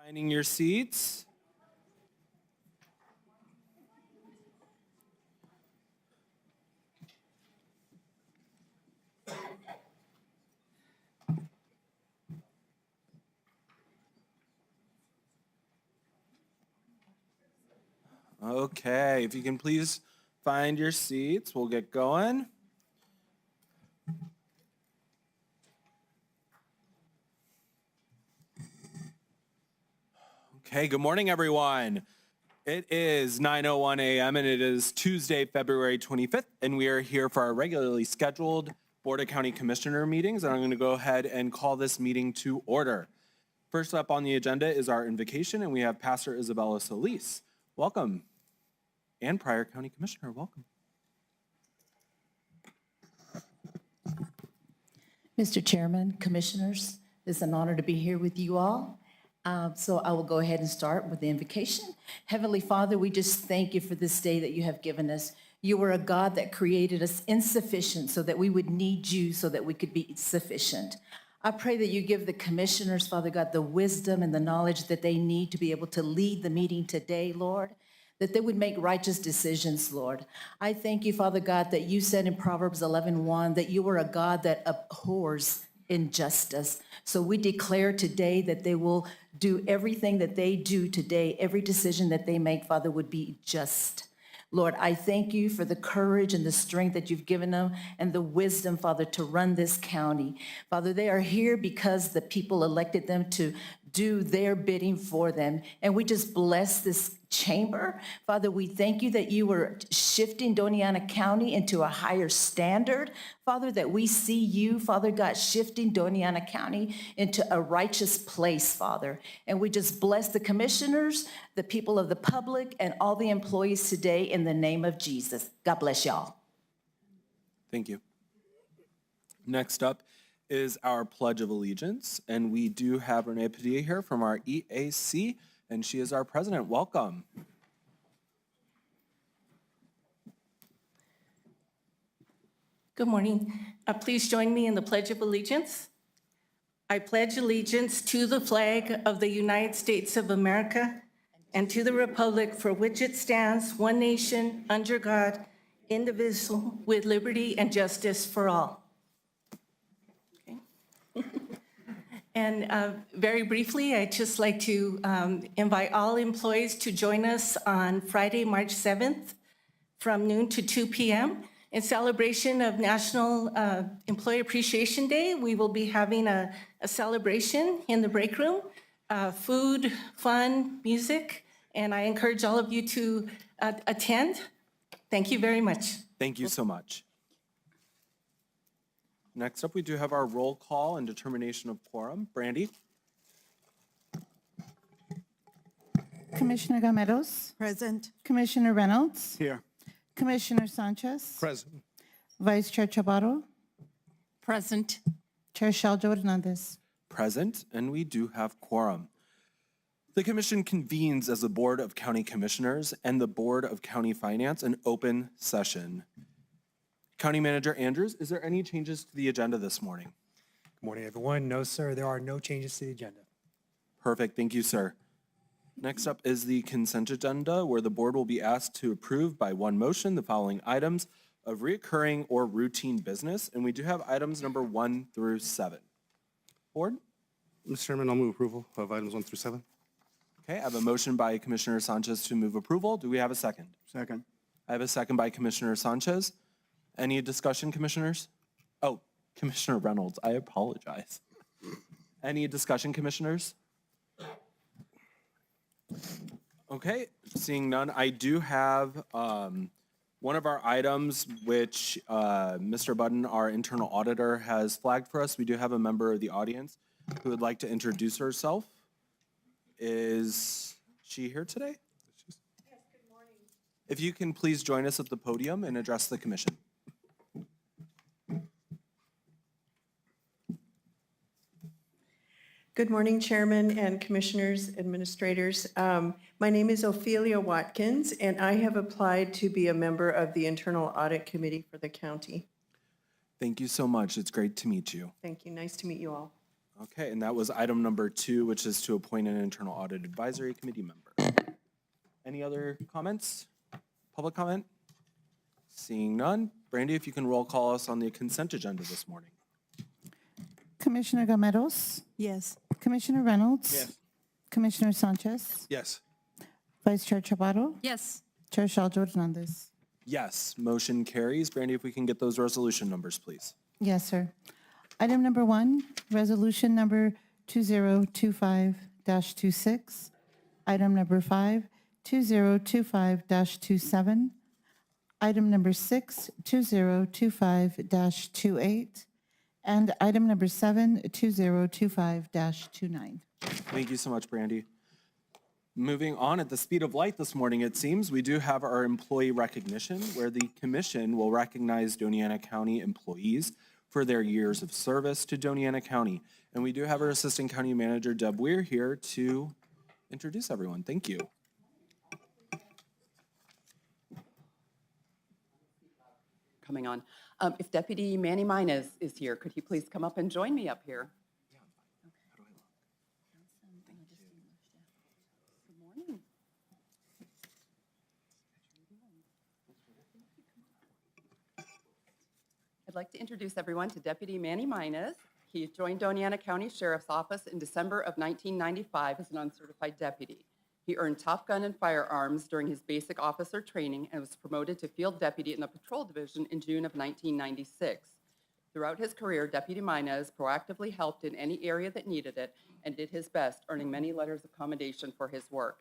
Finding your seats. Okay, if you can please find your seats, we'll get going. Okay, good morning, everyone. It is 9:01 a.m. and it is Tuesday, February 25th, and we are here for our regularly scheduled Board of County Commissioner meetings, and I'm going to go ahead and call this meeting to order. First up on the agenda is our invocation, and we have Pastor Isabella Solis. Welcome. And Prior County Commissioner, welcome. Mr. Chairman, Commissioners, it's an honor to be here with you all. So I will go ahead and start with the invocation. Heavenly Father, we just thank you for this day that you have given us. You are a God that created us insufficient so that we would need you so that we could be sufficient. I pray that you give the commissioners, Father God, the wisdom and the knowledge that they need to be able to lead the meeting today, Lord, that they would make righteous decisions, Lord. I thank you, Father God, that you said in Proverbs 11:1 that you are a God that abhors injustice. So we declare today that they will do everything that they do today, every decision that they make, Father, would be just. Lord, I thank you for the courage and the strength that you've given them and the wisdom, Father, to run this county. Father, they are here because the people elected them to do their bidding for them. And we just bless this chamber. Father, we thank you that you are shifting Doña County into a higher standard. Father, that we see you, Father God, shifting Doña County into a righteous place, Father. And we just bless the commissioners, the people of the public, and all the employees today in the name of Jesus. God bless y'all. Thank you. Next up is our Pledge of Allegiance, and we do have Renee Padilla here from our EAC, and she is our president. Welcome. Good morning. Please join me in the Pledge of Allegiance. I pledge allegiance to the flag of the United States of America and to the republic for which it stands, one nation, under God, indivisible, with liberty and justice for all. And very briefly, I'd just like to invite all employees to join us on Friday, March 7th from noon to 2 p.m. In celebration of National Employee Appreciation Day. We will be having a celebration in the break room, food, fun, music, and I encourage all of you to attend. Thank you very much. Thank you so much. Next up, we do have our roll call and determination of quorum. Brandy? Commissioner Gameros. Present. Commissioner Reynolds. Here. Commissioner Sanchez. Present. Vice Chair Chavarro. Present. Chair Shaljo Hernandez. Present, and we do have quorum. The commission convenes as the Board of County Commissioners and the Board of County Finance in open session. County Manager Andrews, is there any changes to the agenda this morning? Good morning, everyone. No, sir, there are no changes to the agenda. Perfect, thank you, sir. Next up is the consent agenda, where the board will be asked to approve by one motion the following items of reoccurring or routine business, and we do have items number 1 through 7. Board? Mr. Chairman, I'll move approval of items 1 through 7. Okay, I have a motion by Commissioner Sanchez to move approval. Do we have a second? Second. I have a second by Commissioner Sanchez. Any discussion, commissioners? Oh, Commissioner Reynolds, I apologize. Any discussion, commissioners? Okay, seeing none, I do have one of our items which Mr. Budden, our internal auditor, has flagged for us. We do have a member of the audience who would like to introduce herself. Is she here today? Yes, good morning. If you can please join us at the podium and address the commission. Good morning, Chairman and Commissioners, Administrators. My name is Ophelia Watkins, and I have applied to be a member of the Internal Audit Committee for the county. Thank you so much. It's great to meet you. Thank you. Nice to meet you all. Okay, and that was item number 2, which is to appoint an internal audit advisory committee member. Any other comments? Public comment? Seeing none. Brandy, if you can roll call us on the consent agenda this morning. Commissioner Gameros? Yes. Commissioner Reynolds? Yes. Commissioner Sanchez? Yes. Vice Chair Chaparro? Yes. Chair Shaljo Hernandez. Yes, motion carries. Brandy, if we can get those resolution numbers, please. Yes, sir. Item number 1, resolution number 2025-26. Item number 5, 2025-27. Item number 6, 2025-28. And item number 7, 2025-29. Thank you so much, Brandy. Moving on at the speed of light this morning, it seems, we do have our employee recognition, where the commission will recognize Doña County employees for their years of service to Doña County. And we do have our Assistant County Manager, Deb Weir, here to introduce everyone. Thank you. Coming on. If Deputy Manny Minez is here, could he please come up and join me up here? Good morning. I'd like to introduce everyone to Deputy Manny Minez. He joined Doña County Sheriff's Office in December of 1995 as an uncertified deputy. He earned Top Gun and firearms during his basic officer training and was promoted to field deputy in the patrol division in June of 1996. Throughout his career, Deputy Minez proactively helped in any area that needed it and did his best, earning many letters of commendation for his work.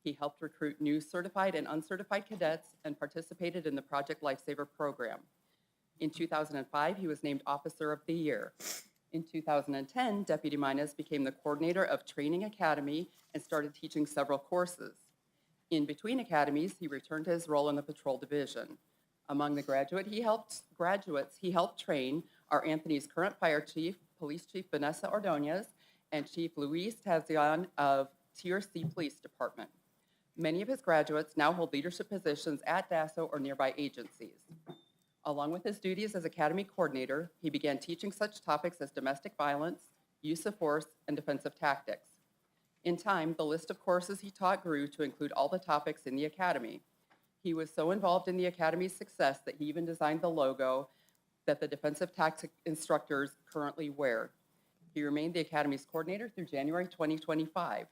He helped recruit new certified and uncertified cadets and participated in the Project Lifesaver program. In 2005, he was named Officer of the Year. In 2010, Deputy Minez became the coordinator of Training Academy and started teaching several courses. In between academies, he returned to his role in the patrol division. Among the graduates he helped train are Anthony's current fire chief, Police Chief Vanessa Ordonez, and Chief Luis Tazian of TRC Police Department. Many of his graduates now hold leadership positions at DASO or nearby agencies. Along with his duties as Academy Coordinator, he began teaching such topics as domestic violence, use of force, and defensive tactics. In time, the list of courses he taught grew to include all the topics in the Academy. He was so involved in the Academy's success that he even designed the logo that the defensive tactic instructors currently wear. He remained the Academy's coordinator through January 2025.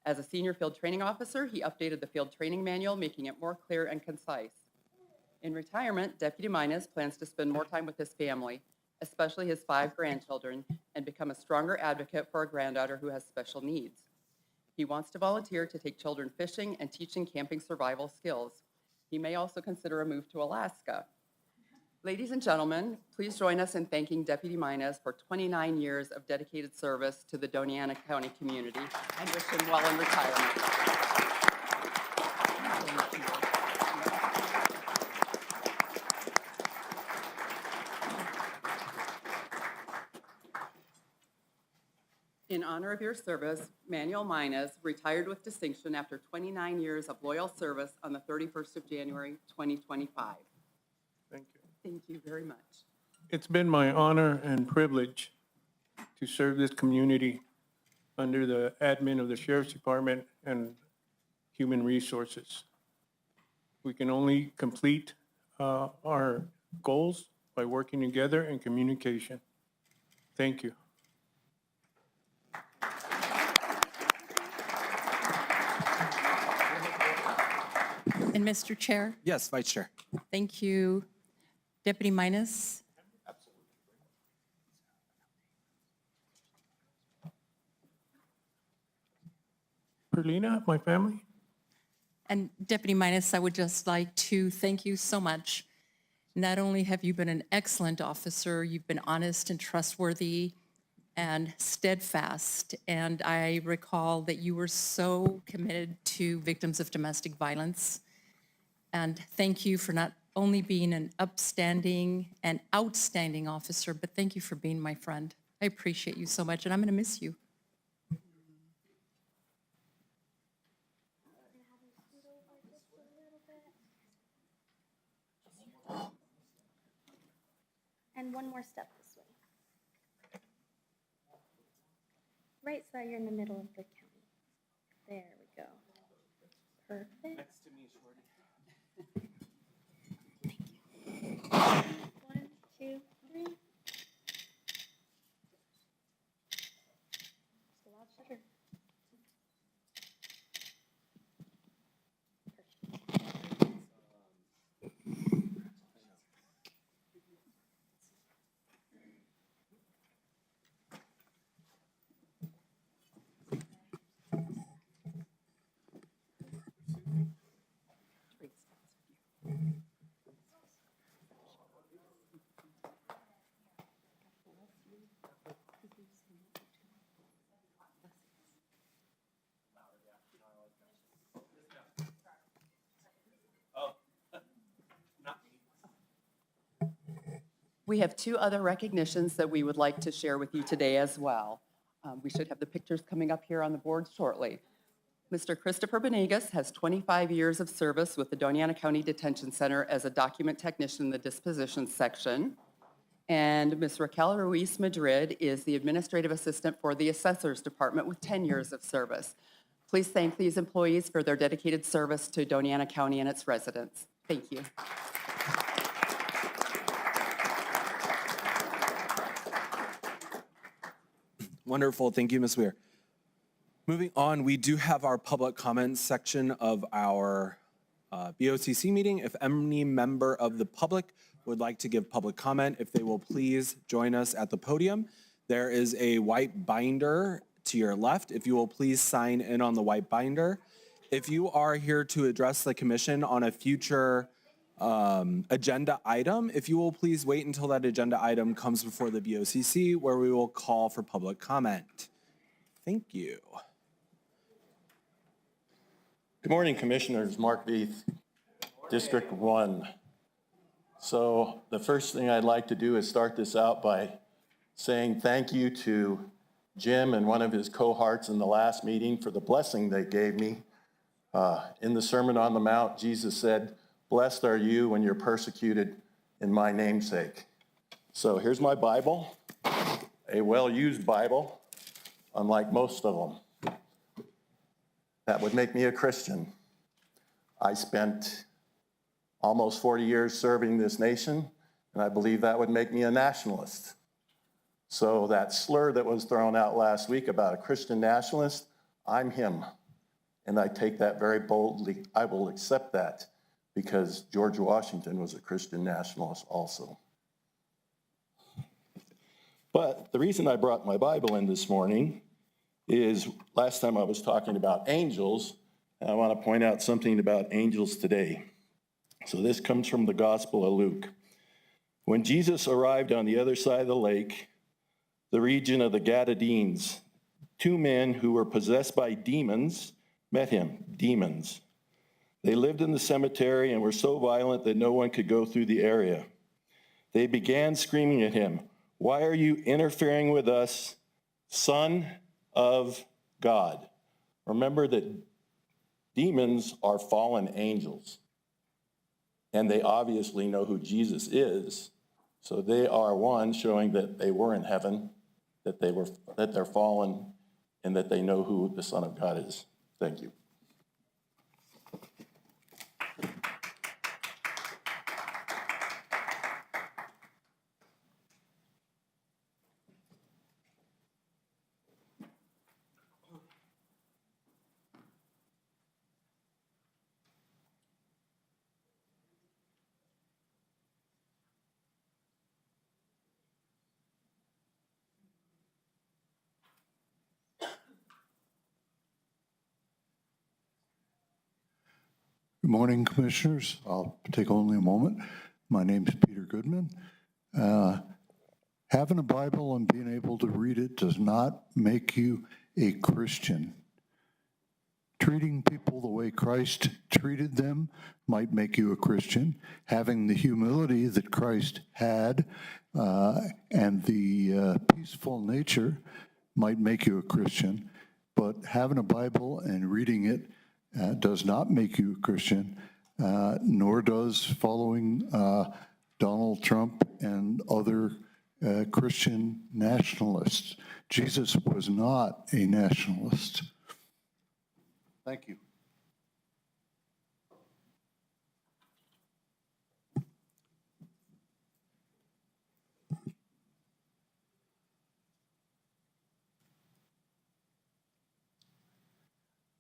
As a senior field training officer, he updated the field training manual, making it more clear and concise. In retirement, Deputy Minez plans to spend more time with his family, especially his 5 grandchildren, and become a stronger advocate for a granddaughter who has special needs. He wants to volunteer to take children fishing and teaching camping survival skills. He may also consider a move to Alaska. Ladies and gentlemen, please join us in thanking Deputy Minez for 29 years of dedicated service to the Doña County community and wish him well in retirement. Thank you. In honor of your service, Manuel Minez retired with distinction after 29 years of loyal service on the 31st of January, 2025. Thank you. Thank you very much. It's been my honor and privilege to serve this community under the admin of the Sheriff's Department and Human Resources. We can only complete our goals by working together in communication. Thank you. And Mr. Chair, Yes, Vice Chair. thank you, Deputy Minez. Perlina, my family? And Deputy Minez, I would just like to thank you so much. Not only have you been an excellent officer, you've been honest and trustworthy and steadfast. And I recall that you were so committed to victims of domestic violence. And thank you for not only being an upstanding and outstanding officer, but thank you for being my friend. I appreciate you so much, and I'm going to miss you. And one more step this way. right so that you're in the middle of the county. There we go. Perfect. Next to me, Shorty. One, two, three. Just a lot better. We have two other recognitions that we would like to share with you today as well. We should have the pictures coming up here on the board shortly. Mr. Christopher Benegas has 25 years of service with the Doña County Detention Center as a document technician in the disposition section. And Ms. Raquel Ruiz Madrid is the administrative assistant for the Assessor's Department with 10 years of service. Please thank these employees for their dedicated service to Doña County and its residents. Thank you. Wonderful. Thank you, Ms. Weir. Moving on, we do have our public comments section of our BOCC meeting. If any member of the public would like to give public comment, if they will please join us at the podium. There is a white binder to your left. If you will please sign in on the white binder. If you are here to address the commission on a future agenda item, if you will please wait until that agenda item comes before the BOCC, where we will call for public comment. Thank you. Good morning, Commissioners. Mark Beath, District 1. So the first thing I'd like to do is start this out by saying thank you to Jim and one of his cohorts in the last meeting for the blessing they gave me. In the Sermon on the Mount, Jesus said, "Blessed are you when you're persecuted in my namesake." So here's my Bible, a well-used Bible, unlike most of them. That would make me a Christian. I spent almost 40 years serving this nation, and I believe that would make me a nationalist. So that slur that was thrown out last week about a Christian nationalist, I'm him. And I take that very boldly. I will accept that because George Washington was a Christian nationalist also. But the reason I brought my Bible in this morning is last time I was talking about angels, and I want to point out something about angels today. So this comes from the Gospel of Luke. When Jesus arrived on the other side of the lake, the region of the Gadarenes, two men who were possessed by demons met him, demons. They lived in the cemetery and were so violent that no one could go through the area. They began screaming at him, "Why are you interfering with us, Son of God?" Remember that demons are fallen angels, and they obviously know who Jesus is. So they are one showing that they were in heaven, that they're fallen, and that they know who the Son of God is. Thank you. Good morning, Commissioners. I'll take only a moment. My name is Peter Goodman. Having a Bible and being able to read it does not make you a Christian. Treating people the way Christ treated them might make you a Christian. Having the humility that Christ had and the peaceful nature might make you a Christian. But having a Bible and reading it does not make you a Christian, nor does following Donald Trump and other Christian nationalists. Jesus was not a nationalist. Thank you.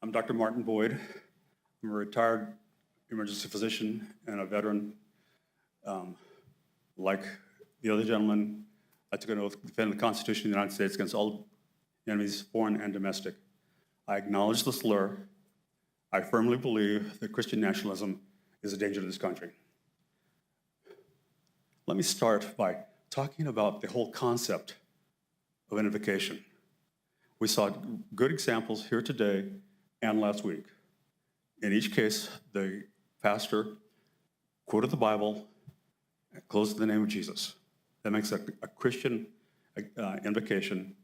I'm Dr. Martin Boyd. I'm a retired emergency physician and a veteran. Like the other gentleman, I took an oath to defend the Constitution of the United States against all enemies, foreign and domestic. I acknowledge the slur. I firmly believe that Christian nationalism is a danger to this country. Let me start by talking about the whole concept of invocation. We saw good examples here today and last week. In each case, the pastor quoted the Bible and closed in the name of Jesus. That makes a Christian invocation,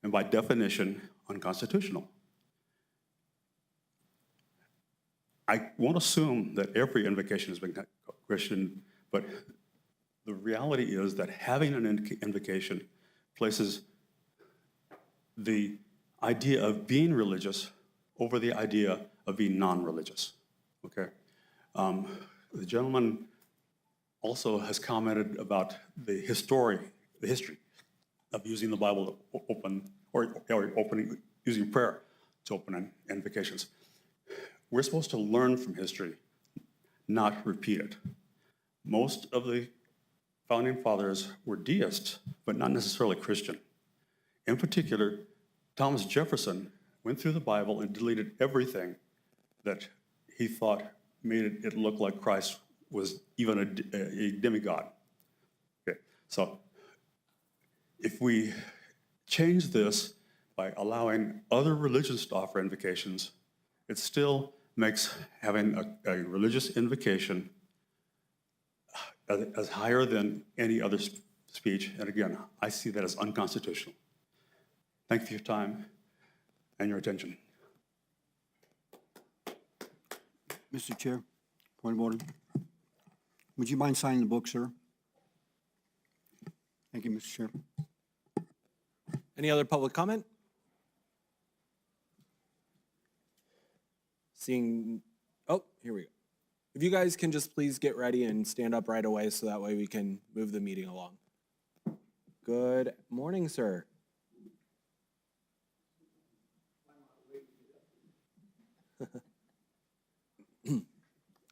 and by definition, unconstitutional. I won't assume that every invocation has been Christian, but the reality is that having an invocation places the idea of being religious over the idea of being non-religious, okay? The gentleman also has commented about the history of using the Bible to open, or using prayer to open invocations. We're supposed to learn from history, not repeat it. Most of the founding fathers were deists, but not necessarily Christian. In particular, Thomas Jefferson went through the Bible and deleted everything that he thought made it look like Christ was even a demigod. Okay, so if we change this by allowing other religions to offer invocations, it still makes having a religious invocation as higher than any other speech. And again, I see that as unconstitutional. Thank you for your time and your attention. Mr. Chair, point of order. Would you mind signing the book, sir? Thank you, Mr. Chair. Any other public comment? Seeing, oh, here we go. If you guys can just please get ready and stand up right away so that way we can move the meeting along. Good morning, sir.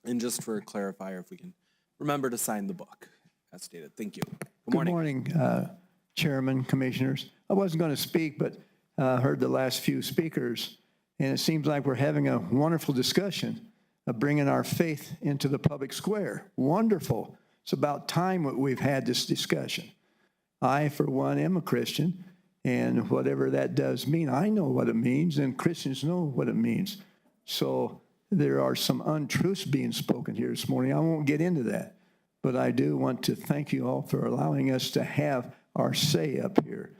And just for a clarifier, if we can remember to sign the book as stated. Thank you. Good morning. Good morning, Chairman, Commissioners. I wasn't going to speak, but heard the last few speakers, and it seems like we're having a wonderful discussion of bringing our faith into the public square. Wonderful. It's about time that we've had this discussion. I, for one, am a Christian, and whatever that does mean, I know what it means, and Christians know what it means. So there are some untruths being spoken here this morning. I won't get into that, but I do want to thank you all for allowing us to have our say up here.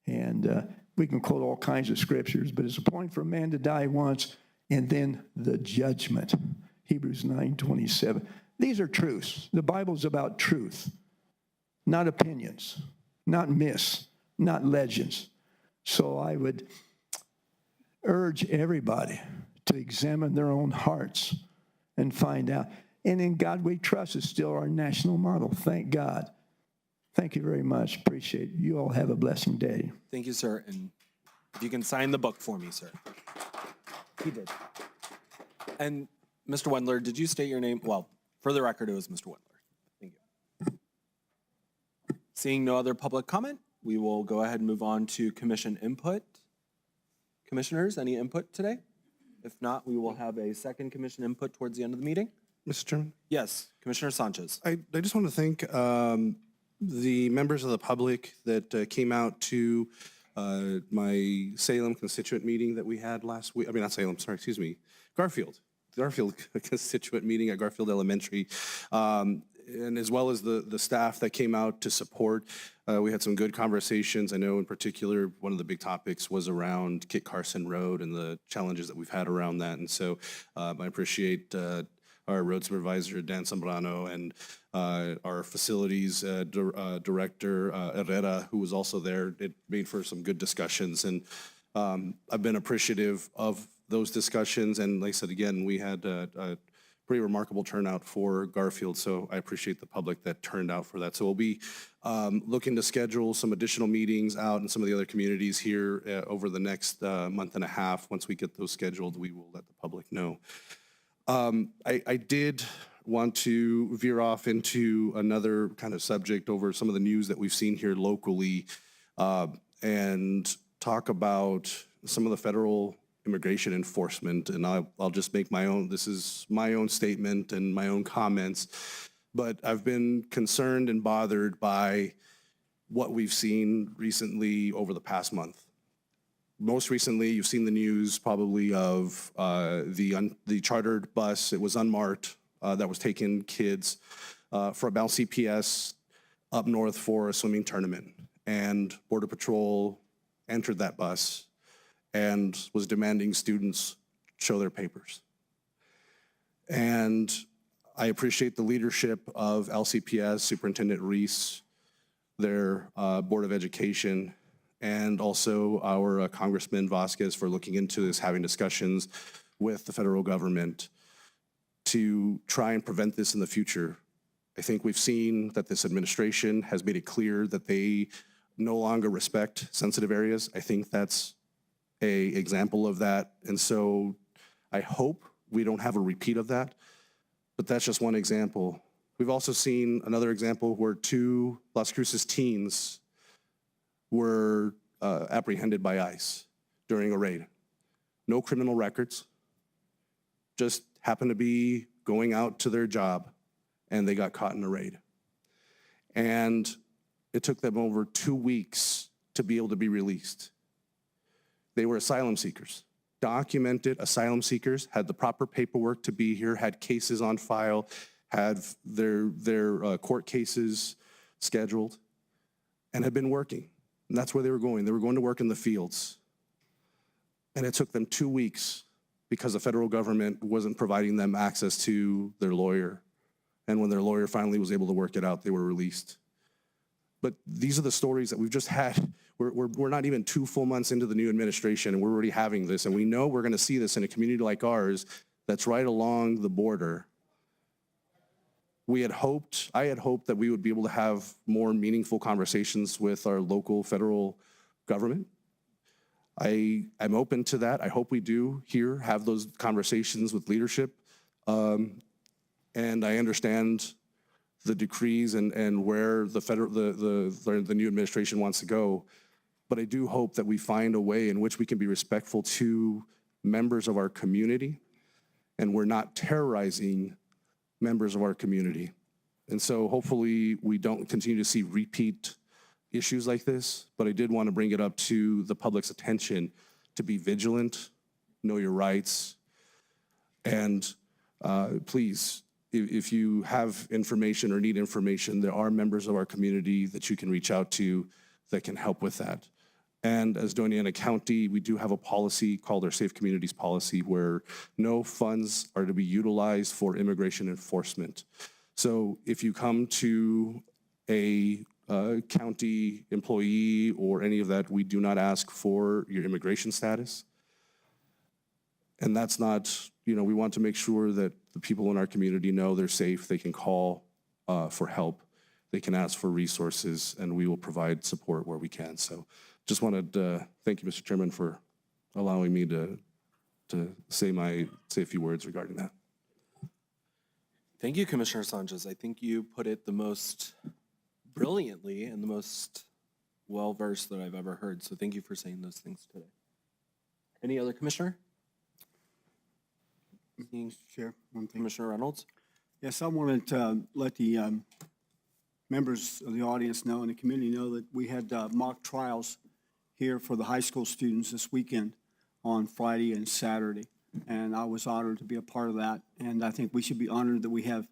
And we can quote all kinds of scriptures, but it's appointed for a man to die once, and then the judgment. Hebrews 9:27. These are truths. The Bible's about truth, not opinions, not myths, not legends. So I would urge everybody to examine their own hearts and find out. And in God we trust is still our national model. Thank God. Thank you very much. Appreciate it. You all have a blessing day. Thank you, sir. And if you can sign the book for me, sir. He did. And Mr. Wendler, did you state your name? Well, for the record, it was Mr. Wendler. Thank you. Seeing no other public comment, we will go ahead and move on to commission input. Commissioners, any input today? If not, we will have a second commission input towards the end of the meeting. Mr. Chairman? Yes, Commissioner Sanchez. I just want to thank the members of the public that came out to my Salem constituent meeting that we had last week. I mean, not Salem, sorry, excuse me, Garfield constituent meeting at Garfield Elementary. And as well as the staff that came out to support. We had some good conversations. I know in particular, one of the big topics was around Kit Carson Road and the challenges that we've had around that. And so I appreciate our road supervisor, Dan Zambrano, and our facilities director, Herrera, who was also there. It made for some good discussions, and I've been appreciative of those discussions. And like I said, again, we had a pretty remarkable turnout for Garfield, so I appreciate the public that turned out for that. So we'll be looking to schedule some additional meetings out in some of the other communities here over the next month and a half. Once we get those scheduled, we will let the public know. I did want to veer off into another kind of subject over some of the news that we've seen here locally and talk about some of the federal immigration enforcement. And I'll just make my own, this is my own statement and my own comments, but I've been concerned and bothered by what we've seen recently over the past month. Most recently, you've seen the news probably of the chartered bus. It was unmarked that was taking kids from LCPS up north for a swimming tournament. And Border Patrol entered that bus and was demanding students show their papers. And I appreciate the leadership of LCPS, Superintendent Reese, their Board of Education, and also our Congressman Vasquez for looking into this, having discussions with the federal government to try and prevent this in the future. I think we've seen that this administration has made it clear that they no longer respect sensitive areas. I think that's an example of that. And so I hope we don't have a repeat of that, but that's just one example. We've also seen another example where 2 Las Cruces teens were apprehended by ICE during a raid. No criminal records, just happened to be going out to their job and they got caught in a raid. And it took them over 2 weeks to be able to be released. They were asylum seekers, documented asylum seekers, had the proper paperwork to be here, had cases on file, had their court cases scheduled, and had been working. And that's where they were going. They were going to work in the fields. And it took them 2 weeks because the federal government wasn't providing them access to their lawyer. And when their lawyer finally was able to work it out, they were released. But these are the stories that we've just had. We're not even 2 full months into the new administration, and we're already having this. And we know we're going to see this in a community like ours that's right along the border. I had hoped that we would be able to have more meaningful conversations with our local federal government. I'm open to that. I hope we do here have those conversations with leadership. And I understand the decrees and where the new administration wants to go. But I do hope that we find a way in which we can be respectful to members of our community, and we're not terrorizing members of our community. And so hopefully we don't continue to see repeat issues like this, but I did want to bring it up to the public's attention to be vigilant, know your rights, and please, if you have information or need information, there are members of our community that you can reach out to that can help with that. And as Doña County, we do have a policy called our Safe Communities Policy where no funds are to be utilized for immigration enforcement. So if you come to a county employee or any of that, we do not ask for your immigration status. And that's not, we want to make sure that the people in our community know they're safe, they can call for help, they can ask for resources, and we will provide support where we can. So just wanted to thank you, Mr. Chairman, for allowing me to say a few words regarding that. Thank you, Commissioner Sanchez. I think you put it the most brilliantly and the most well-versed that I've ever heard. So thank you for saying those things today. Any other commissioner? Chair, one thing. Commissioner Reynolds? Yes, I wanted to let the members of the audience know and the community know that we had mock trials here for the high school students this weekend on Friday and Saturday. And I was honored to be a part of that. And I think we should be honored that we have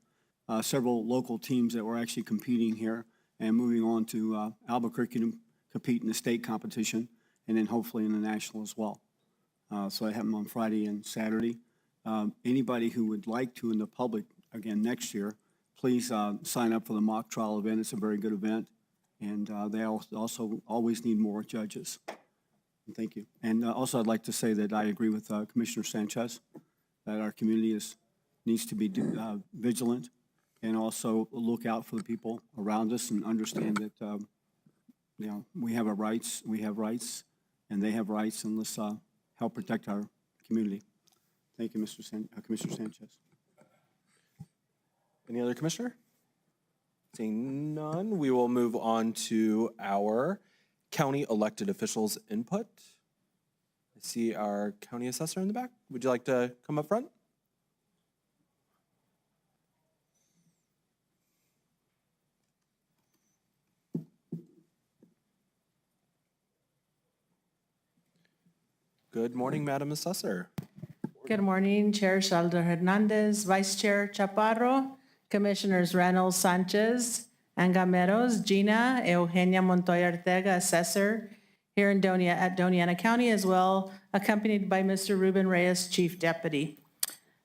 several local teams that were actually competing here and moving on to Albuquerque to compete in the state competition and then hopefully in the national as well. So that happened on Friday and Saturday. Anybody who would like to in the public, again, next year, please sign up for the mock trial event. It's a very good event. And they also always need more judges. Thank you. And also, I'd like to say that I agree with Commissioner Sanchez that our community needs to be vigilant and also look out for the people around us and understand that we have our rights, and they have rights, and let's help protect our community. Thank you, Commissioner Sanchez. Any other commissioner? Seeing none, we will move on to our county elected officials input. I see our county assessor in the back. Would you like to come up front? Good morning, Madam Assessor. Good morning, Chair Shalda Hernandez, Vice Chair Chaparro, Commissioners Reynolds, Sanchez, and Gameros, Gina, Eugenia Montoya Ortega, Assessor here in Doña County, as well, accompanied by Mr. Ruben Reyes, Chief Deputy.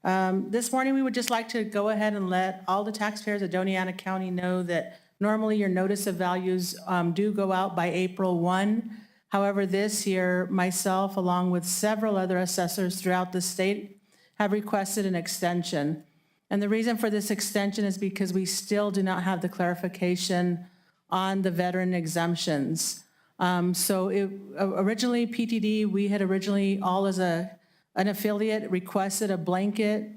This morning, we would just like to go ahead and let all the taxpayers of Doña County know that normally your notice of values do go out by April 1. However, this year, myself, along with several other assessors throughout the state, have requested an extension. And the reason for this extension is because we still do not have the clarification on the veteran exemptions. Originally, PTD, we had originally, all as an affiliate, requested a blanket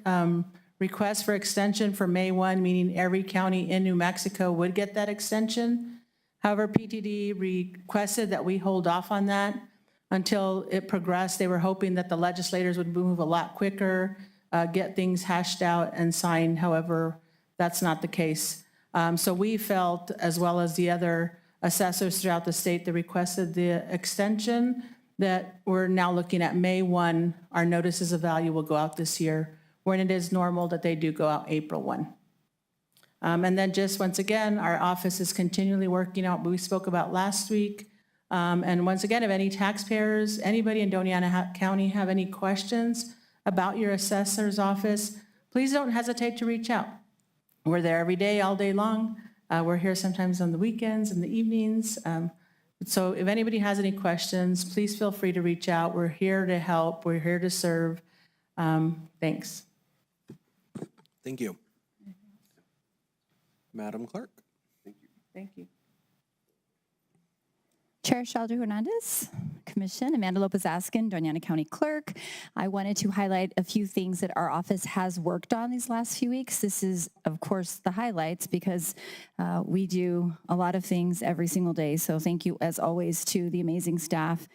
request for extension for May 1, meaning every county in New Mexico would get that extension. However, PTD requested that we hold off on that until it progressed. They were hoping that the legislators would move a lot quicker, get things hashed out and signed. However, that's not the case. So we felt, as well as the other assessors throughout the state that requested the extension, that we're now looking at May 1, our notices of value will go out this year, when it is normal that they do go out April 1. And then just once again, our office is continually working out what we spoke about last week. And once again, if any taxpayers, anybody in Doña County have any questions about your assessor's office, please don't hesitate to reach out. We're there every day, all day long. We're here sometimes on the weekends and the evenings. So if anybody has any questions, please feel free to reach out. We're here to help. We're here to serve. Thanks. Thank you. Madam Clerk. Thank you. Chair Shalda Hernandez, Commission, Amanda Lopez-Askin, Doña County Clerk. I wanted to highlight a few things that our office has worked on these last few weeks. This is, of course, the highlights because we do a lot of things every single day. So thank you, as always, to the amazing staff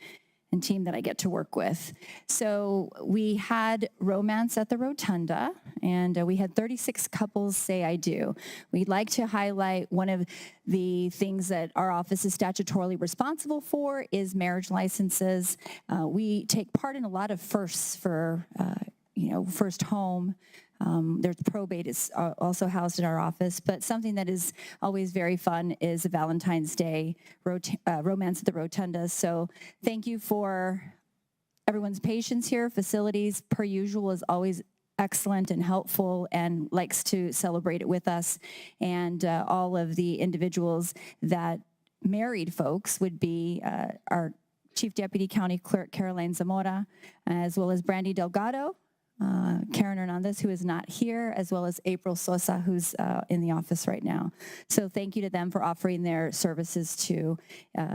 and team that I get to work with. So we had romance at the Rotunda, and we had 36 couples say I do. We'd like to highlight one of the things that our office is statutorily responsible for is marriage licenses. We take part in a lot of firsts for, first home. There's probate is also housed in our office, but something that is always very fun is a Valentine's Day romance at the Rotunda. So thank you for everyone's patience here. Facilities, per usual, is always excellent and helpful and likes to celebrate it with us. And all of the individuals that married folks would be our Chief Deputy County Clerk, Caroline Zamora, as well as Brandy Delgado, Karen Hernandez, who is not here, as well as April Sosa, who's in the office right now. So thank you to them for offering their services to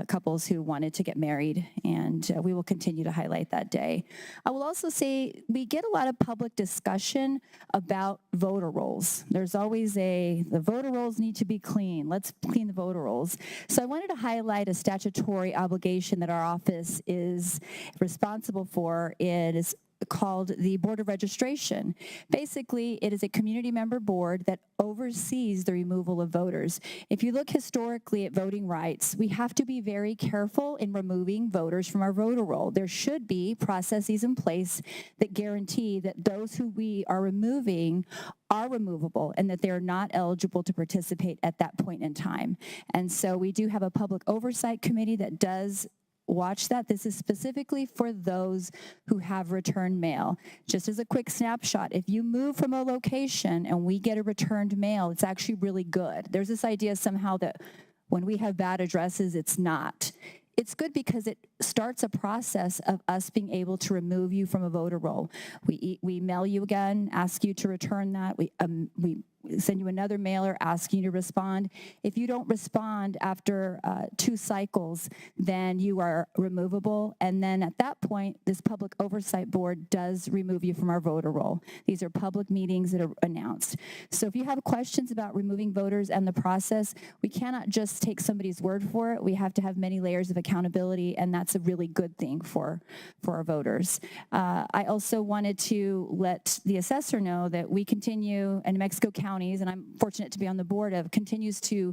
couples who wanted to get married, and we will continue to highlight that day. I will also say we get a lot of public discussion about voter rolls. There's always the voter rolls need to be clean. Let's clean the voter rolls. So I wanted to highlight a statutory obligation that our office is responsible for. It is called the Board of Registration. Basically, it is a community member board that oversees the removal of voters. If you look historically at voting rights, we have to be very careful in removing voters from our voter roll. There should be processes in place that guarantee that those who we are removing are removable and that they're not eligible to participate at that point in time. And so we do have a public oversight committee that does watch that. This is specifically for those who have returned mail. Just as a quick snapshot, if you move from a location and we get a returned mail, it's actually really good. There's this idea somehow that when we have bad addresses, it's not. It's good because it starts a process of us being able to remove you from a voter roll. We mail you again, ask you to return that. We send you another mailer asking you to respond. If you don't respond after 2 cycles, then you are removable. And then at that point, this Public Oversight Board does remove you from our voter roll. These are public meetings that are announced. So if you have questions about removing voters and the process, we cannot just take somebody's word for it. We have to have many layers of accountability, and that's a really good thing for our voters. I also wanted to let the assessor know that we continue, and New Mexico counties, and I'm fortunate to be on the board of, continues to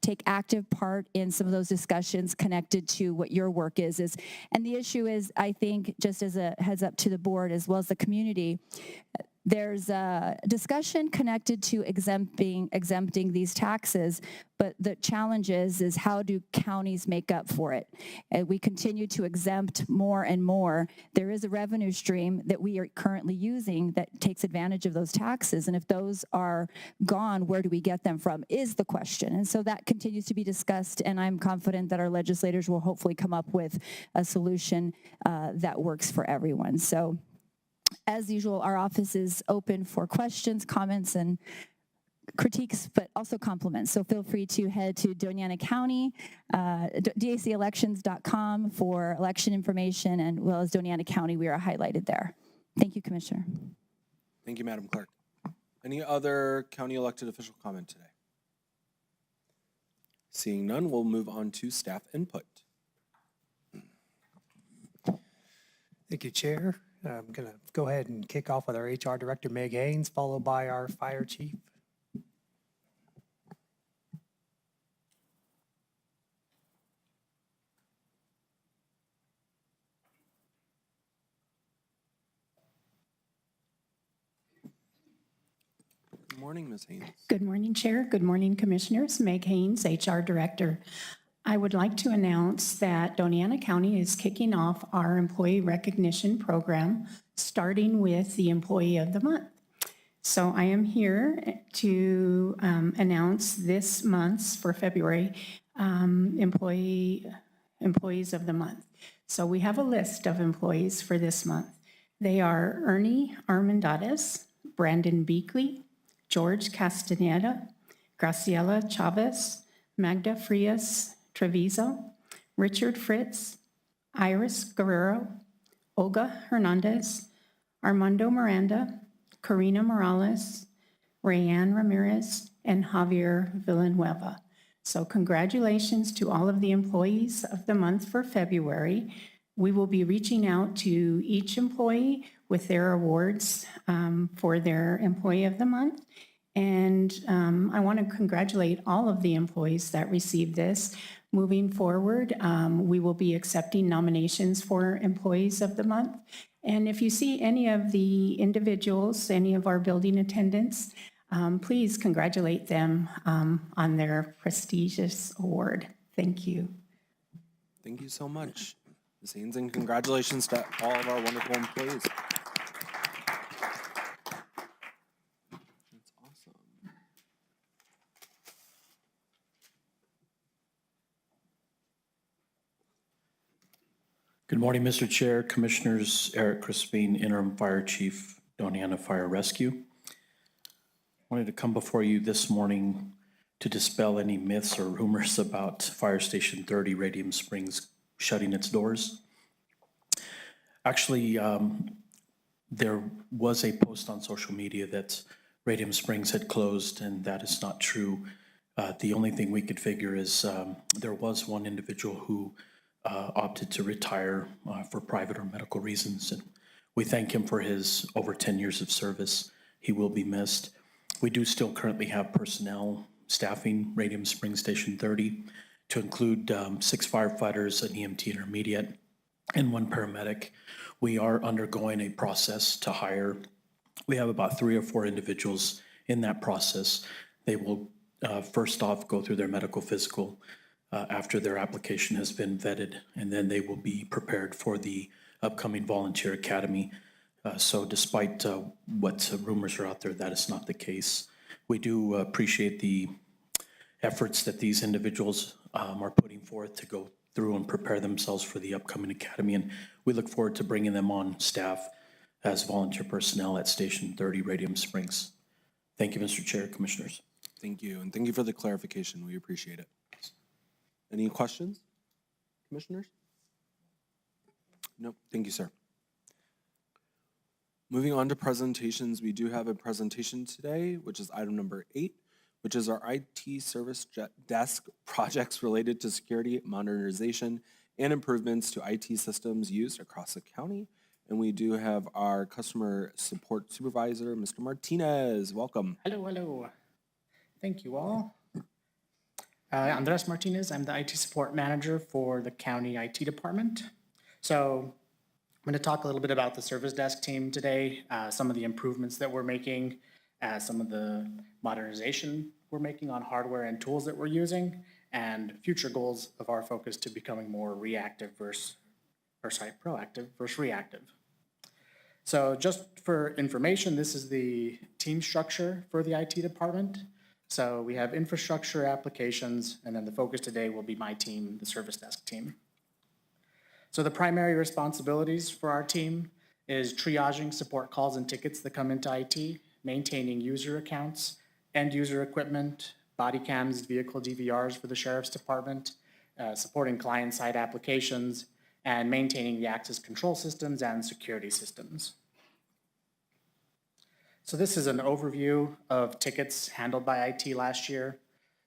take active part in some of those discussions connected to what your work is. And the issue is, I think, just as a heads up to the board as well as the community, there's a discussion connected to exempting these taxes, but the challenge is how do counties make up for it? And we continue to exempt more and more. There is a revenue stream that we are currently using that takes advantage of those taxes, and if those are gone, where do we get them from is the question. And so that continues to be discussed, and I'm confident that our legislators will hopefully come up with a solution that works for everyone. So, as usual, our office is open for questions, comments, and critiques, but also compliments. So feel free to head to Doña County, dacelections.com for election information, and well as Doña County, we are highlighted there. Thank you, Commissioner. Thank you, Madam Clerk. Any other county elected official comment today? Seeing none, we'll move on to staff input. Thank you, Chair. I'm going to go ahead and kick off with our HR Director, Meg Haynes, followed by our Fire Chief. Good morning, Ms. Haynes. Good morning, Chair. Good morning, Commissioners. Meg Haynes, HR Director. I would like to announce that Doña County is kicking off our employee recognition program, starting with the Employee of the Month. So I am here to announce this month's, for February, Employees of the Month. So we have a list of employees for this month. They are Ernie Armendariz, Brandon Beakley, George Castaneda, Graciela Chavez, Magda Frias Treviso, Richard Fritz, Iris Guerrero, Olga Hernandez, Armando Miranda, Karina Morales, Rayanne Ramirez, and Javier Villanueva. So congratulations to all of the employees of the month for February. We will be reaching out to each employee with their awards for their Employee of the Month. And I want to congratulate all of the employees that received this. Moving forward, we will be accepting nominations for Employees of the Month. And if you see any of the individuals, any of our building attendants, please congratulate them on their prestigious award. Thank you. Thank you so much, Ms. Haynes, and congratulations to all of our wonderful employees. That's awesome. Good morning, Mr. Chair, Commissioners. Eric Crispin, Interim Fire Chief, Doña Fire Rescue. Wanted to come before you this morning to dispel any myths or rumors about Fire Station 30 Radium Springs shutting its doors. Actually, there was a post on social media that Radium Springs had closed, and that is not true. The only thing we could figure is there was one individual who opted to retire for private or medical reasons, and we thank him for his over 10 years of service. He will be missed. We do still currently have personnel staffing Radium Springs Station 30 to include 6 firefighters, an EMT intermediate, and 1 paramedic. We are undergoing a process to hire. We have about 3 or 4 individuals in that process. They will first off go through their medical physical. after their application has been vetted, and then they will be prepared for the upcoming Volunteer Academy. So despite what rumors are out there, that is not the case. We do appreciate the efforts that these individuals are putting forth to go through and prepare themselves for the upcoming academy, and we look forward to bringing them on staff as volunteer personnel at Station 30 Radium Springs. Thank you, Mr. Chair, Commissioners. Thank you, and thank you for the clarification. We appreciate it. Any questions, Commissioners? Nope, thank you, sir. Moving on to presentations, we do have a presentation today, which is item number 8, which is our IT service desk projects related to security, modernization, and improvements to IT systems used across the county. And we do have our customer support supervisor, Mr. Martinez. Welcome. Hello, hello. Thank you all. Andres Martinez, I'm the IT support manager for the county IT department. So I'm going to talk a little bit about the service desk team today, some of the improvements that we're making, some of the modernization we're making on hardware and tools that we're using, and future goals of our focus to becoming more proactive versus reactive. So just for information, this is the team structure for the IT department. So we have infrastructure, applications, and then the focus today will be my team, the service desk team. So the primary responsibilities for our team is triaging support calls and tickets that come into IT, maintaining user accounts, end user equipment, body cams, vehicle DVRs for the Sheriff's Department, supporting client-side applications, and maintaining the access control systems and security systems. So this is an overview of tickets handled by IT last year.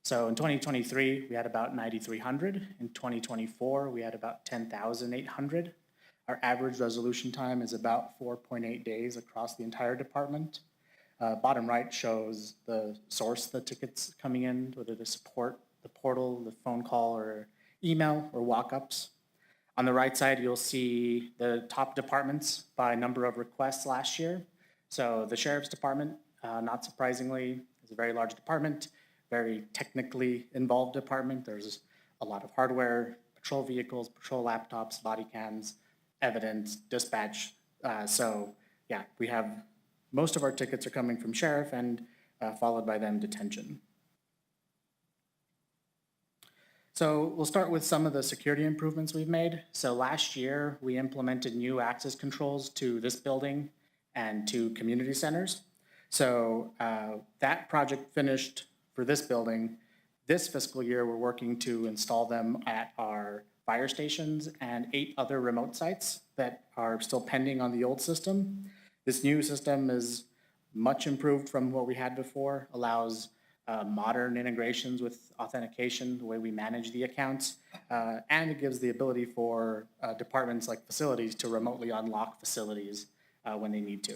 So in 2023, we had about 9,300. In 2024, we had about 10,800. Our average resolution time is about 4.8 days across the entire department. Bottom right shows the source of the tickets coming in, whether to support the portal, the phone call, or email, or walk-ups. On the right side, you'll see the top departments by number of requests last year. So the Sheriff's Department, not surprisingly, is a very large department, very technically involved department. There's a lot of hardware, patrol vehicles, patrol laptops, body cams, evidence, dispatch. So yeah, we have most of our tickets are coming from sheriff and followed by them detention. So we'll start with some of the security improvements we've made. So last year, we implemented new access controls to this building and to community centers. So that project finished for this building. This fiscal year, we're working to install them at our fire stations and 8 other remote sites that are still pending on the old system. This new system is much improved from what we had before, allows modern integrations with authentication, the way we manage the accounts, and it gives the ability for departments like facilities to remotely unlock facilities when they need to.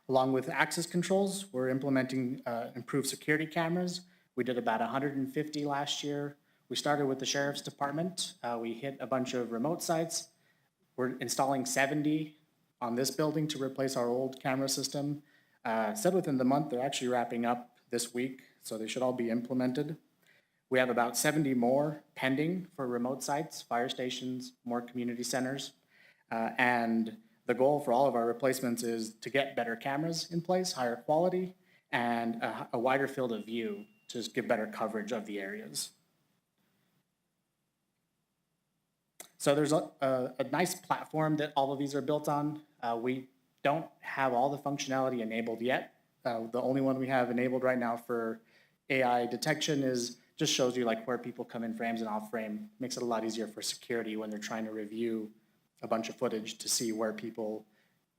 Along with access controls, we're implementing improved security cameras. We did about 150 last year. We started with the Sheriff's Department. We hit a bunch of remote sites. We're installing 70 on this building to replace our old camera system. Said within the month, they're actually wrapping up this week, so they should all be implemented. We have about 70 more pending for remote sites, fire stations, more community centers. And the goal for all of our replacements is to get better cameras in place, higher quality, and a wider field of view to just give better coverage of the areas. So there's a nice platform that all of these are built on. We don't have all the functionality enabled yet. The only one we have enabled right now for AI detection is just shows you like where people come in frames and off frame. Makes it a lot easier for security when they're trying to review a bunch of footage to see where people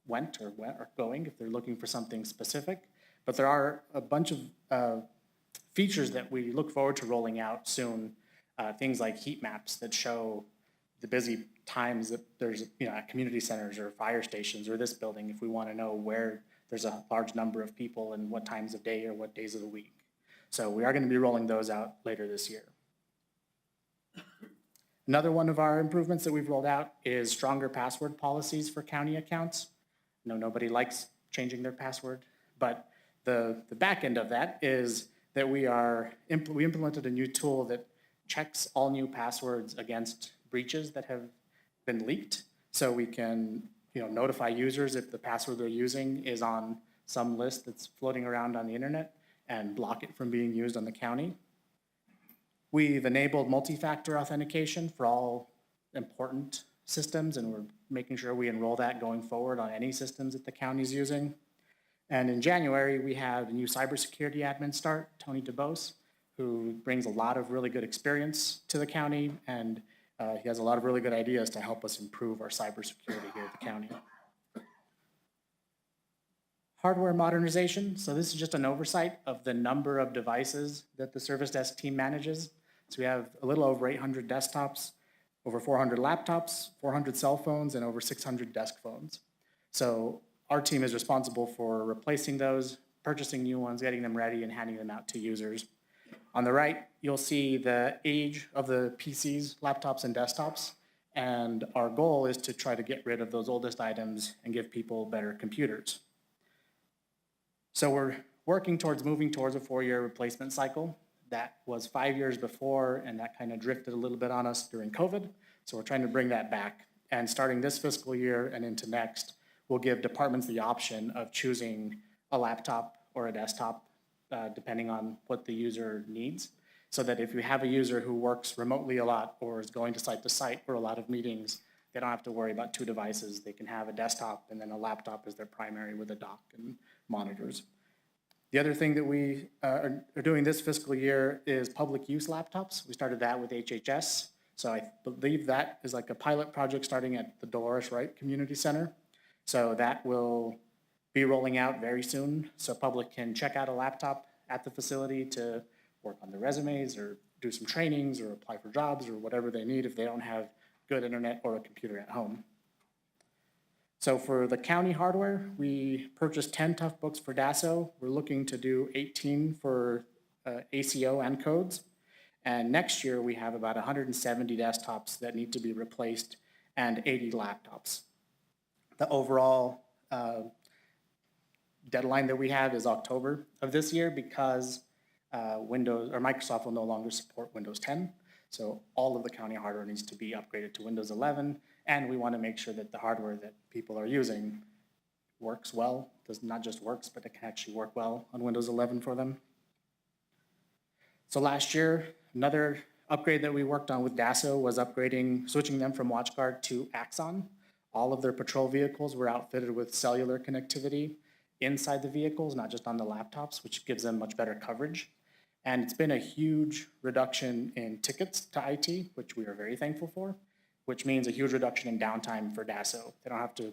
went or are going if they're looking for something specific. But there are a bunch of features that we look forward to rolling out soon. Things like heat maps that show the busy times that there's at community centers or fire stations or this building if we want to know where there's a large number of people and what times of day or what days of the week. So we are going to be rolling those out later this year. Another one of our improvements that we've rolled out is stronger password policies for county accounts. Nobody likes changing their password, but the back end of that is that we implemented a new tool that checks all new passwords against breaches that have been leaked. So we can notify users if the password they're using is on some list that's floating around on the internet and block it from being used on the county. We've enabled multi-factor authentication for all important systems, and we're making sure we enroll that going forward on any systems that the county's using. And in January, we have a new cybersecurity admin start, Tony DeBose, who brings a lot of really good experience to the county, and he has a lot of really good ideas to help us improve our cybersecurity here at the county. Hardware modernization. So this is just an oversight of the number of devices that the service desk team manages. So we have a little over 800 desktops, over 400 laptops, 400 cell phones, and over 600 desk phones. So our team is responsible for replacing those, purchasing new ones, getting them ready, and handing them out to users. On the right, you'll see the age of the PCs, laptops, and desktops. And our goal is to try to get rid of those oldest items and give people better computers. So we're working towards moving towards a 4-year replacement cycle. That was 5 years before, and that kind of drifted a little bit on us during COVID. So we're trying to bring that back. And starting this fiscal year and into next, we'll give departments the option of choosing a laptop or a desktop, depending on what the user needs. So that if you have a user who works remotely a lot or is going to site for a lot of meetings, they don't have to worry about 2 devices. They can have a desktop and then a laptop as their primary with a dock and monitors. The other thing that we are doing this fiscal year is public use laptops. We started that with HHS. So I believe that is like a pilot project starting at the Dolores Wright Community Center. So that will be rolling out very soon. So public can check out a laptop at the facility to work on their resumes or do some trainings or apply for jobs or whatever they need if they don't have good internet or a computer at home. So for the county hardware, we purchased 10 tough books for DASO. We're looking to do 18 for ACO and codes. And next year, we have about 170 desktops that need to be replaced and 80 laptops. The overall deadline that we have is October of this year because Microsoft will no longer support Windows 10. So all of the county hardware needs to be upgraded to Windows 11. And we want to make sure that the hardware that people are using works well, not just works, but it can actually work well on Windows 11 for them. So last year, another upgrade that we worked on with DASO was switching them from WatchGuard to Axon. All of their patrol vehicles were outfitted with cellular connectivity inside the vehicles, not just on the laptops, which gives them much better coverage. And it's been a huge reduction in tickets to IT, which we are very thankful for, which means a huge reduction in downtime for DASO. They don't have to,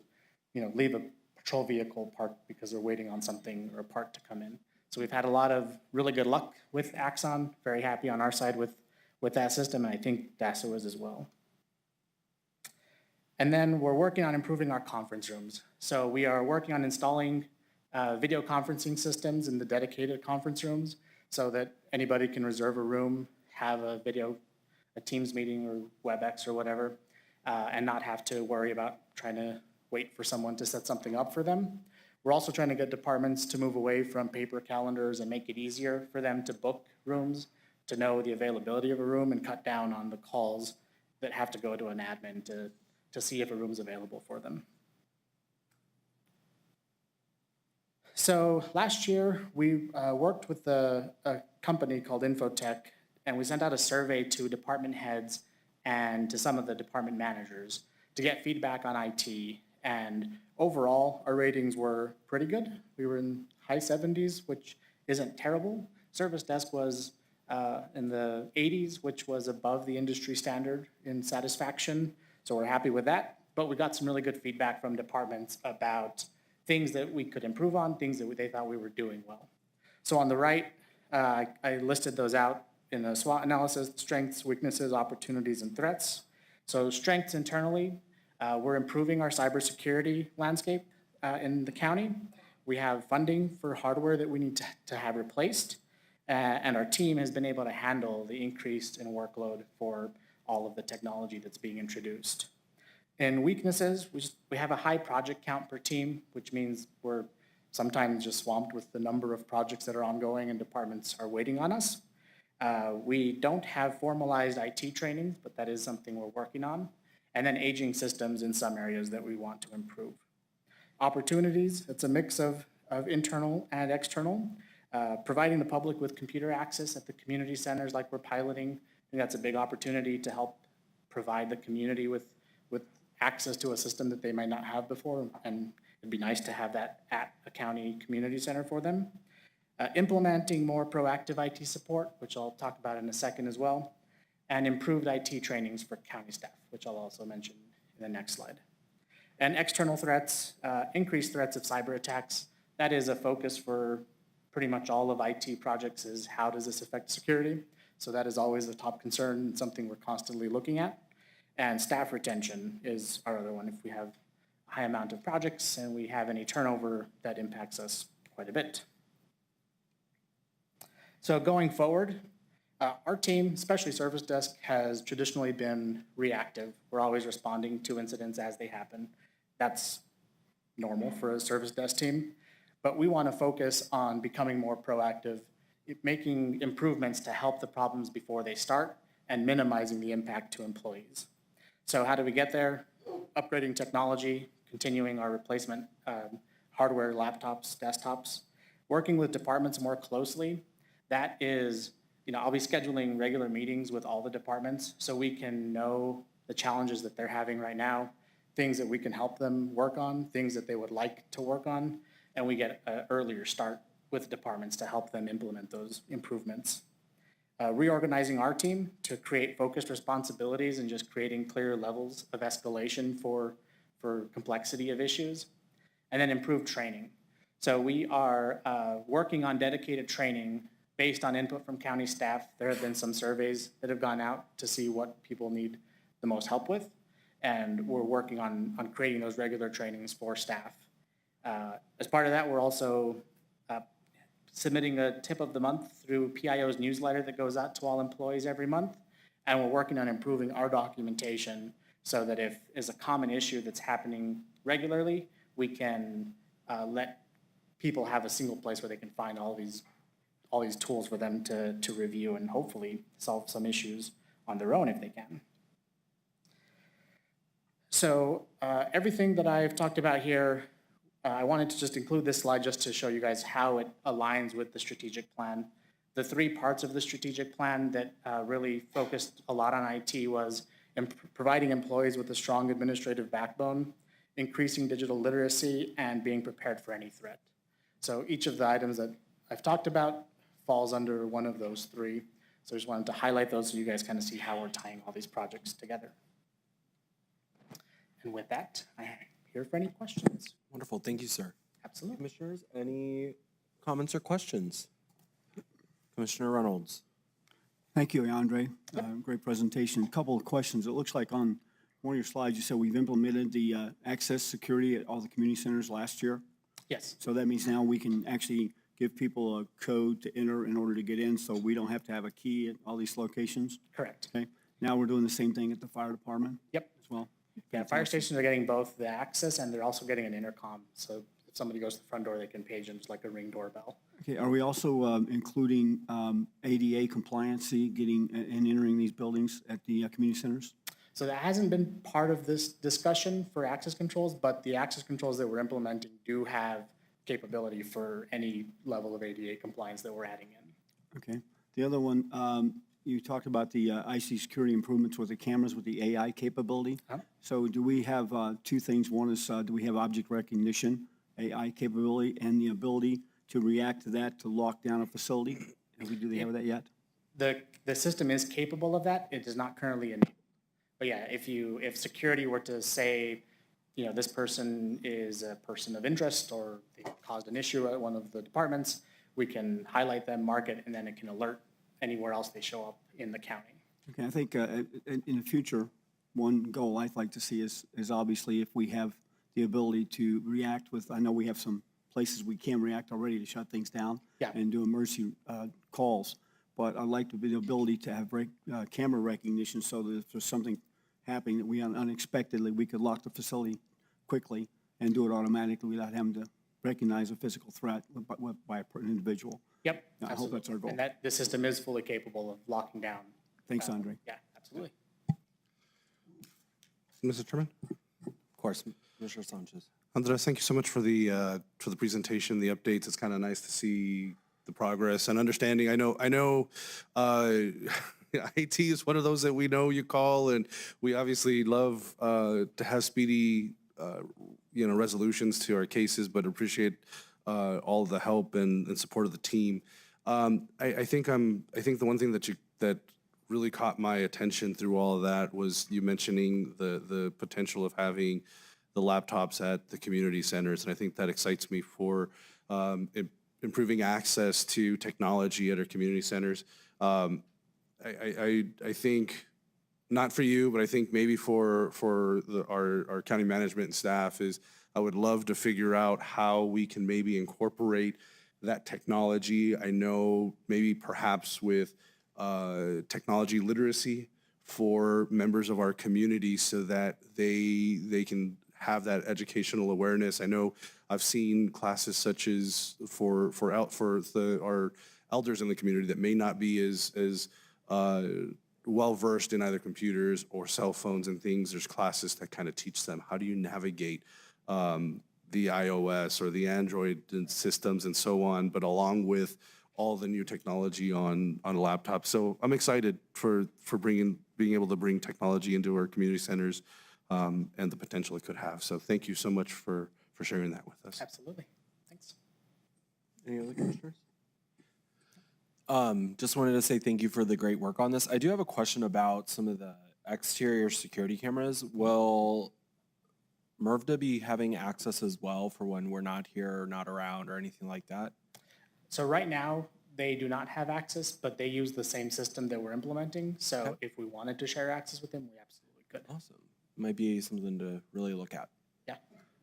leave a patrol vehicle parked because they're waiting on something or a part to come in. So we've had a lot of really good luck with Axon. Very happy on our side with that system, and I think DASO is as well. And then we're working on improving our conference rooms. So we are working on installing video conferencing systems in the dedicated conference rooms so that anybody can reserve a room, have a Teams meeting or WebEx or whatever, and not have to worry about trying to wait for someone to set something up for them. We're also trying to get departments to move away from paper calendars and make it easier for them to book rooms, to know the availability of a room and cut down on the calls that have to go to an admin to see if a room's available for them. So last year, we worked with a company called Infotech, and we sent out a survey to department heads and to some of the department managers to get feedback on IT. And overall, our ratings were pretty good. We were in high 70s, which isn't terrible. Service desk was in the 80s, which was above the industry standard in satisfaction. So we're happy with that. But we got some really good feedback from departments about things that we could improve on, things that they thought we were doing well. So on the right, I listed those out in a SWOT analysis: strengths, weaknesses, opportunities, and threats. So strengths internally, we're improving our cybersecurity landscape in the county. We have funding for hardware that we need to have replaced, and our team has been able to handle the increase in workload for all of the technology that's being introduced. In weaknesses, we have a high project count per team, which means we're sometimes just swamped with the number of projects that are ongoing and departments are waiting on us. We don't have formalized IT training, but that is something we're working on. And then aging systems in some areas that we want to improve. Opportunities, it's a mix of internal and external. Providing the public with computer access at the community centers like we're piloting, I think that's a big opportunity to help provide the community with access to a system that they might not have before, and it'd be nice to have that at a county community center for them. Implementing more proactive IT support, which I'll talk about in a second as well, and improved IT trainings for county staff, which I'll also mention in the next slide. And external threats, increased threats of cyber attacks. That is a focus for pretty much all of IT projects, is how does this affect security? So that is always a top concern and something we're constantly looking at. And staff retention is our other one. If we have a high amount of projects and we have any turnover, that impacts us quite a bit. So going forward, our team, especially service desk, has traditionally been reactive. We're always responding to incidents as they happen. That's normal for a service desk team. But we want to focus on becoming more proactive, making improvements to help the problems before they start, and minimizing the impact to employees. So how do we get there? Upgrading technology, continuing our replacement hardware, laptops, desktops, working with departments more closely. That is, I'll be scheduling regular meetings with all the departments so we can know the challenges that they're having right now, things that we can help them work on, things that they would like to work on, and we get an earlier start with departments to help them implement those improvements. Reorganizing our team to create focused responsibilities and just creating clear levels of escalation for complexity of issues, and then improved training. So we are working on dedicated training based on input from county staff. There have been some surveys that have gone out to see what people need the most help with, and we're working on creating those regular trainings for staff. As part of that, we're also submitting a tip of the month through PIO's newsletter that goes out to all employees every month. And we're working on improving our documentation so that if there's a common issue that's happening regularly, we can let people have a single place where they can find all these tools for them to review and hopefully solve some issues on their own if they can. So everything that I've talked about here, I wanted to just include this slide just to show you guys how it aligns with the strategic plan. The three parts of the strategic plan that really focused a lot on IT was providing employees with a strong administrative backbone, increasing digital literacy, and being prepared for any threat. So each of the items that I've talked about falls under one of those three. So I just wanted to highlight those so you guys kind of see how we're tying all these projects together. And with that, I'm here for any questions. Wonderful. Thank you, sir. Absolutely. Commissioners, any comments or questions? Commissioner Reynolds. Thank you, Andre. Great presentation. A couple of questions. It looks like on one of your slides, you said we've implemented the access security at all the community centers last year. Yes. So that means now we can actually give people a code to enter in order to get in, so we don't have to have a key at all these locations? Correct. Okay. Now we're doing the same thing at the fire department? Yep. As well? Yeah, fire stations are getting both the access and they're also getting an intercom. So if somebody goes to the front door, they can page them just like a Ring doorbell. Okay, are we also including ADA compliancy, getting and entering these buildings at the community centers? So that hasn't been part of this discussion for access controls, but the access controls that we're implementing do have capability for any level of ADA compliance that we're adding in. Okay. The other one, you talked about the IC security improvements with the cameras with the AI capability. So do we have two things? One is, do we have object recognition, AI capability, and the ability to react to that to lock down a facility? Do they have that yet? The system is capable of that. It is not currently enabled. But yeah, if security were to say, this person is a person of interest or they caused an issue at one of the departments, we can highlight them, mark it, and then it can alert anywhere else they show up in the county. Okay, I think in the future, one goal I'd like to see is obviously if we have the ability to react with, I know we have some places we can react already to shut things down and do emergency calls, but I'd like to be the ability to have camera recognition so that if there's something happening that we unexpectedly, we could lock the facility quickly and do it automatically without having to recognize a physical threat by an individual. Yep. I hope absolutely. that's our goal. And that the system is fully capable of locking down. Thanks, Andre. Yeah, absolutely. Mr. Chairman? Of course, Commissioner Sanchez. Andres, thank you so much for the presentation, the updates. It's kind of nice to see the progress and understanding. I know IT is one of those that we know you call, and we obviously love to have speedy resolutions to our cases, but appreciate all of the help and support of the team. I think the one thing that really caught my attention through all of that was you mentioning the potential of having the laptops at the community centers, and I think that excites me for improving access to technology at our community centers. I think, not for you, but I think maybe for our county management and staff is I would love to figure out how we can maybe incorporate that technology. I know maybe perhaps with technology literacy for members of our community so that they can have that educational awareness. I know I've seen classes such as for our elders in the community that may not be as well-versed in either computers or cell phones and things. There's classes that kind of teach them how do you navigate the iOS or the Android systems and so on, but along with all the new technology on a laptop. So I'm excited for being able to bring technology into our community centers and the potential it could have. So thank you so much for sharing that with us. Absolutely. Thanks. Any other commissioners? Just wanted to say thank you for the great work on this. I do have a question about some of the exterior security cameras. Will MRVDA be having access as well for when we're not here or not around or anything like that? So right now, they do not have access, but they use the same system that we're implementing. So if we wanted to share access with them, we absolutely could. Awesome. Might be something to really look at. Yeah.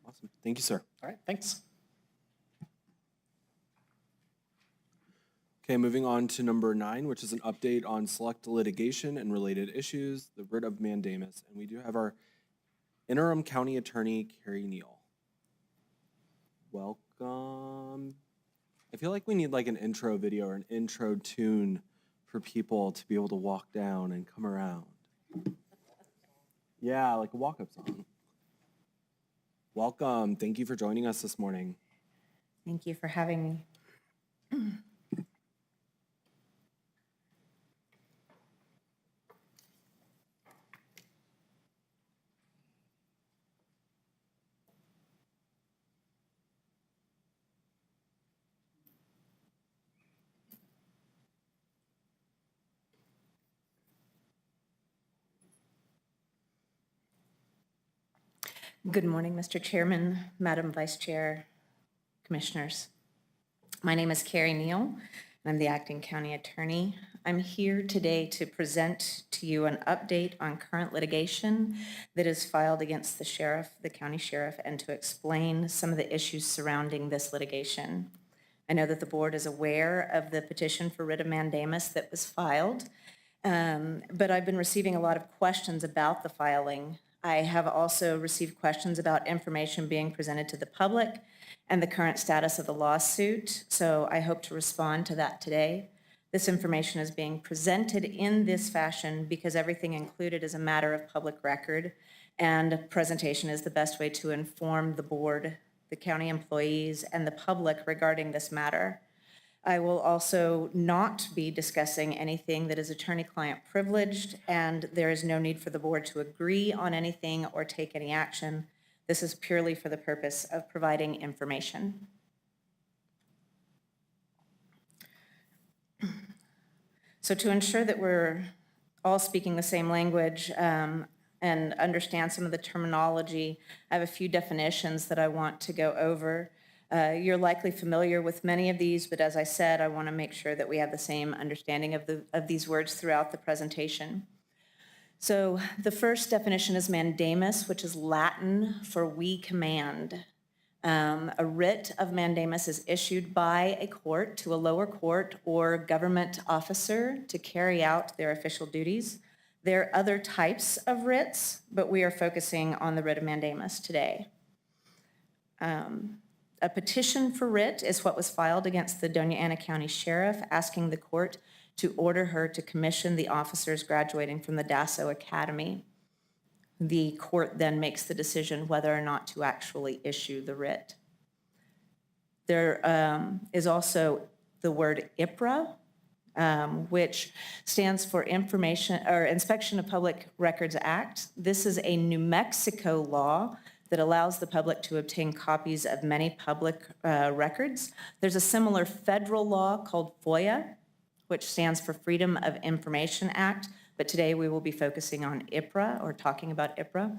Awesome. Thank you, sir. All right, thanks. Okay, moving on to number 9, which is an update on select litigation and related issues, the writ of mandamus. And we do have our interim county attorney, Carrie Neal. Welcome. I feel like we need like an intro video or an intro tune for people to be able to walk down and come around. Yeah, like a walk-up song. Welcome. Thank you for joining us this morning. Thank you for having me. Good morning, Mr. Chairman, Madam Vice Chair, Commissioners. My name is Carrie Neal, and I'm the Acting County Attorney. I'm here today to present to you an update on current litigation that is filed against the sheriff, the county sheriff, and to explain some of the issues surrounding this litigation. I know that the board is aware of the petition for writ of mandamus that was filed, but I've been receiving a lot of questions about the filing. I have also received questions about information being presented to the public and the current status of the lawsuit, so I hope to respond to that today. This information is being presented in this fashion because everything included is a matter of public record, and presentation is the best way to inform the board, the county employees, and the public regarding this matter. I will also not be discussing anything that is attorney-client privileged, and there is no need for the board to agree on anything or take any action. This is purely for the purpose of providing information. So to ensure that we're all speaking the same language and understand some of the terminology, I have a few definitions that I want to go over. You're likely familiar with many of these, but as I said, I want to make sure that we have the same understanding of these words throughout the presentation. So the first definition is mandamus, which is Latin for we command. A writ of mandamus is issued by a court to a lower court or government officer to carry out their official duties. There are other types of writs, but we are focusing on the writ of mandamus today. A petition for writ is what was filed against the Doña Ana County Sheriff, asking the court to order her to commission the officers graduating from the Dasso Academy. The court then makes the decision whether or not to actually issue the writ. There is also the word IPRA, which stands for Inspection of Public Records Act. This is a New Mexico law that allows the public to obtain copies of many public records. There's a similar federal law called FOIA, which stands for Freedom of Information Act, but today we will be focusing on IPRA, or talking about IPRA.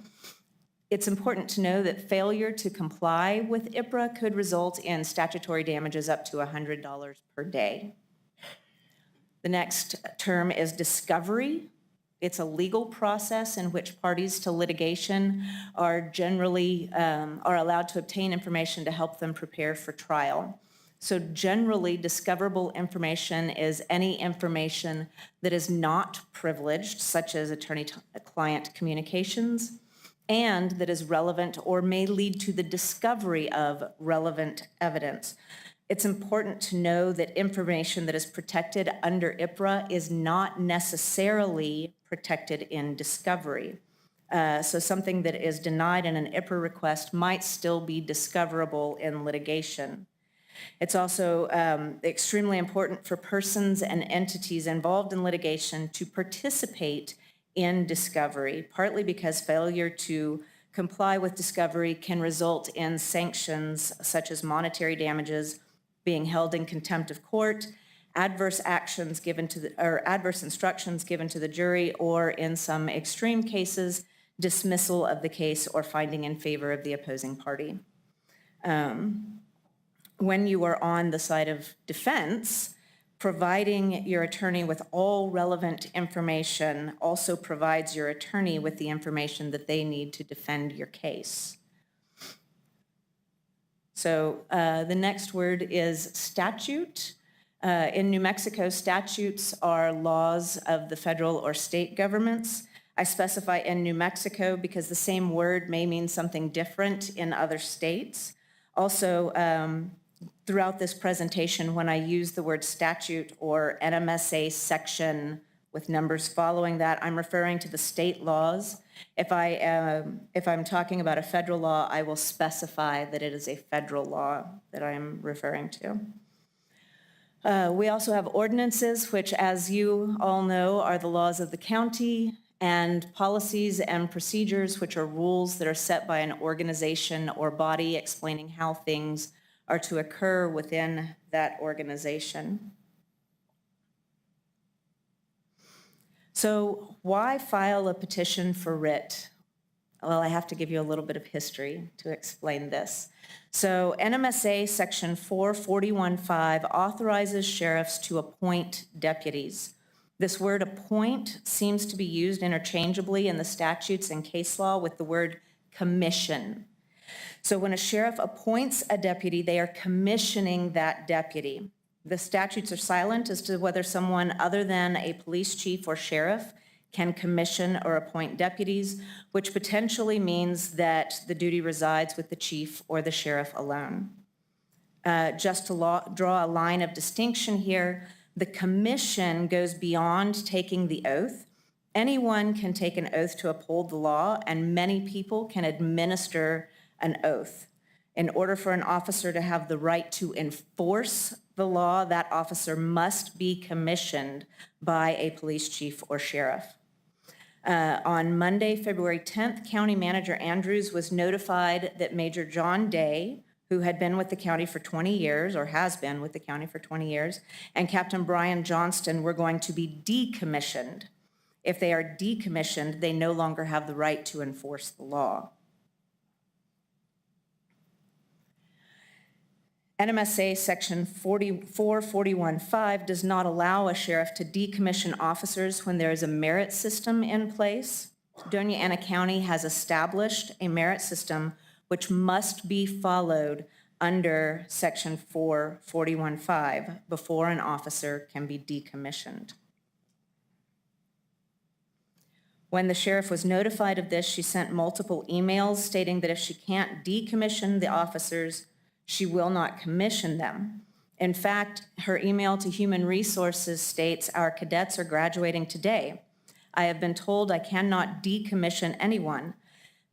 It's important to know that failure to comply with IPRA could result in statutory damages up to $100 per day. The next term is discovery. It's a legal process in which parties to litigation are generally allowed to obtain information to help them prepare for trial. So generally, discoverable information is any information that is not privileged, such as attorney-client communications, and that is relevant or may lead to the discovery of relevant evidence. It's important to know that information that is protected under IPRA is not necessarily protected in discovery. So something that is denied in an IPRA request might still be discoverable in litigation. It's also extremely important for persons and entities involved in litigation to participate in discovery, partly because failure to comply with discovery can result in sanctions such as monetary damages, being held in contempt of court, adverse actions given to adverse instructions given to the jury, or in some extreme cases, dismissal of the case or finding in favor of the opposing party. When you are on the side of defense, providing your attorney with all relevant information also provides your attorney with the information that they need to defend your case. So the next word is statute. In New Mexico, statutes are laws of the federal or state governments. I specify in New Mexico because the same word may mean something different in other states. Also, throughout this presentation, when I use the word statute or NMSA section with numbers following that, I'm referring to the state laws. If I'm talking about a federal law, I will specify that it is a federal law that I'm referring to. We also have ordinances, which, as you all know, are the laws of the county, and policies and procedures, which are rules that are set by an organization or body explaining how things are to occur within that organization. So why file a petition for writ? Well, I have to give you a little bit of history to explain this. So NMSA section 441.5 authorizes sheriffs to appoint deputies. This word appoint seems to be used interchangeably in the statutes and case law with the word commission. So when a sheriff appoints a deputy, they are commissioning that deputy. The statutes are silent as to whether someone other than a police chief or sheriff can commission or appoint deputies, which potentially means that the duty resides with the chief or the sheriff alone. Just to draw a line of distinction here, the commission goes beyond taking the oath. Anyone can take an oath to uphold the law, and many people can administer an oath. In order for an officer to have the right to enforce the law, that officer must be commissioned by a police chief or sheriff. On Monday, February 10th, County Manager Andrews was notified that Major John Day, who had been with the county for 20 years, or has been with the county for 20 years, and Captain Brian Johnston were going to be decommissioned. If they are decommissioned, they no longer have the right to enforce the law. NMSA section 441.5 does not allow a sheriff to decommission officers when there is a merit system in place. Doña Ana County has established a merit system which must be followed under section 441.5 before an officer can be decommissioned. When the sheriff was notified of this, she sent multiple emails stating that if she can't decommission the officers, She will not commission them. In fact, her email to Human Resources states, "Our cadets are graduating today. I have been told I cannot decommission anyone."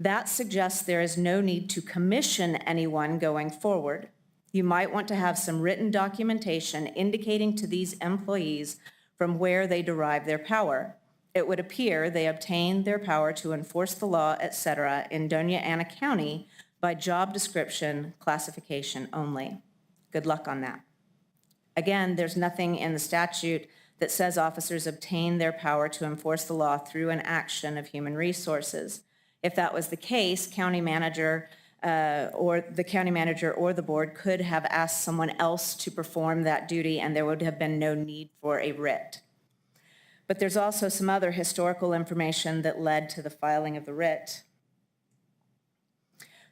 That suggests there is no need to commission anyone going forward. You might want to have some written documentation indicating to these employees from where they derive their power. It would appear they obtained their power to enforce the law, etc., in Doña Ana County by job description classification only. Good luck on that. Again, there's nothing in the statute that says officers obtain their power to enforce the law through an action of Human Resources. If that was the case, county manager or the board could have asked someone else to perform that duty, and there would have been no need for a writ. But there's also some other historical information that led to the filing of the writ.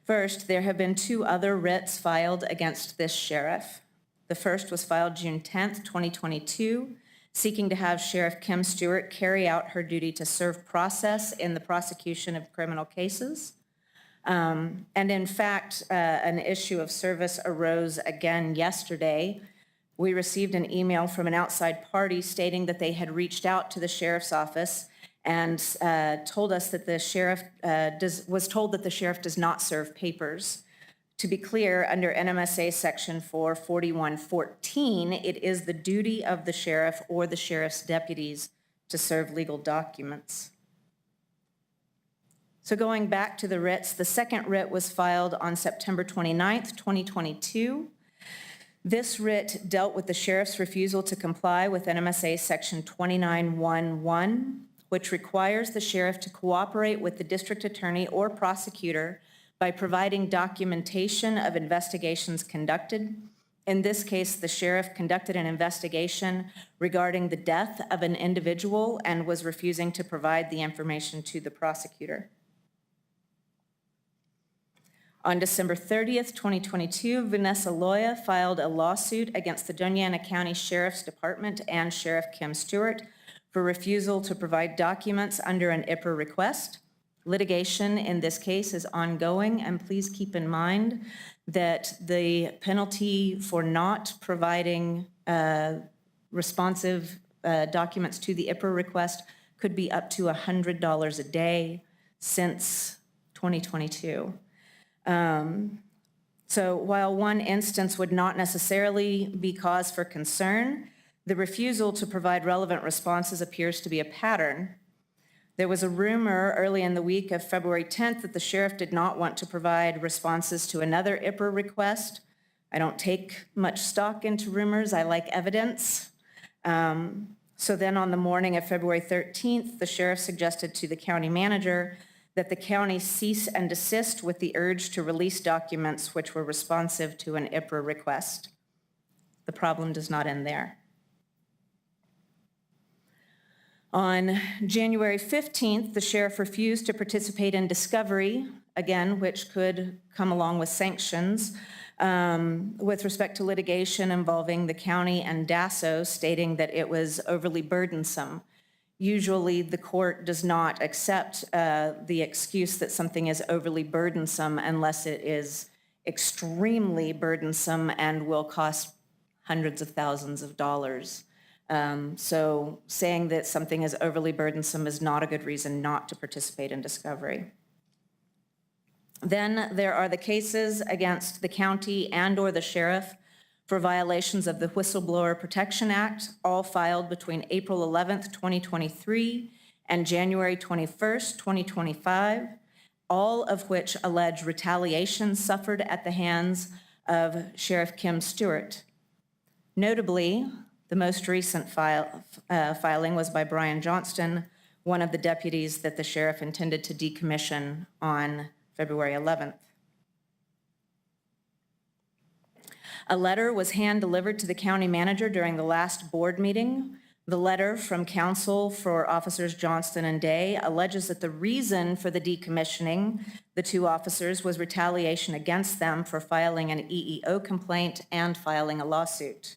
First, there have been 2 other writs filed against this sheriff. The first was filed June 10th, 2022, seeking to have Sheriff Kim Stewart carry out her duty to serve process in the prosecution of criminal cases. And in fact, an issue of service arose again yesterday. We received an email from an outside party stating that they had reached out to the sheriff's office and told us that the sheriff was told that the sheriff does not serve papers. To be clear, under NMSA Section 44114, it is the duty of the sheriff or the sheriff's deputies to serve legal documents. So going back to the writs, the second writ was filed on September 29th, 2022. This writ dealt with the sheriff's refusal to comply with NMSA Section 2911, which requires the sheriff to cooperate with the district attorney or prosecutor by providing documentation of investigations conducted. In this case, the sheriff conducted an investigation regarding the death of an individual and was refusing to provide the information to the prosecutor. On December 30th, 2022, Vanessa Loya filed a lawsuit against the Doña Ana County Sheriff's Department and Sheriff Kim Stewart for refusal to provide documents under an IPR request. Litigation in this case is ongoing, and please keep in mind that the penalty for not providing responsive documents to the IPR request could be up to $100 a day since 2022. So while one instance would not necessarily be cause for concern, the refusal to provide relevant responses appears to be a pattern. There was a rumor early in the week of February 10th that the sheriff did not want to provide responses to another IPR request. I don't take much stock into rumors. I like evidence. So then on the morning of February 13th, the sheriff suggested to the county manager that the county cease and desist with the urge to release documents which were responsive to an IPR request. The problem does not end there. On January 15th, the sheriff refused to participate in discovery, again, which could come along with sanctions, with respect to litigation involving the county and DASO, stating that it was overly burdensome. Usually, the court does not accept the excuse that something is overly burdensome unless it is extremely burdensome and will cost hundreds of thousands of dollars. So saying that something is overly burdensome is not a good reason not to participate in discovery. Then there are the cases against the county and/or the sheriff for violations of the Whistleblower Protection Act, all filed between April 11th, 2023 and January 21st, 2025, all of which allege retaliation suffered at the hands of Sheriff Kim Stewart. Notably, the most recent filing was by Brian Johnston, one of the deputies that the sheriff intended to decommission on February 11th. A letter was hand-delivered to the county manager during the last board meeting. The letter from counsel for Officers Johnston and Day alleges that the reason for the decommissioning the 2 officers was retaliation against them for filing an EEO complaint and filing a lawsuit.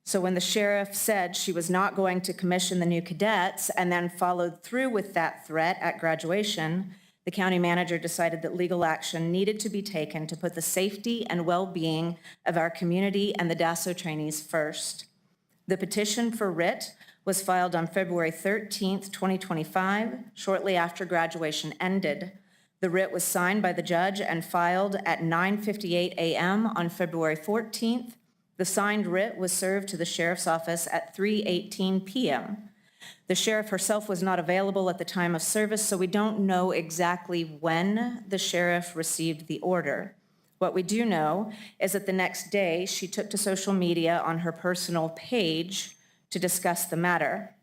So when the sheriff said she was not going to commission the new cadets and then followed through with that threat at graduation, the the county manager decided that legal action needed to be taken to put the safety and well-being of our community and the DASO trainees first. The petition for writ was filed on February 13th, 2025, shortly after graduation ended. The writ was signed by the judge and filed at 9:58 a.m. on February 14th. The signed writ was served to the sheriff's office at 3:18 p.m. The sheriff herself was not available at the time of service, so we don't know exactly when the sheriff received the order. What we do know is that the next day she took to social media on her personal page to discuss the matter.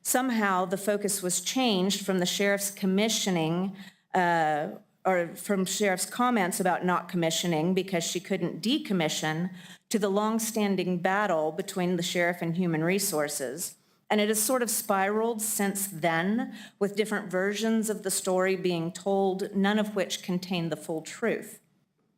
Somehow the focus was changed from the sheriff's commissioning or from sheriff's comments about not commissioning because she couldn't decommission to the longstanding battle between the sheriff and human resources. And it has sort of spiraled since then, with different versions of the story being told, none of which contain the full truth.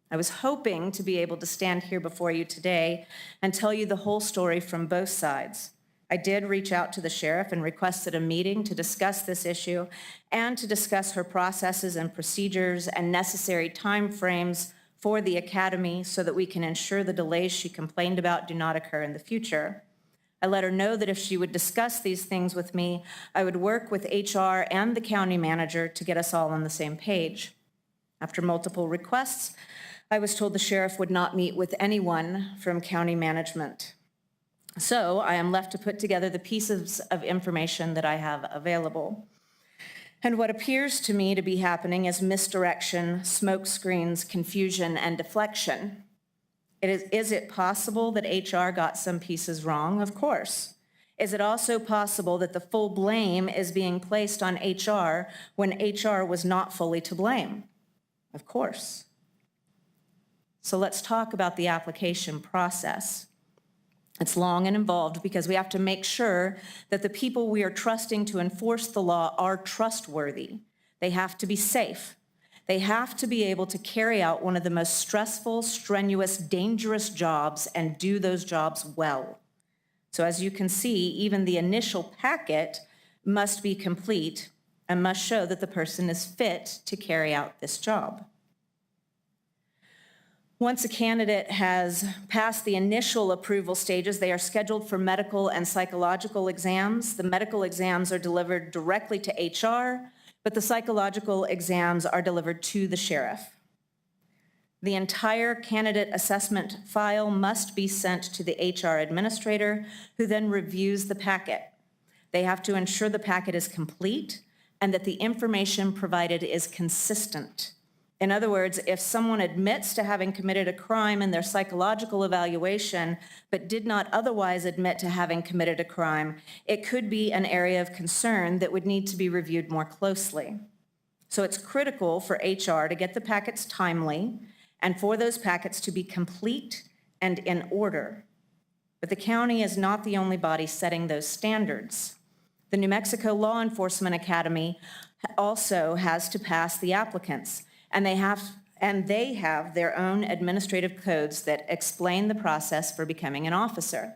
I was hoping to be able to stand here before you today and tell you the whole story from both sides. I did reach out to the sheriff and requested a meeting to discuss this issue and to discuss her processes and procedures and necessary timeframes for the academy so that we can ensure the delays she complained about do not occur in the future. I let her know that if she would discuss these things with me, I would work with HR and the county manager to get us all on the same page. After multiple requests, I was told the sheriff would not meet with anyone from county management. So I am left to put together the pieces of information that I have available. And what appears to me to be happening is misdirection, smoke screens, confusion, and deflection. Is it possible that HR got some pieces wrong? Of course. Is it also possible that the full blame is being placed on HR when HR was not fully to blame? Of course. So let's talk about the application process. It's long and involved because we have to make sure that the people we are trusting to enforce the law are trustworthy. They have to be safe. They have to be able to carry out one of the most stressful, strenuous, dangerous jobs and do those jobs well. So as you can see, even the initial packet must be complete and must show that the person is fit to carry out this job. Once a candidate has passed the initial approval stages, they are scheduled for medical and psychological exams. The medical exams are delivered directly to HR, but the psychological exams are delivered to the sheriff. The entire candidate assessment file must be sent to the HR administrator, who then reviews the packet. They have to ensure the packet is complete and that the information provided is consistent. In other words, if someone admits to having committed a crime in their psychological evaluation, but did not otherwise admit to having committed a crime, it could be an area of concern that would need to be reviewed more closely. So it's critical for HR to get the packets timely and for those packets to be complete and in order. But the county is not the only body setting those standards. The New Mexico Law Enforcement Academy also has to pass the applicants, and they have their own administrative codes that explain the process for becoming an officer.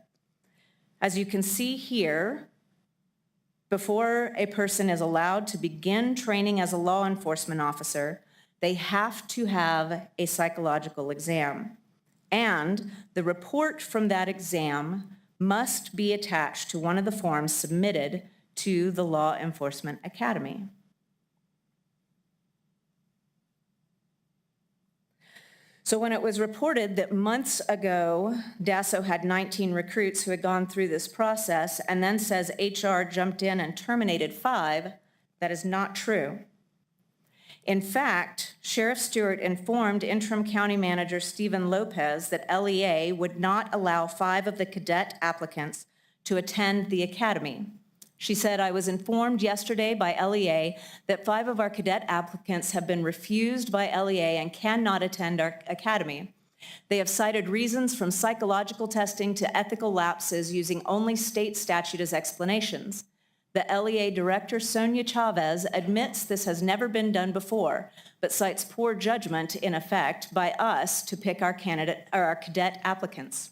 As you can see here, before a person is allowed to begin training as a law enforcement officer, they have to have a psychological exam. And the report from that exam must be attached to one of the forms submitted to the Law Enforcement Academy. So when it was reported that months ago, DASO had 19 recruits who had gone through this process and then says HR jumped in and terminated 5, that is not true. In fact, Sheriff Stewart informed Interim County Manager Stephen Lopez that LEA would not allow 5 of the cadet applicants to attend the academy. She said, "I was informed yesterday by LEA that 5 of our cadet applicants have been refused by LEA and cannot attend our academy. They have cited reasons from psychological testing to ethical lapses using only state statute as explanations. The LEA director, Sonia Chavez, admits this has never been done before, but cites poor judgment, in effect, by us to pick our cadet applicants.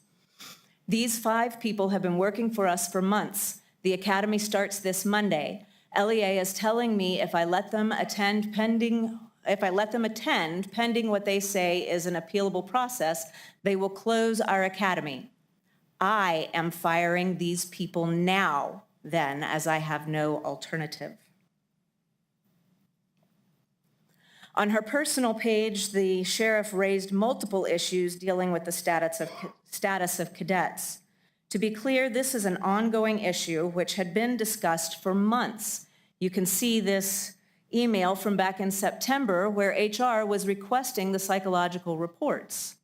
These 5 people have been working for us for months. The academy starts this Monday. LEA is telling me if I let them attend pending what they say is an appealable process, they will close our academy. I am firing these people now, then, as I have no alternative. On her personal page, the sheriff raised multiple issues dealing with the status of cadets. To be clear, this is an ongoing issue which had been discussed for months. You can see this email from back in September where HR was requesting the psychological reports,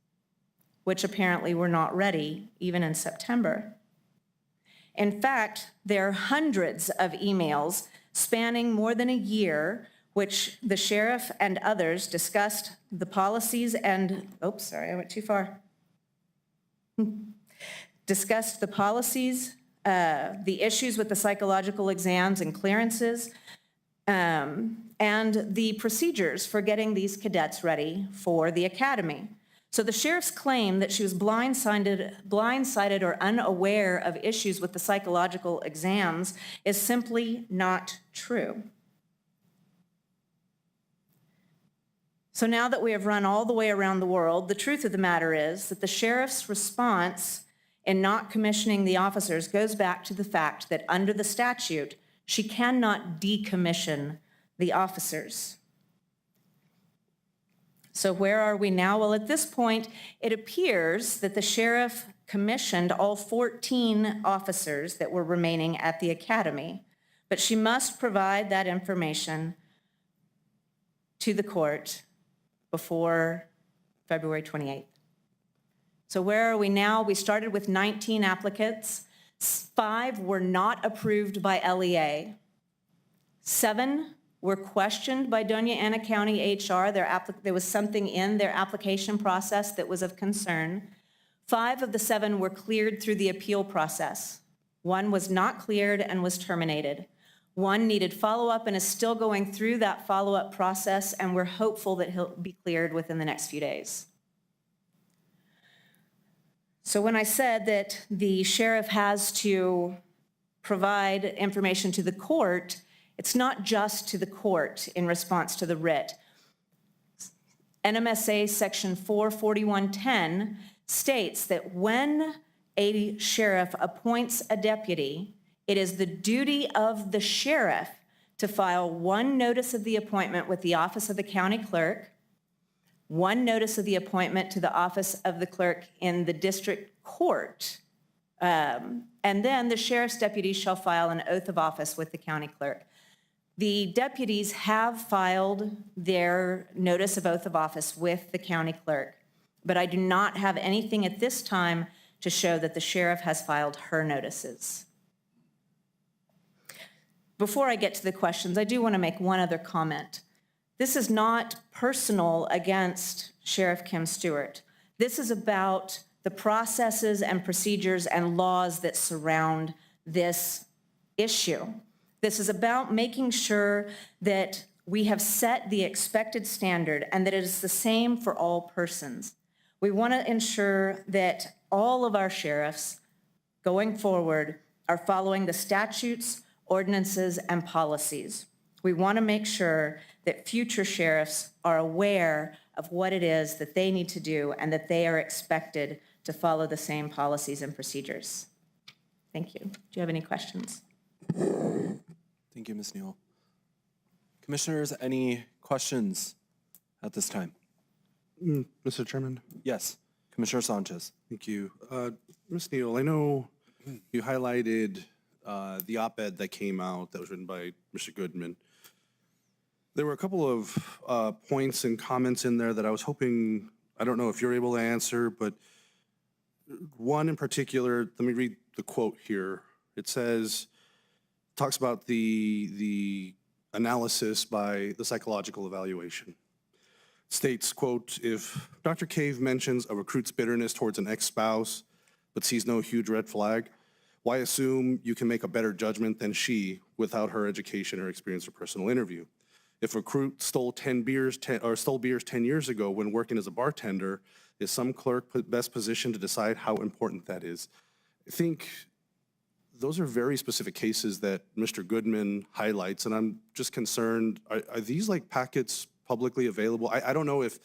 which apparently were not ready even in September. In fact, there are hundreds of emails spanning more than a year which the sheriff and others discussed the policies and, oops, sorry, I went too far. Discussed the policies, the issues with the psychological exams and clearances, and the procedures for getting these cadets ready for the academy. So the sheriff's claim that she was blindsided or unaware of issues with the psychological exams is simply not true. So now that we have run all the way around the world, the truth of the matter is that the sheriff's response in not commissioning the officers goes back to the fact that under the statute, she cannot decommission the officers. So where are we now? Well, at this point, it appears that the sheriff commissioned all 14 officers that were remaining at the academy, but she must provide that information to the court before February 28th. So where are we now? We started with 19 applicants. 5 were not approved by LEA. 7 were questioned by Doña Ana County HR. There was something in their application process that was of concern. 5 of the 7 were cleared through the appeal process. 1 was not cleared and was terminated. 1 needed follow-up and is still going through that follow-up process, and we're hopeful that he'll be cleared within the next few days. So when I said that the sheriff has to provide information to the court, it's not just to the court in response to the writ. NMSA section 44110 states that when a sheriff appoints a deputy, it is the duty of the sheriff to file 1 notice of the appointment with the office of the county clerk, 1 notice of the appointment to the office of the clerk in the district court, and then the sheriff's deputies shall file an oath of office with the county clerk. The deputies have filed their notice of oath of office with the county clerk, but I do not have anything at this time to show that the sheriff has filed her notices. Before I get to the questions, I do want to make one other comment. This is not personal against Sheriff Kim Stewart. This is about the processes and procedures and laws that surround this issue. This is about making sure that we have set the expected standard and that it is the same for all persons. We want to ensure that all of our sheriffs going forward are following the statutes, ordinances, and policies. We want to make sure that future sheriffs are aware of what it is that they need to do and that they are expected to follow the same policies and procedures. Thank you. Do you have any questions? Thank you, Ms. Neal. Commissioners, any questions at this time? Mr. Chairman? Yes, Commissioner Sanchez. Thank you. Ms. Neal, I know you highlighted the op-ed that came out that was written by Mr. Goodman. There were a couple of points and comments in there that I was hoping, I don't know if you're able to answer, but one in particular, let me read the quote here. It says, talks about the analysis by the psychological evaluation. States, quote, if Dr. Cave mentions a recruit's bitterness towards an ex-spouse but sees no huge red flag, why assume you can make a better judgment than she without her education or experience or personal interview? If a recruit stole 10 beers 10 years ago when working as a bartender, is some clerk best positioned to decide how important that is? I think those are very specific cases that Mr. Goodman highlights, and I'm just concerned, are these like packets publicly available? I don't know if,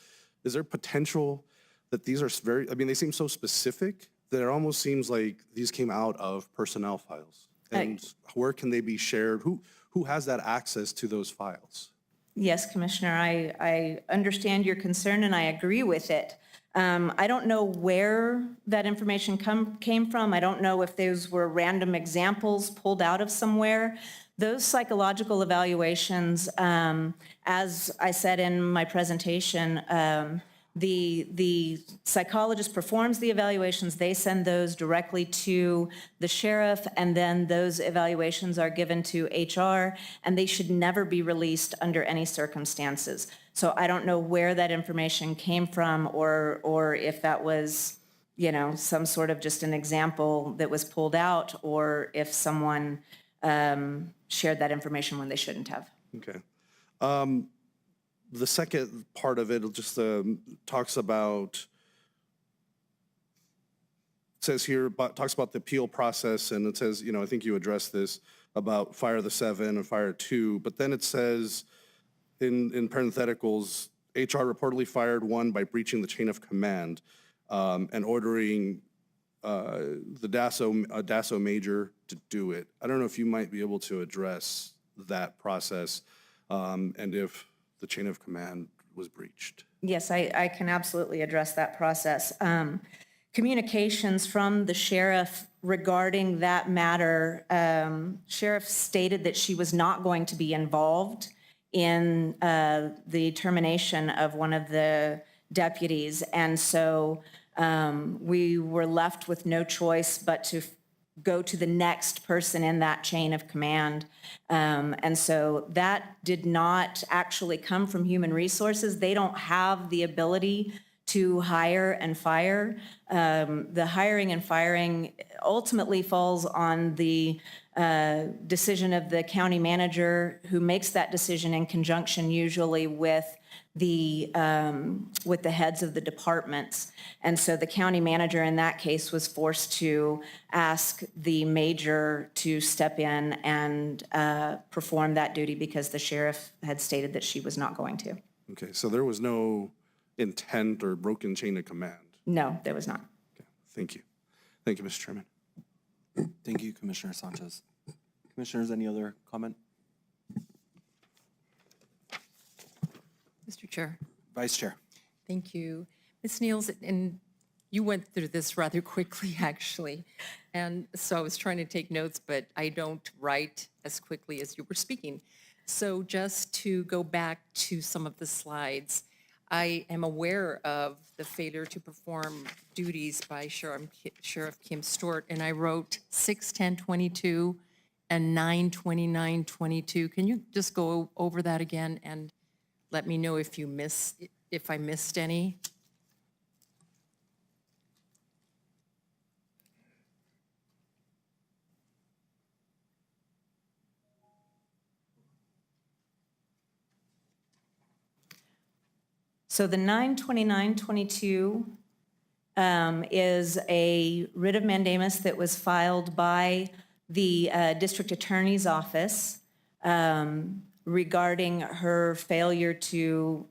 is there potential that these are very, I mean, they seem so specific that it almost seems like these came out of personnel files. And where can they be shared? Who has that access to those files? Yes, Commissioner, I understand your concern and I agree with it. I don't know where that information came from. I don't know if those were random examples pulled out of somewhere. Those psychological evaluations, as I said in my presentation, the psychologist performs the evaluations. They send those directly to the sheriff, and then those evaluations are given to HR, and they should never be released under any circumstances. So I don't know where that information came from, or if that was, you know, some sort of just an example that was pulled out, or if someone shared that information when they shouldn't have. Okay. The second part of it just talks about, it says here, talks about the appeal process, and it says, you know, I think you addressed this about fire the 7 and fire 2, but then it says in parentheticals, HR reportedly fired 1 by breaching the chain of command and ordering the DASO major to do it. I don't know if you might be able to address that process and if the chain of command was breached. Yes, I can absolutely address that process. Communications from the sheriff regarding that matter, sheriff stated that she was not going to be involved in the termination of one of the deputies. And so we were left with no choice but to go to the next person in that chain of command. And so that did not actually come from human resources. They don't have the ability to hire and fire. The hiring and firing ultimately falls on the decision of the county manager, who makes that decision in conjunction usually with the heads of the departments. And so the county manager in that case was forced to ask the major to step in and perform that duty because the sheriff had stated that she was not going to. Okay, so there was no intent or broken chain of command? No, there was not. Okay, thank you. Thank you, Mr. Chairman. Thank you, Commissioner Sanchez. Commissioners, any other comment? Mr. Chair. Vice Chair. Thank you. Ms. Niels, and you went through this rather quickly, actually. And so I was trying to take notes, but I don't write as quickly as you were speaking. So just to go back to some of the slides, I am aware of the failure to perform duties by Sheriff Kim Stewart, and I wrote 6/10/22 and 9/29/22. Can you just go over that again and let me know if I missed any? So the 9/29/22 is a writ of mandamus that was filed by the district attorney's office regarding her failure to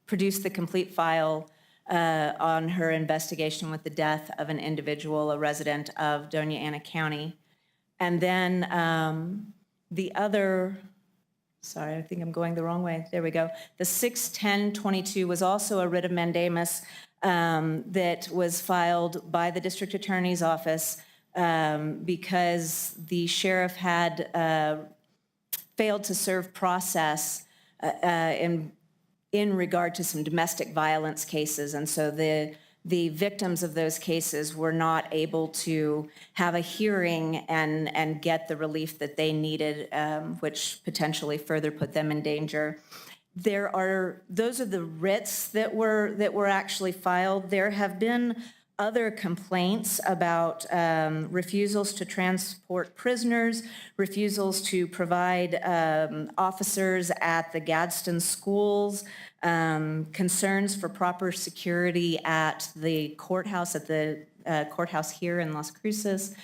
produce the complete file on her investigation with the death of an individual, a resident of Doña Ana County. And then the other, sorry, I think I'm going the wrong way. There we go. The 6/10/22 was also a writ of mandamus that was filed by the district attorney's office because the sheriff had failed to serve process in regard to some domestic violence cases. And so the victims of those cases were not able to have a hearing and get the relief that they needed, which potentially further put them in danger. Those are the writs that were actually filed. There have been other complaints about refusals to transport prisoners, refusals to provide officers at the Gadsden schools, concerns for proper security at the courthouse, here in Las Cruces.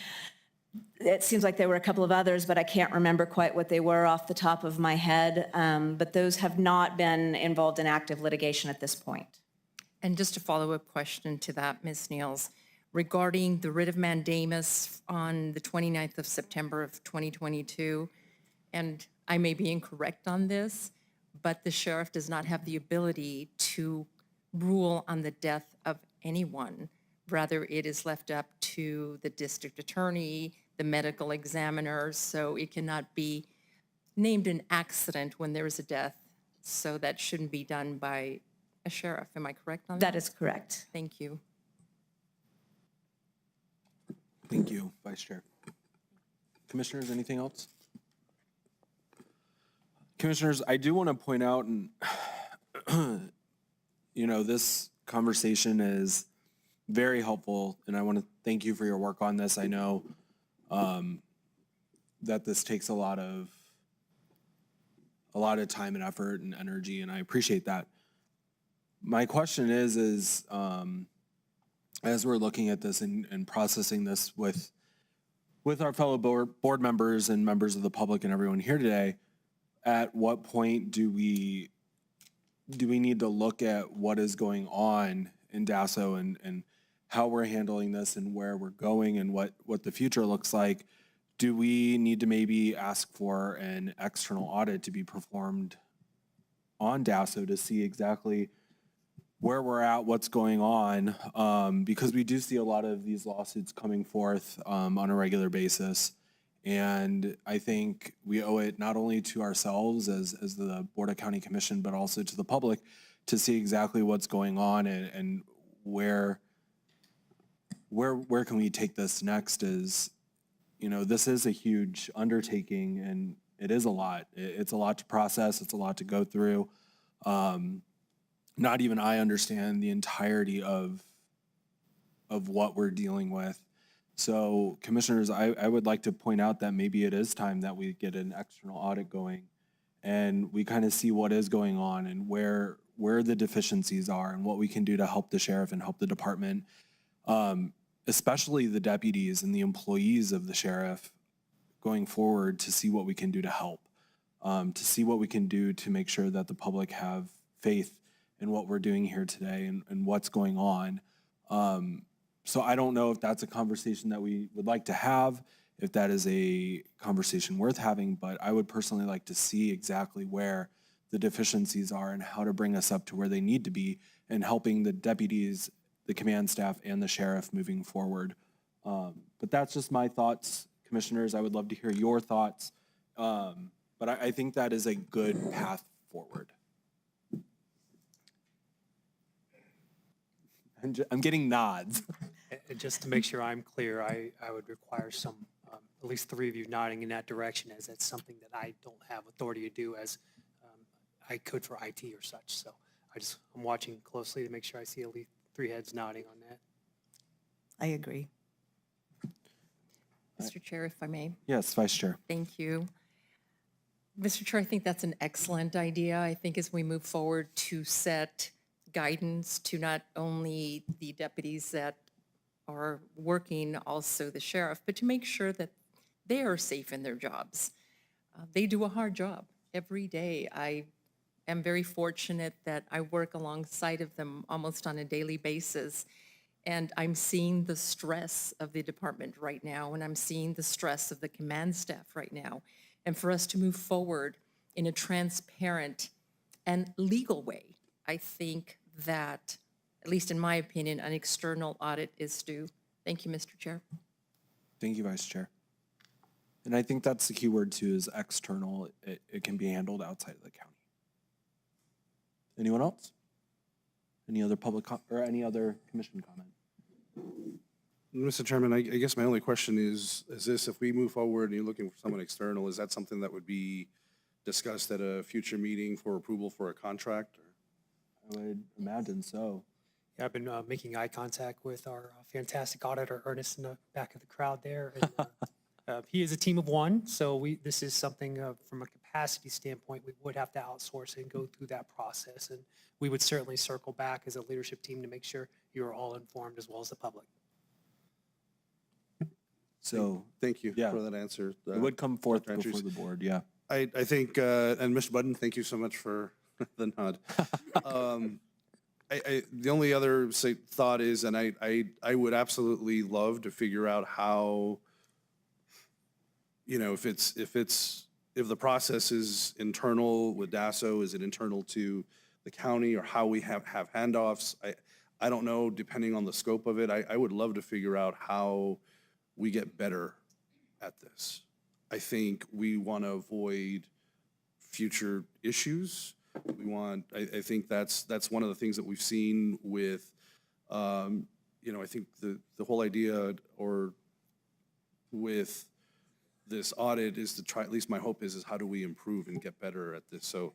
It seems like there were a couple of others, but I can't remember quite what they were off the top of my head. But those have not been involved in active litigation at this point. And just a follow-up question to that, Ms. Niels, regarding the writ of mandamus on the 29th of September of 2022, and I may be incorrect on this, but the sheriff does not have the ability to rule on the death of anyone. Rather, it is left up to the district attorney, the medical examiner, so it cannot be named an accident when there is a death. So that shouldn't be done by a sheriff. Am I correct on that? That is correct. Thank you. Thank you, Vice Chair. Commissioners, anything else? Commissioners, I do want to point out, and this conversation is very helpful, and I want to thank you for your work on this. I know that this takes a lot of time and effort and energy, and I appreciate that. My question is as we're looking at this and processing this with our fellow board members and members of the public and everyone here today, at what point do we need to look at what is going on in DASO and how we're handling this and where we're going and what the future looks like? Do we need to maybe ask for an external audit to be performed on DASO to see exactly where we're at, what's going on? Because we do see a lot of these lawsuits coming forth on a regular basis. And I think we owe it not only to ourselves as the Board of County Commission, but also to the public to see exactly what's going on and where can we take this next. Is, this is a huge undertaking and it is a lot. It's a lot to process. It's a lot to go through. Not even I understand the entirety of what we're dealing with. So, Commissioners, I would like to point out that maybe it is time that we get an external audit going and we kind of see what is going on and where the deficiencies are and what we can do to help the sheriff and help the department, especially the deputies and the employees of the sheriff going forward, to see what we can do to help, to see what we can do to make sure that the public have faith in what we're doing here today and what's going on. So I don't know if that's a conversation that we would like to have, if that is a conversation worth having, but I would personally like to see exactly where the deficiencies are and how to bring us up to where they need to be and helping the deputies, the command staff, and the sheriff moving forward. But that's just my thoughts, Commissioners. I would love to hear your thoughts. But I think that is a good path forward. I'm getting nods. And just to make sure I'm clear, I would require some, at least 3 of you nodding in that direction, as that's something that I don't have authority to do as I could for IT or such. So I'm watching closely to make sure I see at least 3 heads nodding on that. I agree. Mr. Chair, if I may. Yes, Vice Chair. Thank you. Mr. Chair, I think that's an excellent idea. I think as we move forward to set guidance to not only the deputies that are working, also the sheriff, but to make sure that they are safe in their jobs. They do a hard job every day. I am very fortunate that I work alongside of them almost on a daily basis. And I'm seeing the stress of the department right now, and I'm seeing the stress of the command staff right now. And for us to move forward in a transparent and legal way, I think that, at least in my opinion, an external audit is due. Thank you, Mr. Chair. Thank you, Vice Chair. And I think that's the key word too, is external. It can be handled outside of the county. Anyone else? Any other public or any other commission comment? Mr. Chairman, I guess my only question is this: if we move forward and you're looking for someone external, is that something that would be discussed at a future meeting for approval for a contract? Or? I would imagine so. Yeah, I've been making eye contact with our fantastic auditor, Ernest, in the back of the crowd there. And, he is a team of one, so this is something from a capacity standpoint, we would have to outsource and go through that process. And we would certainly circle back as a leadership team to make sure you're all informed as well as the public. So Thank you Yeah. for that answer. it would come forth Dr. before Andrews. the board, yeah. I think, and Mr. Budden, thank you so much for the nod. The only other thought is, and I would absolutely love to figure out how, you know, if the process is internal with DASO, is it internal to the county, or how we have handoffs? I don't know, depending on the scope of it. I would love to figure out how we get better at this. I think we want to avoid future issues. I think that's one of the things that we've seen with, you know, I think the whole idea with this audit is to try, at least my hope is how do we improve and get better at this? So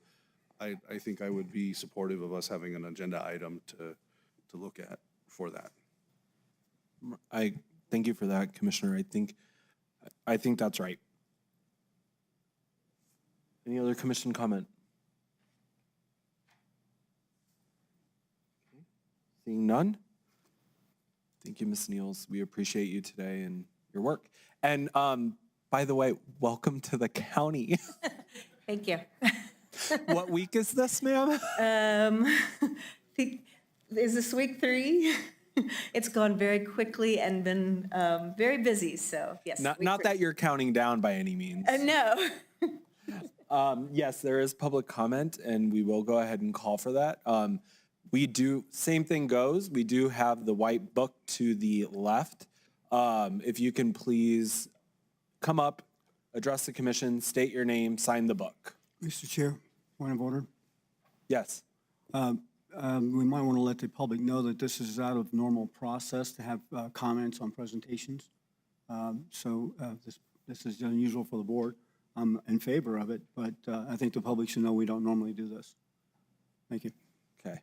I think I would be supportive of us having an agenda item to look at for that. I thank you for that, Commissioner. I think that's right. Any other commission comment? Seeing none? Thank you, Ms. Niels. We appreciate you today and your work. And by the way, welcome to the county. Thank you. What week is this, ma'am? Is this week 3? It's gone very quickly and been very busy, so yes. Not that you're counting down by any means. No. Yes, there is public comment, and we will go ahead and call for that. We do, same thing goes. We do have the white book to the left. If you can please come up, address the commission, state your name, sign the book. Mr. Chair, point of order. Yes. We might want to let the public know that this is out of normal process to have comments on presentations. This is unusual for the board. I'm in favor of it, but I think the public should know we don't normally do this. Thank you. Okay.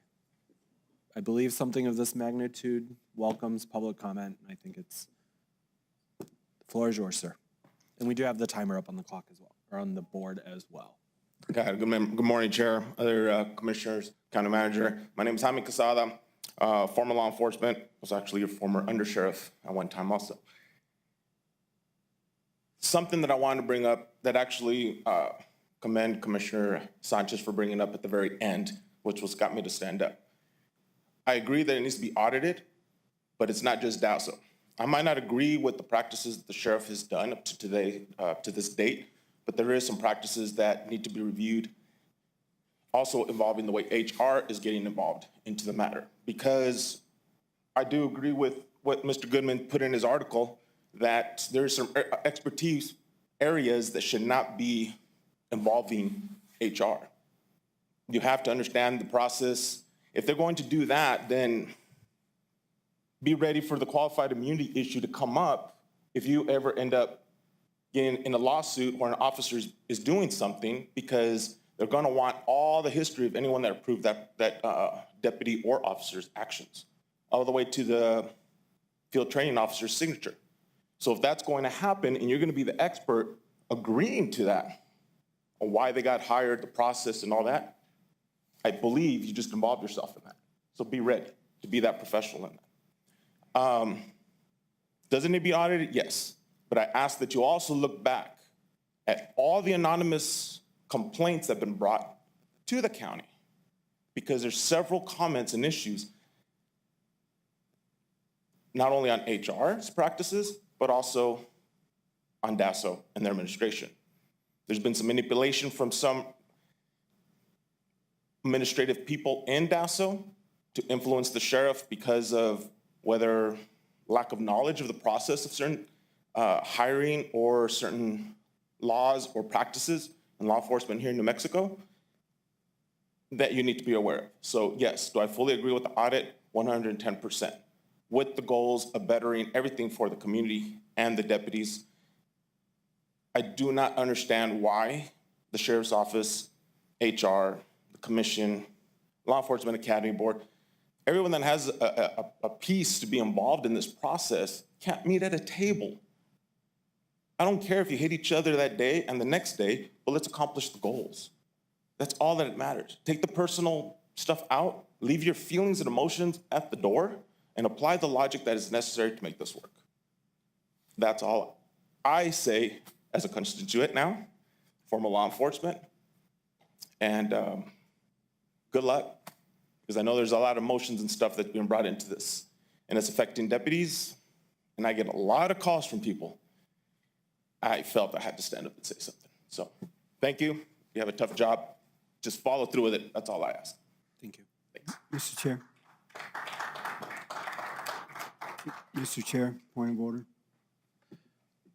I believe something of this magnitude welcomes public comment. I think the floor is yours, sir. And we do have the timer up on the clock as well, or on the board as well. Okay, good morning, Chair, other commissioners, county manager. My name is Jaime Quesada, former law enforcement, was actually a former undersheriff at one time also. Something that I wanted to bring up that actually commend Commissioner Sanchez for bringing up at the very end, which was got me to stand up. I agree that it needs to be audited, but it's not just DASO. I might not agree with the practices that the sheriff has done up to today, to this date, but there is some practices that need to be reviewed, also involving the way HR is getting involved into the matter. Because I do agree with what Mr. Goodman put in his article, that there's some expertise areas that should not be involving HR. You have to understand the process. If they're going to do that, then be ready for the qualified immunity issue to come up if you ever end up getting in a lawsuit where an officer is doing something, because they're going to want all the history of anyone that approved that deputy or officer's actions, all the way to the field training officer's signature. So if that's going to happen and you're going to be the expert agreeing to that, on why they got hired, the process and all that, I believe you just involved yourself in that. So be ready to be that professional in that. Doesn't it be audited? Yes. But I ask that you also look back at all the anonymous complaints that have been brought to the county, because there's several comments and issues, not only on HR's practices, but also on DASO and their administration. There's been some manipulation from some administrative people in DASO to influence the sheriff because of whether lack of knowledge of the process of certain hiring or certain laws or practices in law enforcement here in New Mexico that you need to be aware of. So yes, do I fully agree with the audit? 110%. With the goals of bettering everything for the community and the deputies. I do not understand why the Sheriff's Office, HR, the Commission, Law Enforcement Academy Board, everyone that has a piece to be involved in this process can't meet at a table. I don't care if you hit each other that day and the next day, but let's accomplish the goals. That's all that matters. Take the personal stuff out, leave your feelings and emotions at the door, and apply the logic that is necessary to make this work. That's all I say, as a constituent now, former law enforcement, and good luck, because I know there's a lot of emotions and stuff that's being brought into this, and it's affecting deputies, and I get a lot of calls from people. I felt I had to stand up and say something. So thank you. You have a tough job. Just follow through with it. That's all I ask. Thank you. Mr. Chair. Mr. Chair, point of order.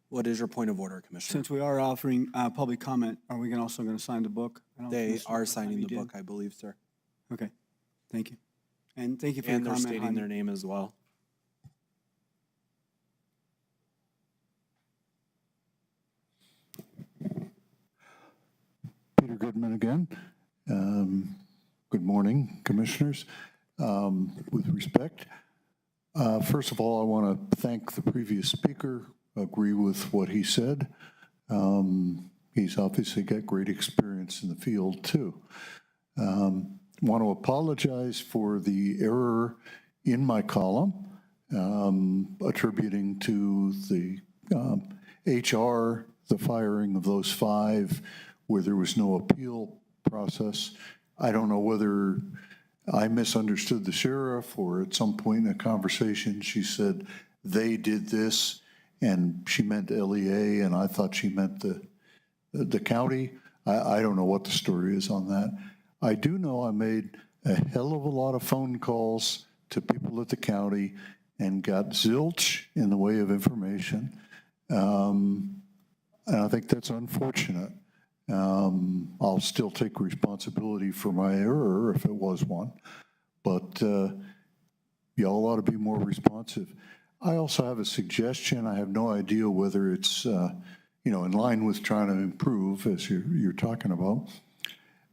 What is your point of order, Commissioner? Since we are offering public comment, are we also going to sign the book? I don't They think Mr. are signing the Levy did. book, I believe, sir. Okay, thank you. And thank you for And your they're comment. stating their Jaime. name as well. Peter Goodman again. Good morning, Commissioners. With respect, first of all, I want to thank the previous speaker, agree with what he said. He's obviously got great experience in the field, too. Want to apologize for the error in my column, attributing to the HR, the firing of those 5, where there was no appeal process. I don't know whether I misunderstood the sheriff, or at some point in a conversation she said they did this and she meant LEA and I thought she meant the county. I don't know what the story is on that. I do know I made a hell of a lot of phone calls to people at the county and got zilch in the way of information. And I think that's unfortunate. I'll still take responsibility for my error if it was one, but y'all ought to be more responsive. I also have a suggestion. I have no idea whether it's in line with trying to improve, as you're talking about.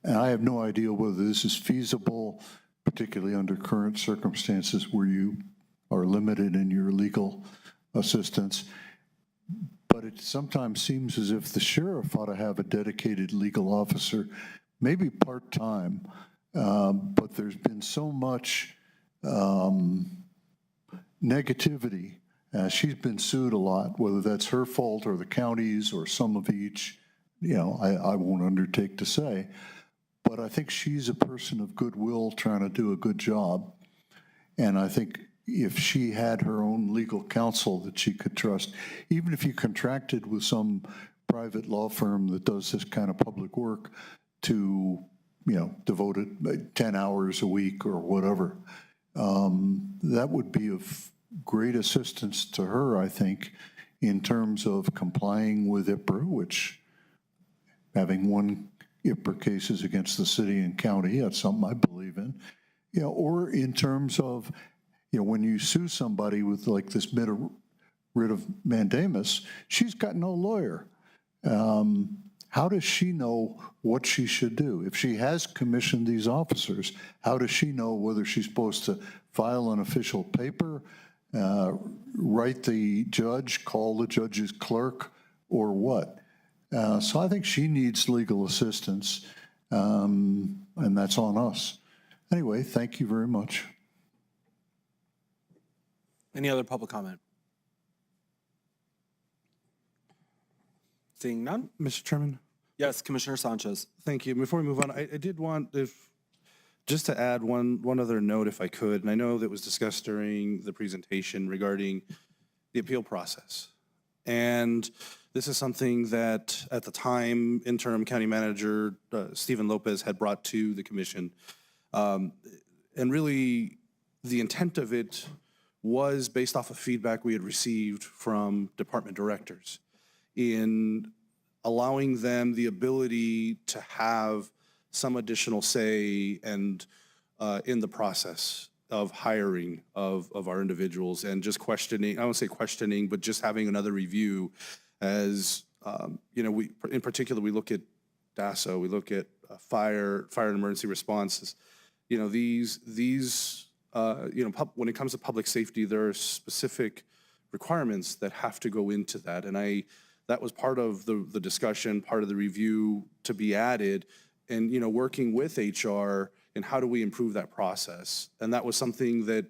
And I have no idea whether this is feasible, particularly under current circumstances where you are limited in your legal assistance. But it sometimes seems as if the sheriff ought to have a dedicated legal officer, maybe part-time, but there's been so much negativity. She's been sued a lot, whether that's her fault or the county's or some of each, I won't undertake to say. But I think she's a person of goodwill trying to do a good job. And I think if she had her own legal counsel that she could trust, even if you contracted with some private law firm that does this kind of public work to, devote it 10 hours a week or whatever, that would be of great assistance to her, I think, in terms of complying with IPRA, which having won IPRA cases against the city and county, that's something I believe in, or in terms of, when you sue somebody with like this writ of mandamus, she's got no lawyer. How does she know what she should do? If she has commissioned these officers, how does she know whether she's supposed to file an official paper, write the judge, call the judge's clerk, or what? So I think she needs legal assistance, and that's on us. Anyway, thank you very much. Any other public comment? Seeing none? Mr. Chairman? Yes, Commissioner Sanchez. Thank you. Before we move on, I did want just to add one other note, if I could, and I know that was discussed during the presentation regarding the appeal process. And this is something that, at the time, interim county manager Stephen Lopez had brought to the commission. And really, the intent of it was based off of feedback we had received from department directors in allowing them the ability to have some additional say and in the process of hiring of our individuals and just questioning, I won't say questioning, but just having another review as, we, in particular, we look at DASO, we look at fire and emergency responses. When it comes to public safety, there are specific requirements that have to go into that. And that was part of the discussion, part of the review to be added, and, working with HR and how do we improve that process. And that was something that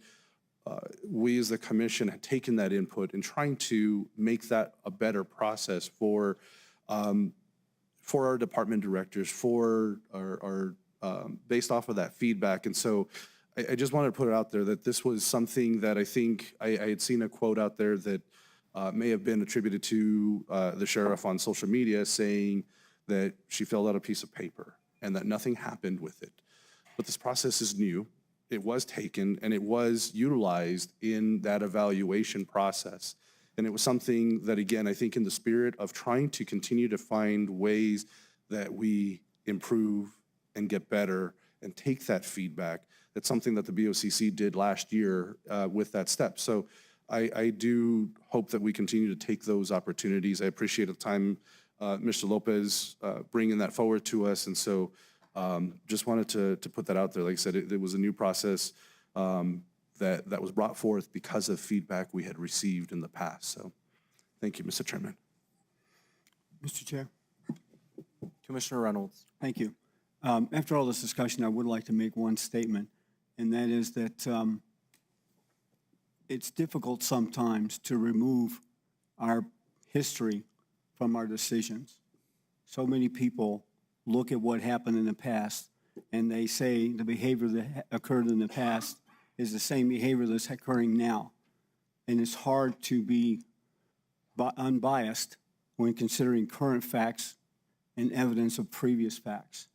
we as the commission had taken that input and trying to make that a better process for our department directors, for our based off of that feedback. And so I just wanted to put it out there that this was something that I think I had seen a quote out there that may have been attributed to the sheriff on social media saying that she filled out a piece of paper and that nothing happened with it. But this process is new. It was taken and it was utilized in that evaluation process. And it was something that, again, I think in the spirit of trying to continue to find ways that we improve and get better and take that feedback, that's something that the BOCC did last year with that step. So I do hope that we continue to take those opportunities. I appreciate the time, Mr. Lopez, bringing that forward to us. And so just wanted to put that out there. Like I said, it was a new process that was brought forth because of feedback we had received in the past. So thank you, Mr. Chairman. Mr. Chair. Commissioner Reynolds. Thank you. After all this discussion, I would like to make one statement, and that is that it's difficult sometimes to remove our history from our decisions. So many people look at what happened in the past and they say the behavior that occurred in the past is the same behavior that's occurring now. And it's hard to be unbiased when considering current facts and evidence of previous facts.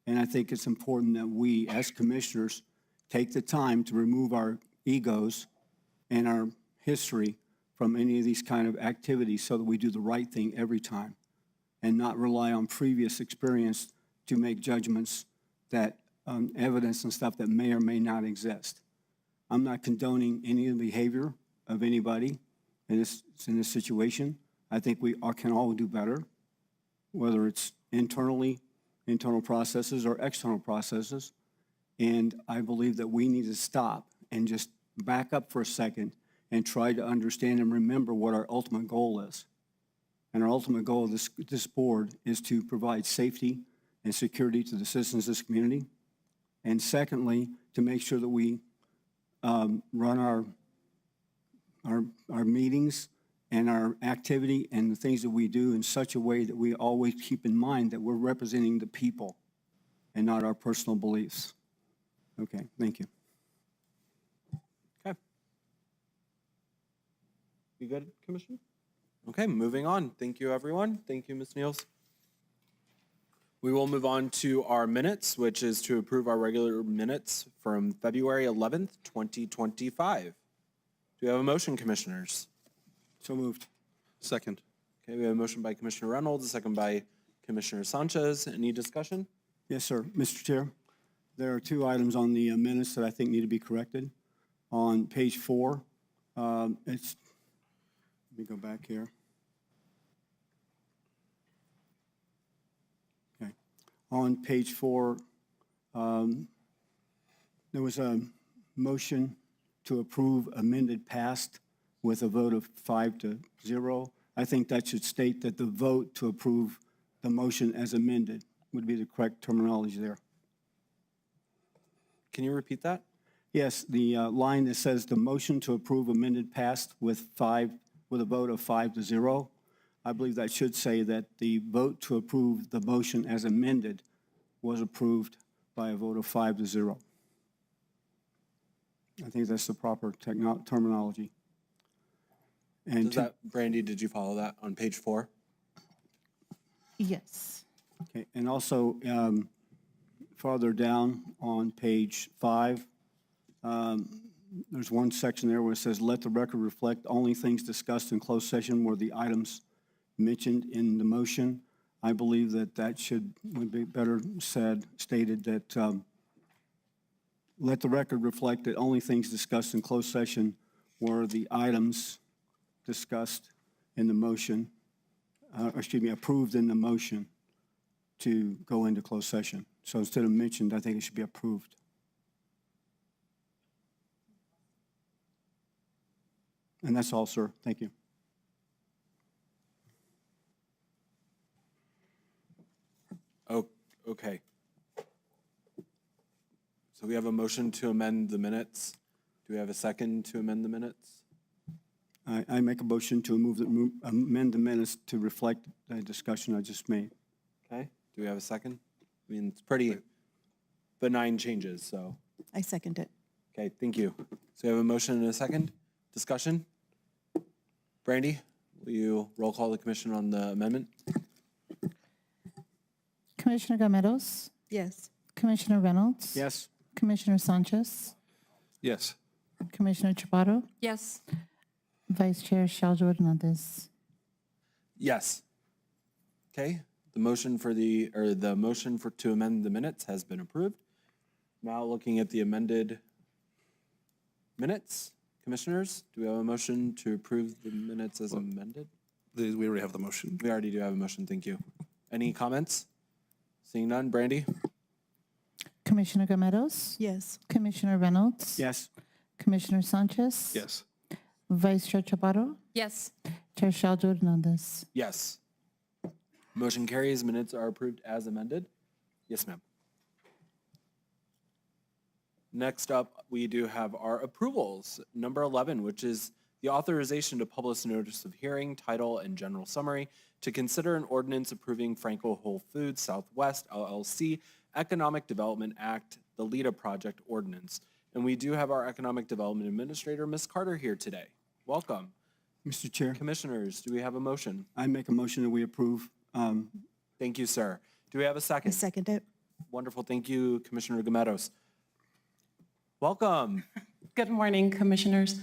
And I think it's important that we, as commissioners, take the time to remove our egos and our history from any of these kind of activities so that we do the right thing every time and not rely on previous experience to make judgments that evidence and stuff that may or may not exist. I'm not condoning any of the behavior of anybody in this situation. I think we can all do better, whether it's internal processes or external processes. And I believe that we need to stop and just back up for a second and try to understand and remember what our ultimate goal is. And our ultimate goal of this board is to provide safety and security to the citizens of this community. And secondly, to make sure that we run our meetings and our activity and the things that we do in such a way that we always keep in mind that we're representing the people and not our personal beliefs. Okay, thank you. Okay. You good, Commissioner? Okay, moving on. Thank you, everyone. Thank you, Ms. Niels. We will move on to our minutes, which is to approve our regular minutes from February 11th, 2025. Do we have a motion, Commissioners? So moved. Second. Okay, we have a motion by Commissioner Reynolds, a second by Commissioner Sanchez. Any discussion? Yes, sir. Mr. Chair, there are two items on the minutes that I think need to be corrected. On page 4, let me go back here. Okay. On page 4, there was a motion to approve amended passed with a vote of 5-0. I think that should state that the vote to approve the motion as amended would be the correct terminology there. Can you repeat that? Yes, the line that says the motion to approve amended passed with a vote of 5-0. I believe that should say that the vote to approve the motion as amended was approved by a vote of 5-0. I think that's the proper terminology. And Brandy, did you follow that on page 4? Yes. Okay, and also farther down on page 5, there's one section there where it says, let the record reflect only things discussed in closed session were the items mentioned in the motion. I believe that would be better stated that let the record reflect that only things discussed in closed session were the items discussed in the motion, approved in the motion to go into closed session. So instead of mentioned, I think it should be approved. And that's all, sir. Thank you. Oh, okay. So we have a motion to amend the minutes. Do Do we have a second to amend the minutes? I make a motion to amend the minutes to reflect the discussion I just made. Okay, do we have a second? I mean, it's pretty benign changes, so. I second it. Okay, thank you. So we have a motion and a second. Discussion? Brandy, will you roll call the commission on the amendment? Commissioner Gameros? Yes. Commissioner Reynolds? Yes. Commissioner Sanchez? Yes. Commissioner Chaparro? Yes. Vice Chair Shaljo Hernandez? Yes. Okay, the motion to amend the minutes has been approved. Now looking at the amended minutes, commissioners, do we have a motion to approve the minutes as amended? We already have the motion. We already do have a motion, thank you. Any comments? Seeing none, Brandy? Commissioner Gameros? Yes. Commissioner Reynolds? Yes. Commissioner Sanchez? Yes. Vice Chair Chaparro? Yes. Chair Shaljo Hernandez? Yes. Motion carries, minutes are approved as amended. Yes, ma'am. Next up, we do have our approvals. Number 11, which is the authorization to publish notice of hearing, title, and general summary to consider an ordinance approving Franco Whole Foods Southwest LLC Economic Development Act, the LIDA project ordinance. And we do have our Economic Development Administrator, Ms. Carter, here today. Welcome. Mr. Chair, Commissioners, do we have a motion? I make a motion that we approve. Thank you, sir. Do we have a second? I second it. Wonderful. Thank you, Commissioner Gameros. Welcome. Good morning, Commissioners.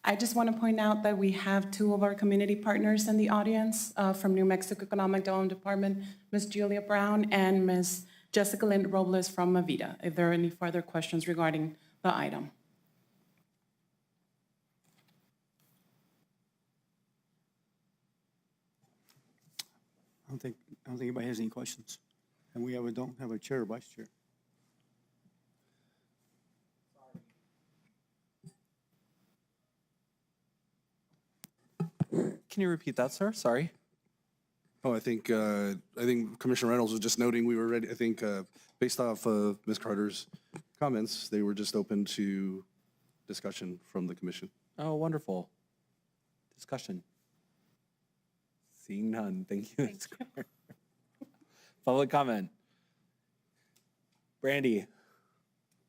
I just want to point out that we have two of our community partners in the audience from New Mexico Economic Development Department, Ms. Julia Brown and Ms. Jessica Lynn Robles from Mavita, if there are any further questions regarding the item. I don't think anybody has any questions. And we don't have a chair or vice chair. Can you repeat that, sir? Sorry. Oh, I think Commissioner Reynolds was just noting we were ready. I think based off of Ms. Carter's comments, they were just open to discussion from the commission. Oh, wonderful. Discussion. Seeing none. Thank you. Ms. Carter. Public comment. Brandy,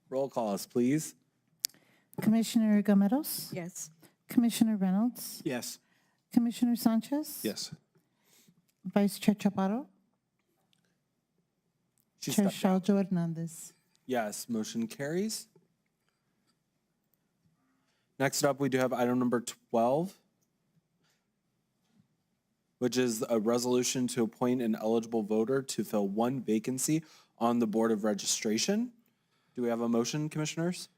roll call us, please. Commissioner Gameros? Yes. Commissioner Reynolds? Yes. Commissioner Sanchez? Yes. Vice Chair Chaparro? Chair Shaljo Hernandez? Yes, motion carries. Next up, we do have item number 12, which is a resolution to appoint an eligible voter to fill one vacancy on the Board of Registration. Do we have a motion, Commissioners?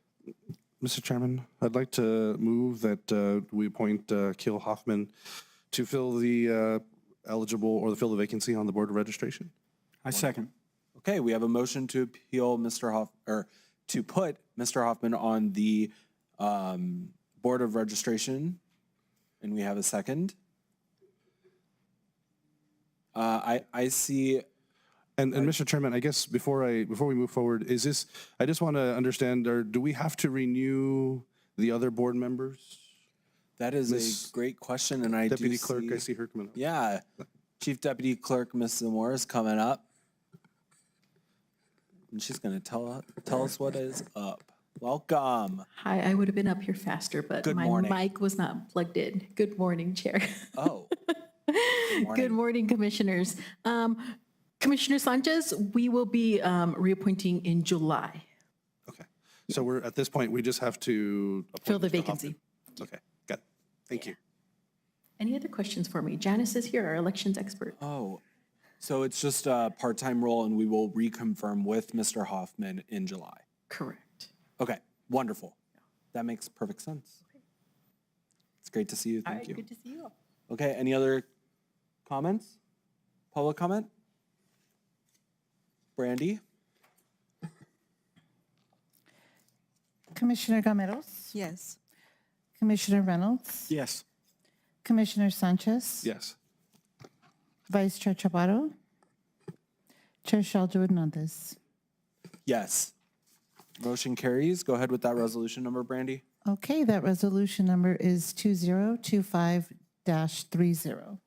Mr. Chairman, I'd like to move that we appoint Keel Hoffman to fill the fill the vacancy on the Board of Registration. I second. Okay, we have a motion to appeal to put Mr. Hoffman on the Board of Registration, and we have a second. I see. And Mr. Chairman, I guess before we move forward, I just want to understand, do we have to renew the other board members? That is a great question, and I do Deputy Clerk, I see her coming up. Yeah, Chief Deputy Clerk Ms. Zamora is coming up, and she's going to tell us what is up. Welcome. Hi, I would have been up here faster, but Good my morning. mic was not plugged in. Good morning, Chair. Oh. Good morning, Commissioners. Commissioner Sanchez, we will be reappointing in July. Okay. So we're, at this point, we just have to Fill the Mr. vacancy. Hoffman. Okay, got it. Thank you. Any other questions for me? Janice is here, our elections expert. Oh, so it's just a part-time role, and we will reconfirm with Mr. Hoffman in July. Correct. Okay, wonderful. That makes perfect sense. It's great to see you. Thank you. Good to see you all. Okay, any other comments? Public comment? Brandy? Commissioner Gameros? Yes. Commissioner Reynolds? Yes. Commissioner Sanchez? Yes. Vice Chair Chaparro? Chair Shaljo Hernandez? Yes. Motion carries. Go ahead with that resolution number, Brandy. Okay, that resolution number is 2025-30.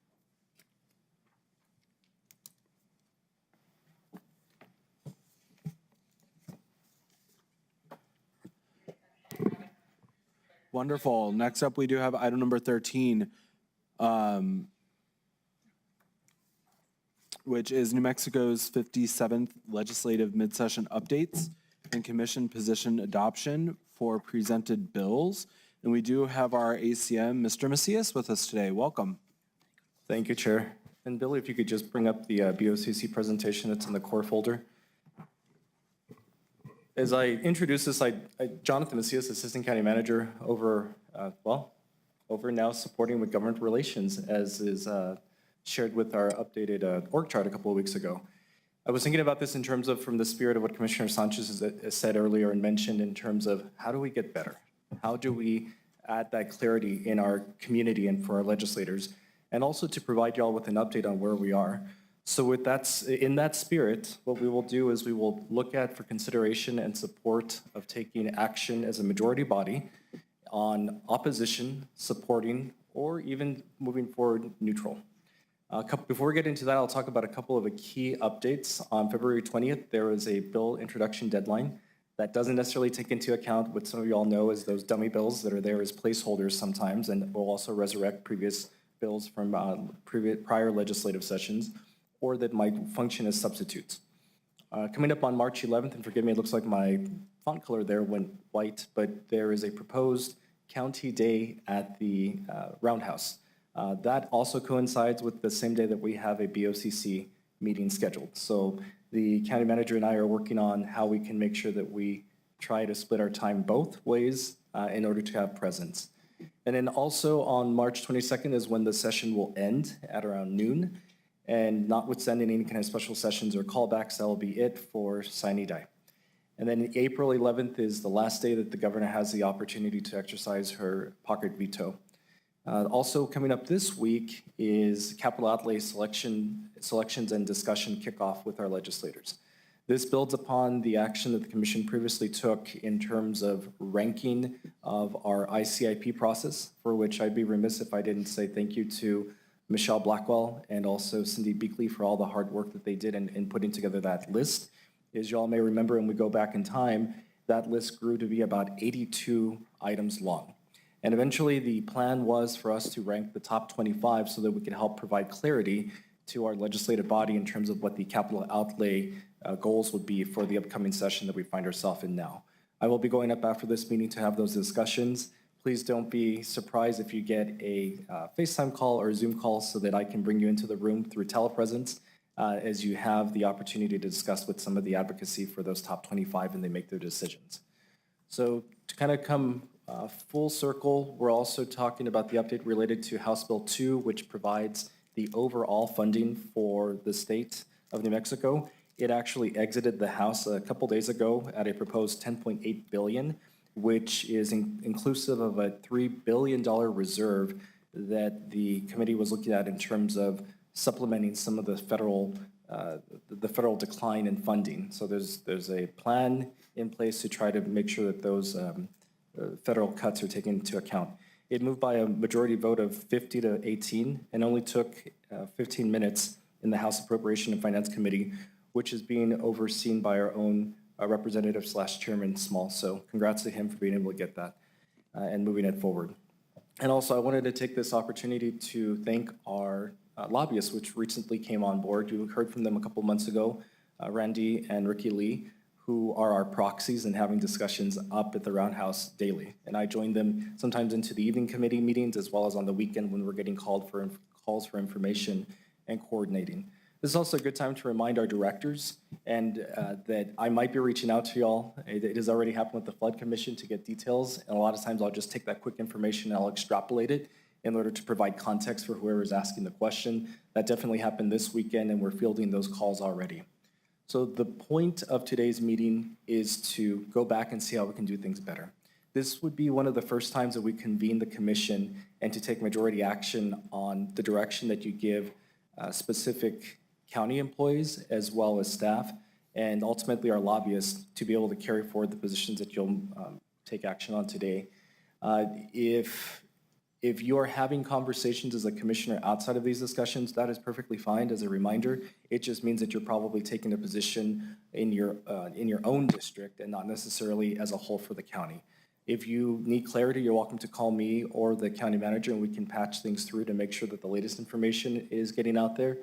Wonderful. Next up, we do have item number 13, which is New Mexico's 57th legislative mid-session updates and commission position adoption for presented bills. And we do have our ACM, Mr. Macias, with us today. Welcome. Thank you, Chair. And Billy, if you could just bring up the BOCC presentation that's in the core folder. As I introduce this, Jonathan Macias, Assistant County Manager over now supporting with government relations, as is shared with our updated org chart a couple of weeks ago. I was thinking about this in terms of from the spirit of what Commissioner Sanchez has said earlier and mentioned in terms of how do we get better? How do we add that clarity in our community and for our legislators? And also to provide y'all with an update on where we are. So with that, in that spirit, what we will do is we will look at for consideration and support of taking action as a majority body on opposition, supporting, or even moving forward neutral. Before we get into that, I'll talk about a couple of the key updates. On February 20th, there was a bill introduction deadline that doesn't necessarily take into account what some of you all know as those dummy bills that are there as placeholders sometimes, and will also resurrect previous bills from prior legislative sessions, or that might function as substitutes. Coming up on March 11th, and forgive me, it looks like my font color there went white, but there is a proposed county day at the Roundhouse. That also coincides with the same day that we have a BOCC meeting scheduled. So the county manager and I are working on how we can make sure that we try to split our time both ways in order to have presence. And then also on March 22nd is when the session will end at around noon. And notwithstanding any kind of special sessions or callbacks, that will be it for sine die. And then April 11th is the last day that the governor has the opportunity to exercise her pocket veto. Also coming up this week is capital outlay selections and discussion kickoff with our legislators. This builds upon the action that the commission previously took in terms of ranking of our ICIP process, for which I'd be remiss if I didn't say thank you to Michelle Blackwell and also Cindy Beakley for all the hard work that they did in putting together that list. As you all may remember, when we go back in time, that list grew to be about 82 items long. And eventually the plan was for us to rank the top 25 so that we could help provide clarity to our legislative body in terms of what the capital outlay goals would be for the upcoming session that we find ourselves in now. I will be going up after this meeting to have those discussions. Please don't be surprised if you get a FaceTime call or a Zoom call so that I can bring you into the room through telepresence as you have the opportunity to discuss with some of the advocacy for those top 25 and they make their decisions. So to kind of come full circle, we're also talking about the update related to House Bill 2, which provides the overall funding for the state of New Mexico. It actually exited the House a couple days ago at a proposed $10.8 billion, which is inclusive of a $3 billion reserve that the committee was looking at in terms of supplementing some of the federal decline in funding. So there's a plan in place to try to make sure that those federal cuts are taken into account. It moved by a majority vote of 50 to 18 and only took 15 minutes in the House Appropriation and Finance Committee, which is being overseen by our own representative / chairman Small. So congrats to him for being able to get that and moving it forward. And also I wanted to take this opportunity to thank our lobbyists, which recently came on board. You heard from them a couple months ago, Randy and Ricky Lee, who are our proxies and having discussions up at the Roundhouse daily. And I joined them sometimes into the evening committee meetings as well as on the weekend when we're getting calls for information and coordinating. This is also a good time to remind our directors and that I might be reaching out to y'all. It has already happened with the Flood Commission to get details. And a lot of times I'll just take that quick information and I'll extrapolate it in order to provide context for whoever is asking the question. That definitely happened this weekend and we're fielding those calls already. So the point of today's meeting is to go back and see how we can do things better. This would be one of the first times that we convene the commission and to take majority action on the direction that you give specific county employees as well as staff and ultimately our lobbyists to be able to carry forward the positions that you'll take action on today. If you're having conversations as a commissioner outside of these discussions, that is perfectly fine. As a reminder, it just means that you're probably taking a position in your own district and not necessarily as a whole for the county. If you need clarity, you're welcome to call me or the county manager, and we can patch things through to make sure that the latest information is getting out there.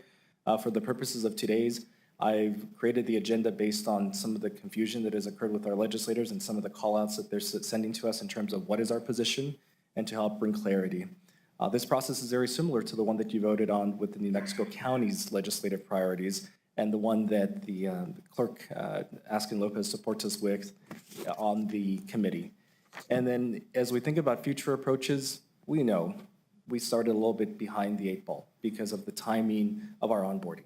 For the purposes of today's, I've created the agenda based on some of the confusion that has occurred with our legislators and some of the call-outs that they're sending to us in terms of what is our position and to help bring clarity. This process is very similar to the one that you voted on with the New Mexico County's legislative priorities and the one that the clerk, Askin Lopez, supports us with on the committee. And then as we think about future approaches, we know we started a little bit behind the 8 ball because of the timing of our onboarding.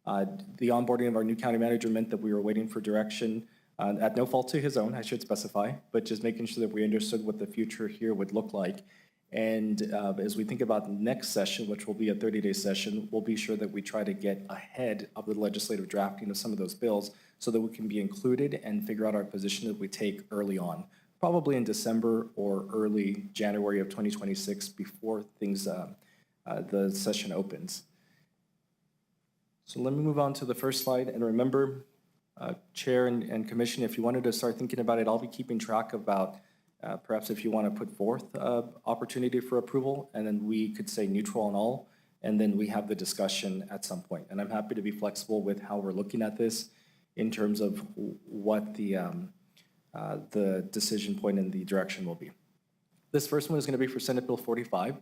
The onboarding of our new county manager meant that we were waiting for direction at no fault to his own, I should specify, but just making sure that we understood what the future here would look like. And as we think about the next session, which will be a 30-day session, we'll be sure that we try to get ahead of the legislative drafting of some of those bills so that we can be included and figure out our position that we take early on, probably in December or early January of 2026 before things, the session opens. So let me move on to the first slide. And remember, Chair and Commission, if you wanted to start thinking about it, I'll be keeping track about perhaps if you want to put forth opportunity for approval, and then we could say neutral on all, and then we have the discussion at some point. And I'm happy to be flexible with how we're looking at this in terms of what the decision point and the direction will be. This first one is going to be for Senate Bill 45.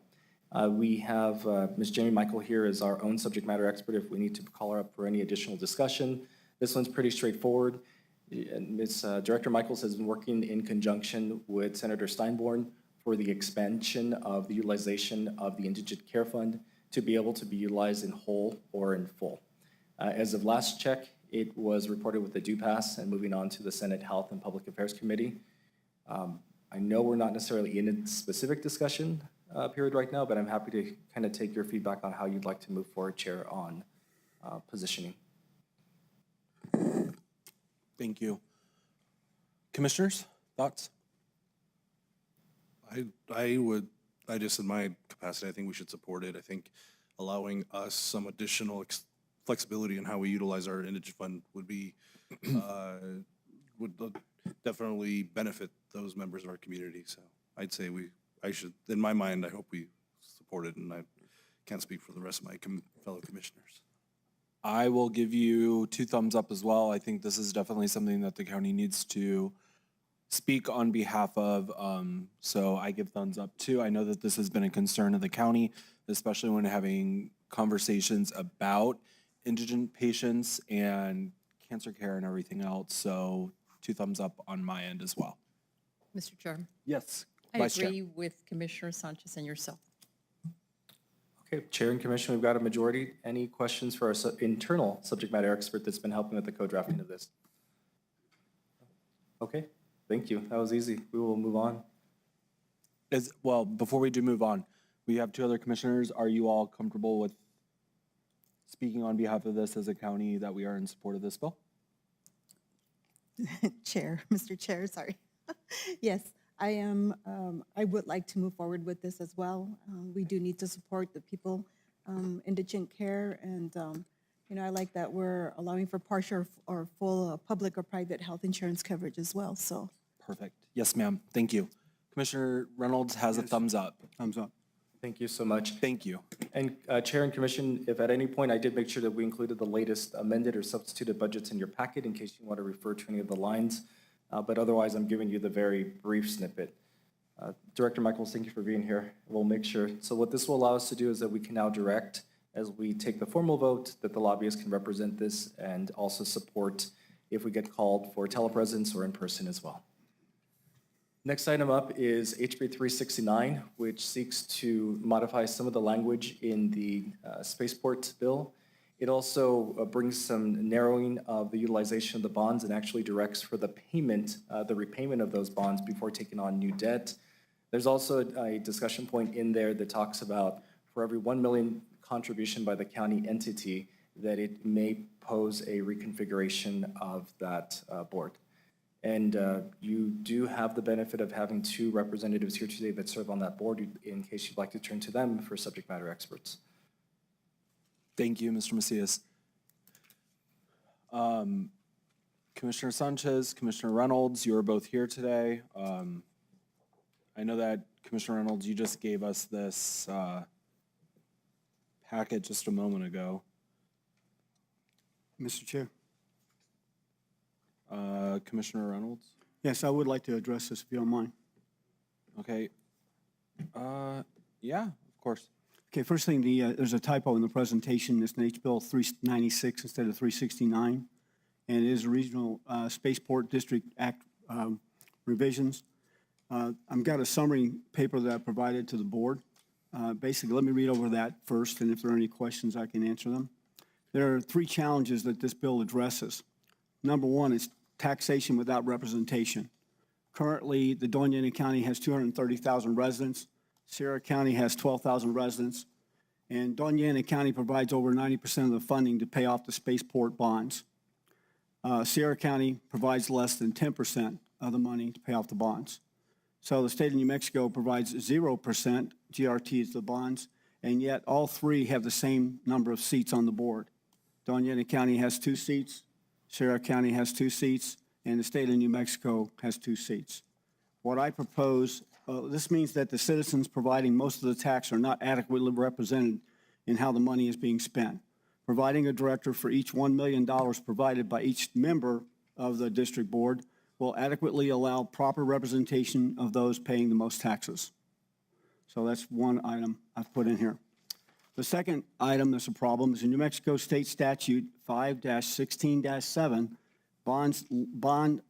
We have Ms. Jamie Michael here as our own subject matter expert if we need to call her up for any additional discussion. This one's pretty straightforward. Ms. Director Michaels has been working in conjunction with Senator Steinborn for the expansion of the utilization of the Indigent Care Fund to be able to be utilized in whole or in full. As of last check, it was reported with the due pass and moving on to the Senate Health and Public Affairs Committee. I know we're not necessarily in a specific discussion period right now, but I'm happy to kind of take your feedback on how you'd like to move forward, Chair, on positioning. Thank you. Commissioners, thoughts? I just in my capacity, I think we should support it. I think allowing us some additional flexibility in how we utilize our indigent fund would be, would definitely benefit those members of our community. So I'd say I should, in my mind, I hope we support it, and I can't speak for the rest of my fellow commissioners. I will give you 2 thumbs up as well. I think this is definitely something that the county needs to speak on behalf of. So I give thumbs up too. I know that this has been a concern of the county, especially when having conversations about indigent patients and cancer care and everything else. So 2 thumbs up on my end as well. Mr. Chair, Yes. I Vice Chair. agree with Commissioner Sanchez and yourself. Okay, Chair and Commission, we've got a majority. Any questions for our internal subject matter expert that's been helping with the co-drafting of this? Okay, thank you. That was easy. We will move on. Well, before we do move on, we have 2 other commissioners. Are you all comfortable with speaking on behalf of this as a county that we are in support of this bill? Chair, Mr. Chair, sorry. Yes, I am. I would like to move forward with this as well. We do need to support the people, indigent care, and I like that we're allowing for partial or full public or private health insurance coverage as well. So perfect. Yes, ma'am. Thank you. Commissioner Reynolds has a thumbs up. Thumbs up. Thank you so much. Thank you. And Chair and Commission, if at any point I did make sure that we included the latest amended or substituted budgets in your packet in case you want to refer to any of the lines. But otherwise, I'm giving you the very brief snippet. Director Michaels, thank you for being here. We'll make sure. So what this will allow us to do is that we can now direct, as we take the formal vote, that the lobbyists can represent this and also support if we get called for telepresence or in person as well. Next item up is HB 369, which seeks to modify some of the language in the spaceport bill. It also brings some narrowing of the utilization of the bonds and actually directs for the payment, the repayment of those bonds before taking on new debt. There's also a discussion point in there that talks about for every 1 million contribution by the county entity that it may pose a reconfiguration of that board. And you do have the benefit of having two representatives here today that serve on that board in case you'd like to turn to them for subject matter experts. Thank you, Mr. Macias. Commissioner Sanchez, Commissioner Reynolds, you are both here today. I know that Commissioner Reynolds, you just gave us this packet just a moment ago. Mr. Chair. Commissioner Reynolds? Yes, I would like to address this if you don't mind. Okay. Yeah, of course. Okay, first thing, there's a typo in the presentation. It's an H-Bill 396 instead of 369, and it is Regional Spaceport District Act revisions. I've got a summary paper that I provided to the board. Basically, let me read over that first, and if there are any questions, I can answer them. There are three challenges that this bill addresses. Number one is taxation without representation. Currently, the Doña County has 230,000 residents. Sierra County has 12,000 residents. And Doña County provides over 90% of the funding to pay off the spaceport bonds. Sierra County provides less than 10% of the money to pay off the bonds. So the state of New Mexico provides 0% GRT to the bonds, and yet all three have the same number of seats on the board. Doña County has 2 seats, Sierra County has 2 seats, and the state of New Mexico has 2 seats. What I propose, this means that the citizens providing most of the tax are not adequately represented in how the money is being spent. Providing a director for each $1 million provided by each member of the district board will adequately allow proper representation of those paying the most taxes. So that's one item I've put in here. The second item that's a problem is in New Mexico State Statute 5-16-7, bond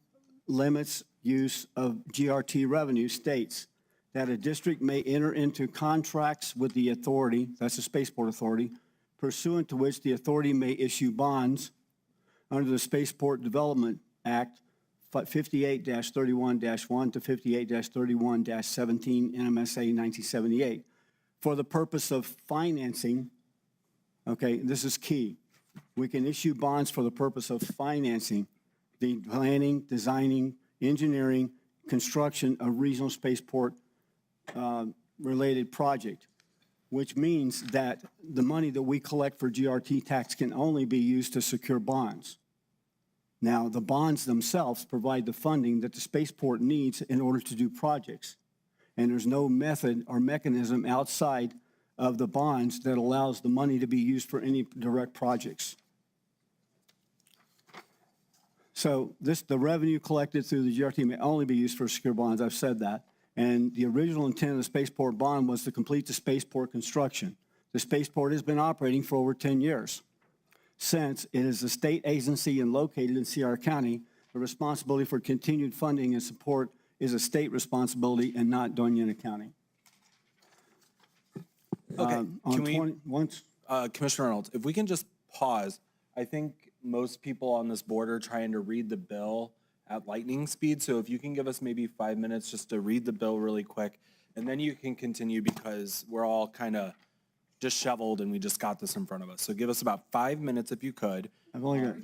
limits use of GRT revenue states that a district may enter into contracts with the authority, that's the Spaceport Authority, pursuant to which the authority may issue bonds under the Spaceport Development Act 58-31-1 to 58-31-17 NMSA 1978 for the purpose of financing, okay, this is key. We can issue bonds for the purpose of financing the planning, designing, engineering, construction of regional spaceport related project, which means that the money that we collect for GRT tax can only be used to secure bonds. Now, the bonds themselves provide the funding that the spaceport needs in order to do projects. And there's no method or mechanism outside of the bonds that allows the money to be used for any direct projects. So the revenue collected through the GRT may only be used for secure bonds. I've said that. And the original intent of the spaceport bond was to complete the spaceport construction. The spaceport has been operating for over 10 years. Since it is a state agency and located in Sierra County, the responsibility for continued funding and support is a state responsibility and not Doña County. Okay, Commissioner Reynolds, if we can just pause. I think most people on this board are trying to read the bill at lightning speed, so if you can give us maybe 5 minutes just to read the bill really quick, and then you can continue because we're all kind of disheveled and we just got this in front of us. So give us about 5 minutes if you could. I've only got.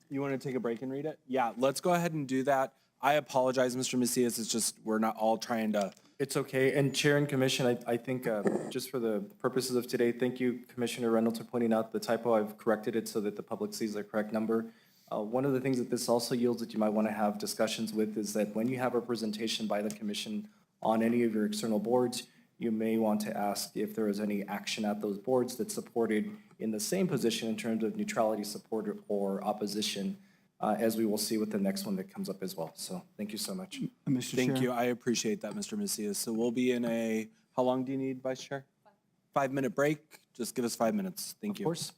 You want to take a break and read it? Yeah, let's go ahead and do that. I apologize, Mr. Macias. It's just we're not all trying to. It's okay. And Chair and Commission, I think just for the purposes of today, thank you, Commissioner Reynolds, for pointing out the typo. I've corrected it so that the public sees the correct number. One of the things that this also yields that you might want to have discussions with is that when you have representation by the Commission on any of your external boards, you may want to ask if there is any action at those boards that's supported in the same position in terms of neutrality, support, or opposition, as we will see with the next one that comes up as well. So thank you so much. Mr. Thank Chair. you. I appreciate that, Mr. Macias. So we'll be in a, how long do you need, Vice Chair? 5-minute break. Just give us 5 minutes. Thank you. Of course.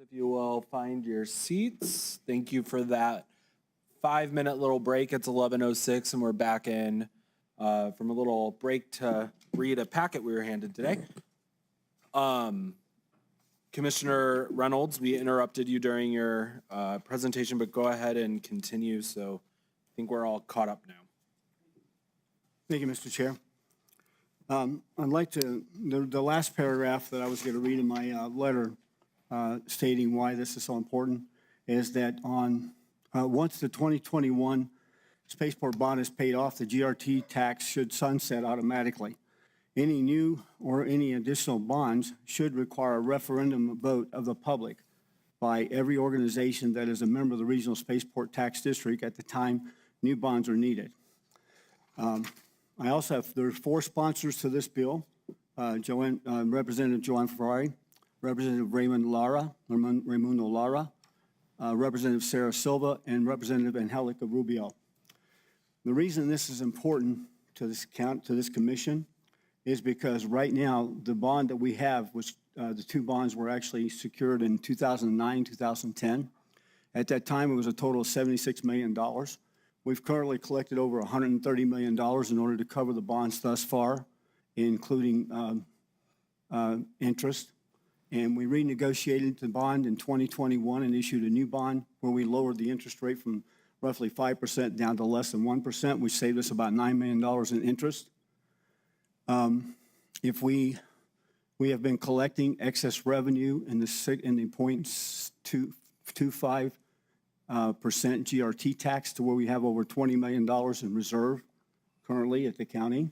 If you will find your seats. Thank you for that 5-minute little break. It's 11:06 and we're back in from a little break to read a packet we were handed today. Commissioner Reynolds, we interrupted you during your presentation, but go ahead and continue. So I think we're all caught up now. Thank you, Mr. Chair. I'd like to, the last paragraph that I was going to read in my letter stating why this is so important is that once the 2021 spaceport bond is paid off, the GRT tax should sunset automatically. Any new or any additional bonds should require a referendum vote of the public by every organization that is a member of the Regional Spaceport Tax District at the time new bonds are needed. I also have, there are 4 sponsors to this bill, Representative Joanne Ferrari, Representative Raimundo Lara, Representative Sarah Silva, and Representative Angelica Rubio. The reason this is important to this commission is because right now the bond that we have, which the 2 bonds were actually secured in 2009, 2010. At that time, it was a total of $76 million. We've currently collected over $130 million in order to cover the bonds thus far, including interest. And we renegotiated the bond in 2021 and issued a new bond where we lowered the interest rate from roughly 5% down to less than 1%, which saved us about $9 million in interest. If we have been collecting excess revenue in the 0.25% GRT tax to where we have over $20 million in reserve currently at the county.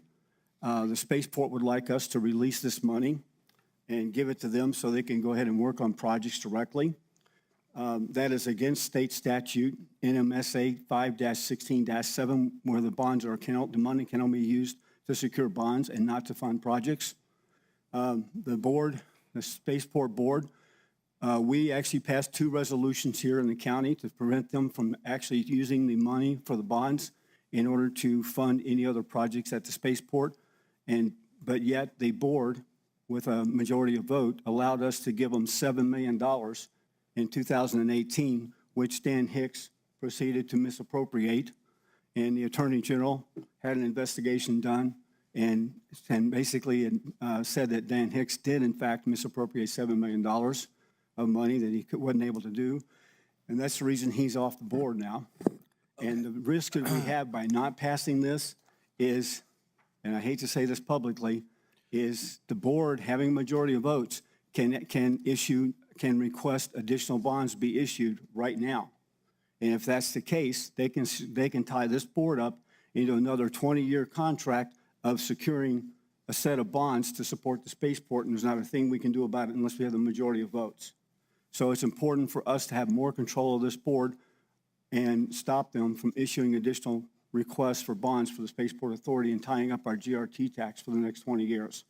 The spaceport would like us to release this money and give it to them so they can go ahead and work on projects directly. That is against state statute, NMSA 5-16-7, where the bonds are the money can only be used to secure bonds and not to fund projects. The spaceport board, we actually passed 2 resolutions here in the county to prevent them from actually using the money for the bonds in order to fund any other projects at the spaceport. But yet the board, with a majority of vote, allowed us to give them $7 million in 2018, which Dan Hicks proceeded to misappropriate. And the Attorney General had an investigation done and basically said that Dan Hicks did, in fact, misappropriate $7 million of money that he wasn't able to do. And that's the reason he's off the board now. And the risk that we have by not passing this is, and I hate to say this publicly, is the board, having a majority of votes, can request additional bonds be issued right now. And if that's the case, they can tie this board up into another 20-year contract of securing a set of bonds to support the spaceport, and there's not a thing we can do about it unless we have the majority of votes. So it's important for us to have more control of this board and stop them from issuing additional requests for bonds for the Spaceport Authority and tying up our GRT tax for the next 20 years.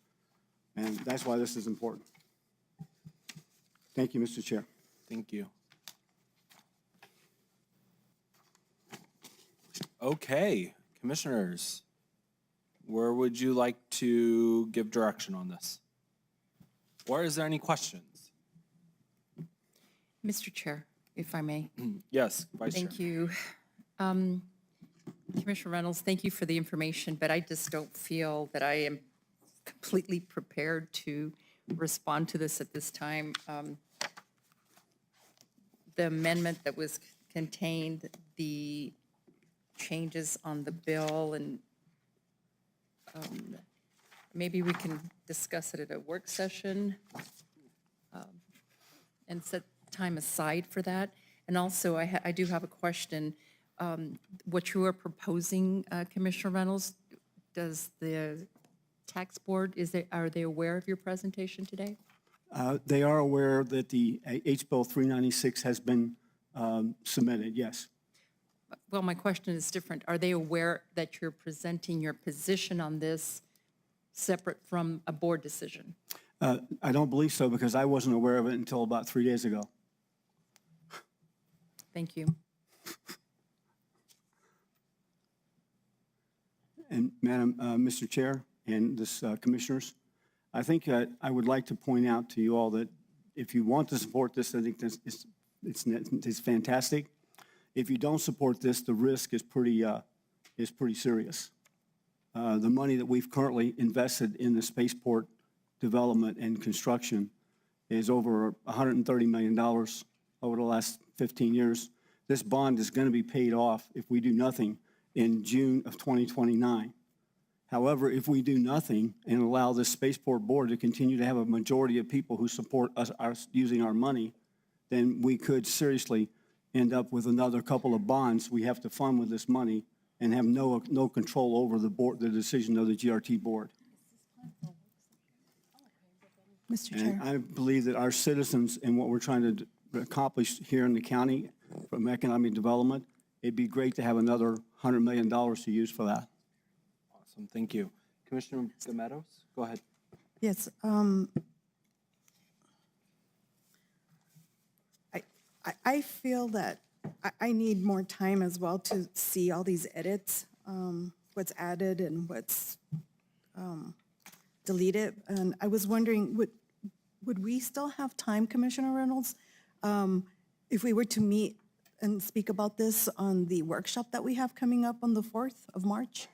And that's why this is important. Thank you, Mr. Chair. Thank you. Okay, commissioners, where would you like to give direction on this? Or is there any questions? Mr. Chair, if I may. Yes, Vice Chair. Thank you. Commissioner Reynolds, thank you for the information, but I just don't feel that I am completely prepared to respond to this at this time. The amendment that was contained, the changes on the bill, and maybe we can discuss it at a work session and set time aside for that. And also, I do have a question. What you are proposing, Commissioner Reynolds, does the tax board, are they aware of your presentation today? They are aware that the H-Bill 396 has been submitted, yes. Well, my question is different. Are they aware that you're presenting your position on this separate from a board decision? I don't believe so because I wasn't aware of it until about 3 days ago. Thank you. And Madam, Mr. Chair and this commissioners, I think I would like to point out to you all that if you want to support this, I think it's fantastic. If you don't support this, the risk is pretty serious. The money that we've currently invested in the spaceport development and construction is over $130 million over the last 15 years. This bond is going to be paid off if we do nothing in June of 2029. However, if we do nothing and allow this spaceport board to continue to have a majority of people who support us using our money, then we could seriously end up with another couple of bonds we have to fund with this money and have no control over the decision of the GRT board. Mr. Chair. And I believe that our citizens and what we're trying to accomplish here in the county from economic development, it'd be great to have another $100 million to use for that. Awesome, thank you. Commissioner Meadows, go ahead. Yes. I feel that I need more time as well to see all these edits, what's added and what's deleted. And I was wondering, would we still have time, Commissioner Reynolds, if we were to meet and speak about this on the workshop that we have coming up on the 4th of March?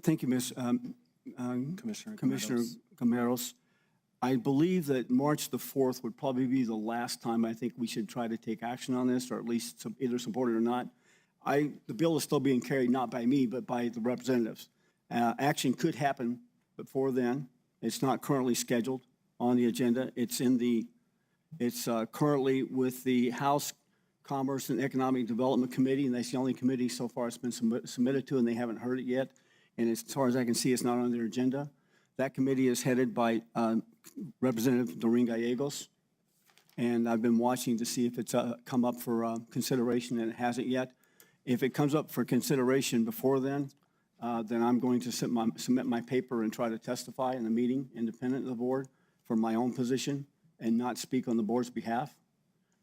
Thank you, Ms. Commissioner Camaros. I believe that March the 4th would probably be the last time I think we should try to take action on this, or at least either support it or not. The bill is still being carried not by me, but by the representatives. Action could happen before then. It's not currently scheduled on the agenda. It's currently with the House Commerce and Economic Development Committee, and that's the only committee so far it's been submitted to, and they haven't heard it yet. And as far as I can see, it's not on their agenda. That committee is headed by Representative Doreen Gallegos, and I've been watching to see if it's come up for consideration, and it hasn't yet. If it comes up for consideration before then I'm going to submit my paper and try to testify in the meeting, independent of the board, for my own position and not speak on the board's behalf.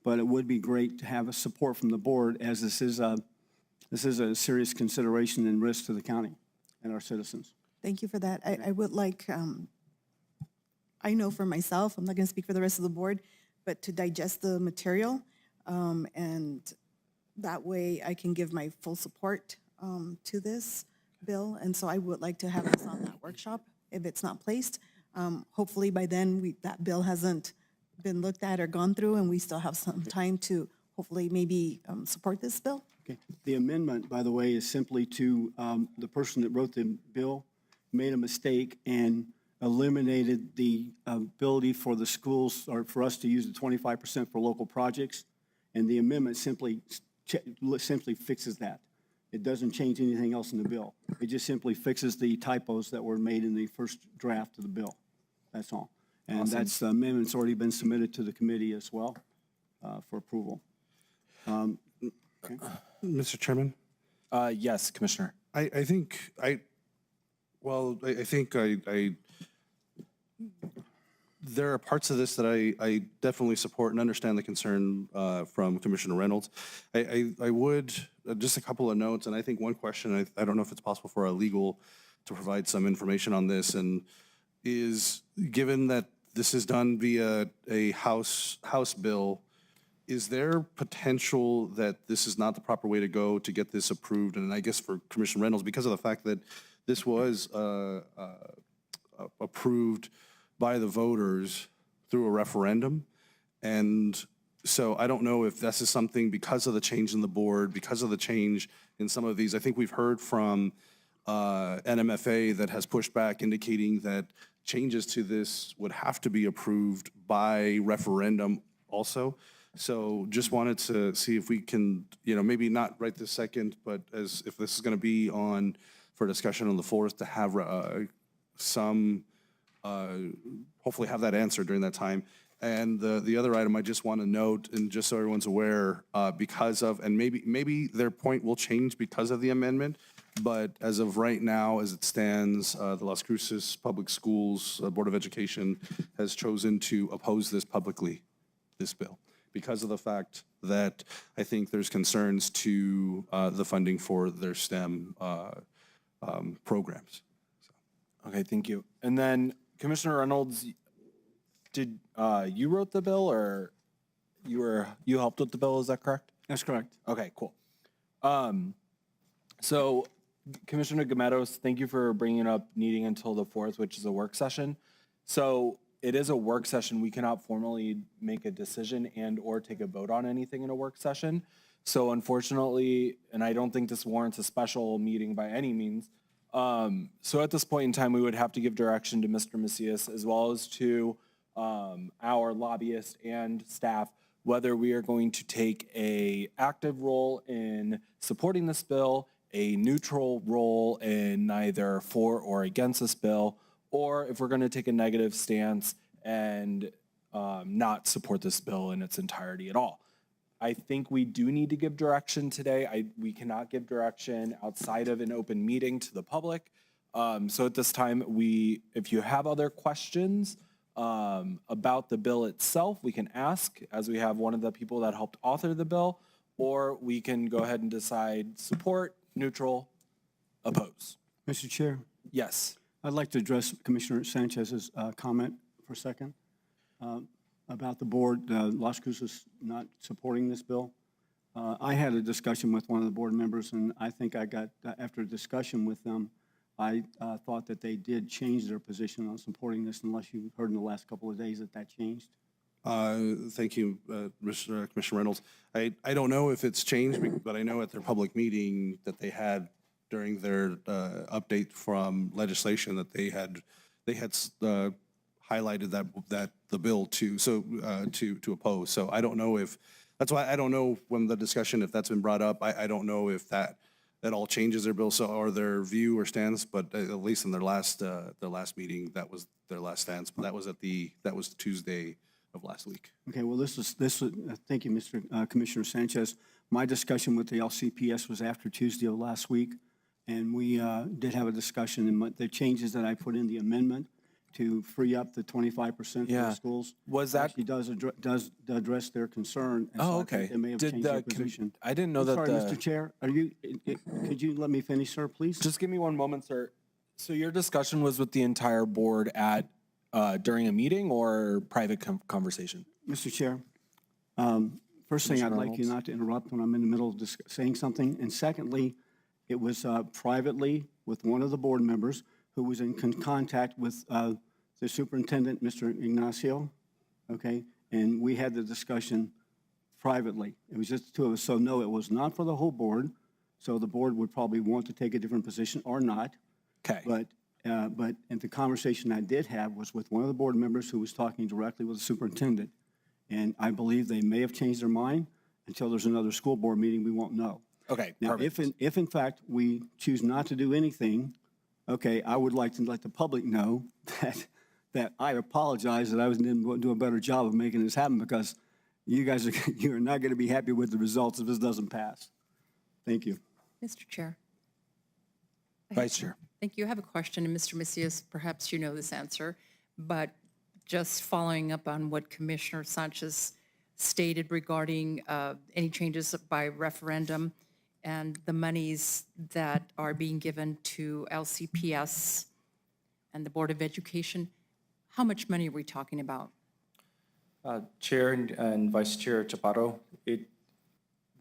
But it would be great to have a support from the board, as this is a serious consideration and risk to the county and our citizens. Thank you for that. I would like, I know for myself, I'm not going to speak for the rest of the board, but to digest the material, and that way I can give my full support to this bill. And so I would like to have this on that workshop if it's not placed. Hopefully by then that bill hasn't been looked at or gone through, and we still have some time to hopefully maybe support this bill. Okay. The amendment, by the way, is simply to the person that wrote the bill made a mistake and eliminated the ability for the schools or for us to use the 25% for local projects. And the amendment simply fixes that. It doesn't change anything else in the bill. It just simply fixes the typos that were made in the first draft of the bill. That's all. And Awesome. that's the amendment's already been submitted to the committee as well for approval. Okay. Mr. Chairman? Yes, Commissioner. I think there are parts of this that I definitely support and understand the concern from Commissioner Reynolds. I would, just a couple of notes, and I think one question, I don't know if it's possible for our legal to provide some information on this, and is, given that this is done via a House bill, is there potential that this is not the proper way to go to get this approved? And I guess for Commissioner Reynolds, because of the fact that this was approved by the voters through a referendum. And so I don't know if this is something, because of the change in the board, because of the change in some of these, I think we've heard from NMFA that has pushed back, indicating that changes to this would have to be approved by referendum also. So just wanted to see if we can, maybe not right this second, but if this is going to be on for discussion on the 4th, to have hopefully have that answer during that time. And the other item I just want to note, and just so everyone's aware, because of, and maybe their point will change because of the amendment, but as of right now, as it stands, the Las Cruces Public Schools Board of Education has chosen to oppose this publicly, this bill, because of the fact that I think there's concerns to the funding for their STEM programs. Okay, thank you. And then Commissioner Reynolds, did, you wrote the bill or you helped with the bill, is that correct? That's correct. Okay, cool. So Commissioner Gometos, thank you for bringing up needing until the 4th, which is a work session. So it is a work session. We cannot formally make a decision and or take a vote on anything in a work session. So unfortunately, and I don't think this warrants a special meeting by any means. So at this point in time, we would have to give direction to Mr. Macias as well as to our lobbyist and staff, whether we are going to take a active role in supporting this bill, a neutral role in neither for or against this bill, or if we're going to take a negative stance and not support this bill in its entirety at all. I think we do need to give direction today. We cannot give direction outside of an open meeting to the public. So at this time, if you have other questions about the bill itself, we can ask, as we have one of the people that helped author the bill, or we can go ahead and decide support, neutral, oppose. Mr. Chair, Yes. I'd like to address Commissioner Sanchez's comment for a second about the board, Las Cruces not supporting this bill. I had a discussion with one of the board members, and I think I got, after a discussion with them, I thought that they did change their position on supporting this, unless you heard in the last couple of days that that changed. Thank you, Commissioner Reynolds. I don't know if it's changed, but I know at their public meeting that they had during their update from legislation that they had highlighted that the bill to oppose. So I don't know if that's why I don't know when the discussion, if that's been brought up. I don't know if that all changes their bill or their view or stance, but at least in their last meeting, that was their last stance. But that was Tuesday of last week. Okay, well, thank you, Mr. Commissioner Sanchez. My discussion with the LCPS was after Tuesday of last week, and we did have a discussion, and the changes that I put in the amendment to free up the 25% for the schools. Was that? Actually does address their concern. And so I think okay. They may have changed their position. I didn't know I'm that sorry, Mr. Chair, could you let me finish, sir, please? Just give me one moment, sir. So your discussion was with the entire board during a meeting or private conversation? Mr. Chair, first thing, I'd like you not to interrupt when I'm in the middle of saying something. And secondly, it was privately with one of the board members who was in contact with the superintendent, Mr. Ignacio, okay? And we had the discussion privately. It was just the two of us. So no, it was not for the whole board. So the board would probably want to take a different position or not. Okay. But the conversation I did have was with one of the board members who was talking directly with the superintendent. And I believe they may have changed their mind. Until there's another school board meeting, we won't know. Okay, now, perfect. if in fact we choose not to do anything, okay, I would like to let the public know that I apologize that I didn't do a better job of making this happen, because you guys you're not going to be happy with the results if this doesn't pass. Thank you. Mr. Chair. Vice Chair. Thank you. I have a question, and Mr. Macias, perhaps you know this answer, but just following up on what Commissioner Sanchez stated regarding any changes by referendum and the monies that are being given to LCPS and the Board of Education, how much money are we talking about? Chair and Vice Chair Chaparro,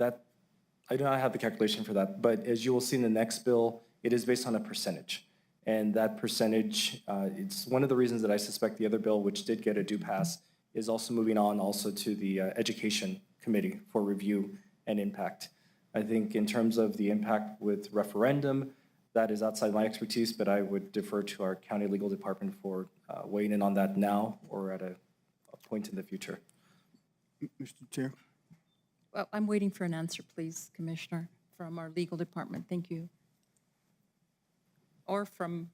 I do not have the calculation for that, but as you will see in the next bill, it is based on a percentage. And that percentage, it's one of the reasons that I suspect the other bill, which did get a due pass, is also moving on also to the Education Committee for review and impact. I think in terms of the impact with referendum, that is outside my expertise, but I would defer to our county legal department for weighing in on that now or at a point in the future. Mr. Chair. Well, I'm waiting for an answer, please, Commissioner, from our legal department. Thank you. Or from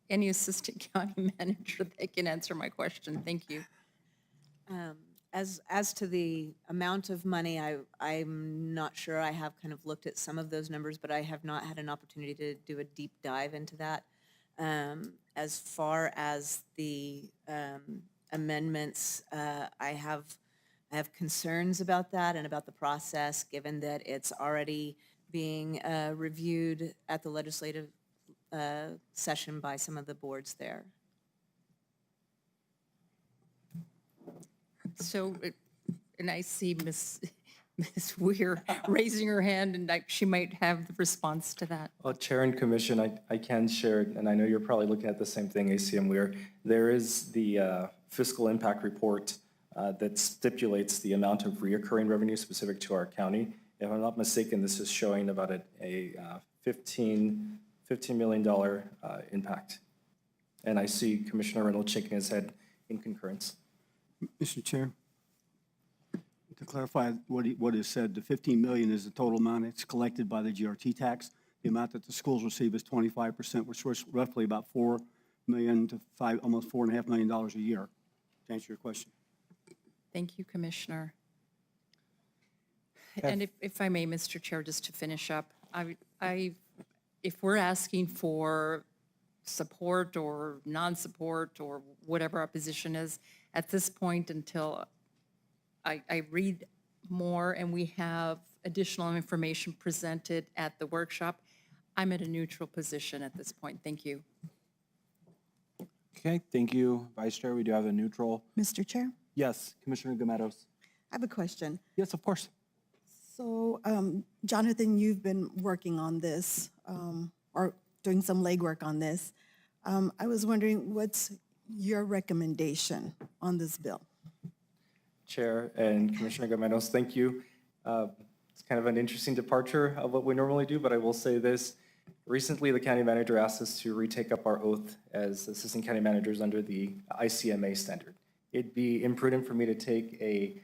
any assistant county manager that can answer my question. Thank you. As to the amount of money, I'm not sure. I have kind of looked at some of those numbers, but I have not had an opportunity to do a deep dive into that. As far as the amendments, I have concerns about that and about the process, given that it's already being reviewed at the legislative session by some of the boards there. And I see Ms. Weir raising her hand, and she might have the response to that. Well, Chair and Commission, I can share, and I know you're probably looking at the same thing, ACM Weir. There is the fiscal impact report that stipulates the amount of reoccurring revenue specific to our county. If I'm not mistaken, this is showing about a $15 million impact. And I see Commissioner Reynolds shaking his head in concurrence. Mr. Chair, to clarify what is said, the 15 million is the total amount that's collected by the GRT tax. The amount that the schools receive is 25%, which was roughly about $4 million to almost $4.5 million a year, to answer your question. Thank you, Commissioner. And if I may, Mr. Chair, just to finish up, if we're asking for support or non-support or whatever our position is, at this point, until I read more and we have additional information presented at the workshop, I'm at a neutral position at this point. Thank you. Okay, thank you, Vice Chair. We do have a neutral. Mr. Chair, Yes, Commissioner Gometos. I have a question. Yes, of course. So, Jonathan, you've been working on this or doing some legwork on this. I was wondering, what's your recommendation on this bill? Chair and Commissioner Gometos, thank you. It's kind of an interesting departure of what we normally do, but I will say this. Recently, the county manager asked us to retake up our oath as assistant county managers under the ICMA standard. It'd be imprudent for me to take a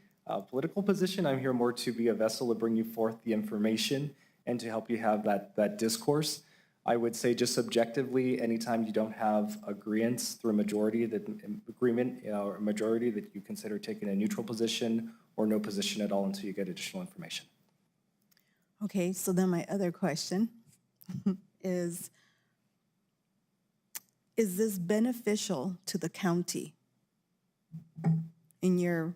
political position. I'm here more to be a vessel to bring you forth the information and to help you have that discourse. I would say just subjectively, anytime you don't have agreements through a majority, or a majority, that you consider taking a neutral position or no position at all until you get additional information. Okay, so then my other question is this beneficial to the county in your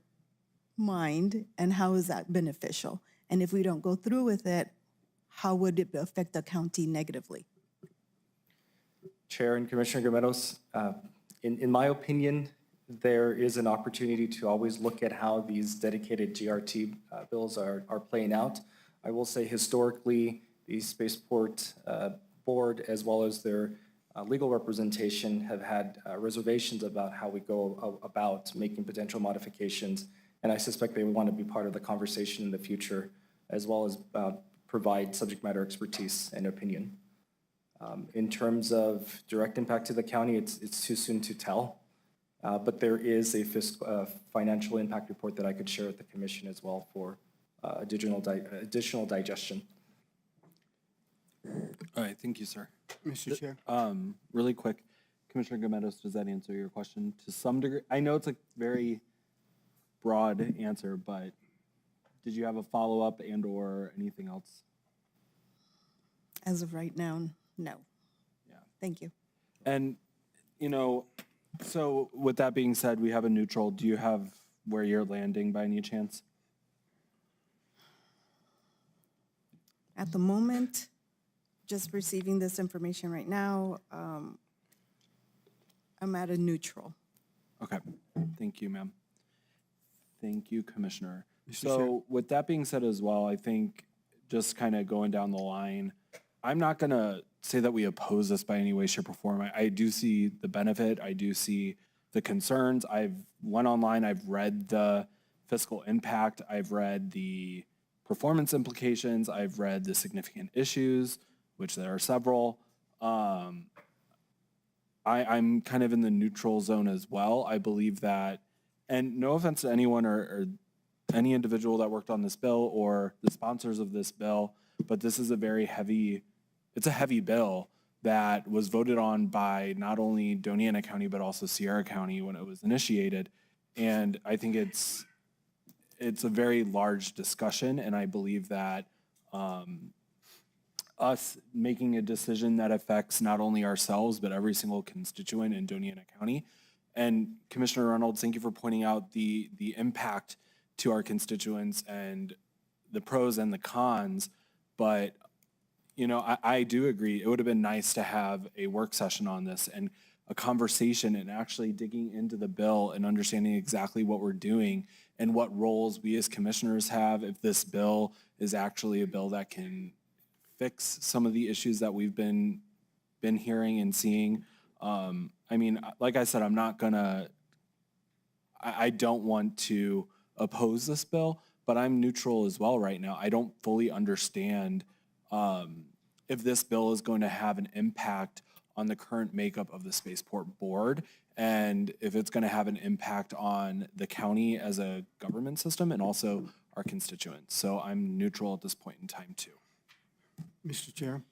mind, and how is that beneficial? And if we don't go through with it, how would it affect the county negatively? Chair and Commissioner Gometos, in my opinion, there is an opportunity to always look at how these dedicated GRT bills are playing out. I will say historically, the Spaceport Board, as well as their legal representation, have had reservations about how we go about making potential modifications, and I suspect they would want to be part of the conversation in the future, as well as provide subject matter expertise and opinion. In terms of direct impact to the county, it's too soon to tell, but there is a financial impact report that I could share with the commission as well for additional digestion. All right, thank you, sir. Mr. Chair. Really quick, Commissioner Gometos, does that answer your question to some degree? I know it's a very broad answer, but did you have a follow-up and or anything else? As of right now, no. Yeah. Thank you. And, so with that being said, we have a neutral. Do you have where you're landing by any chance? At the moment, just receiving this information right now, I'm at a neutral. Okay, thank you, ma'am. Thank you, Commissioner. Mr. So Chair. with that being said as well, I think just kind of going down the line, I'm not going to say that we oppose this by any way, shape, or form. I do see the benefit. I do see the concerns. I've went online. I've read the fiscal impact. I've read the performance implications. I've read the significant issues, which there are several. I'm kind of in the neutral zone as well. I believe that, and no offense to anyone or any individual that worked on this bill or the sponsors of this bill, but this is a it's a heavy bill that was voted on by not only Doña County, but also Sierra County when it was initiated. And I think it's a very large discussion, and I believe that us making a decision that affects not only ourselves, but every single constituent in Doña County. And Commissioner Reynolds, thank you for pointing out the impact to our constituents and the pros and the cons. But, I do agree. It would have been nice to have a work session on this. And a conversation and actually digging into the bill and understanding exactly what we're doing and what roles we as commissioners have, if this bill is actually a bill that can fix some of the issues that we've been hearing and seeing. I mean, like I said, I don't want to oppose this bill, but I'm neutral as well right now. I don't fully understand if this bill is going to have an impact on the current makeup of the Spaceport Board, and if it's going to have an impact on the county as a government system and also our constituents. So I'm neutral at this point in time too. Mr. Chair?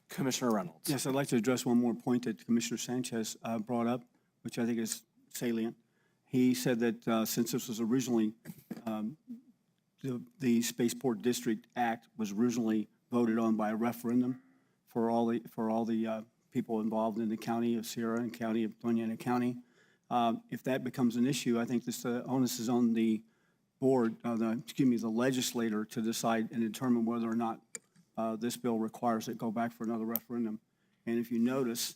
Commissioner Reynolds. Yes, I'd like to address one more point that Commissioner Sanchez brought up, which I think is salient. He said that since this was originally, the Spaceport District Act was originally voted on by a referendum for all the people involved in the county of Sierra and county of Doña County. If that becomes an issue, I think this onus is on the board, the legislator to decide and determine whether or not this bill requires it go back for another referendum. And if you notice,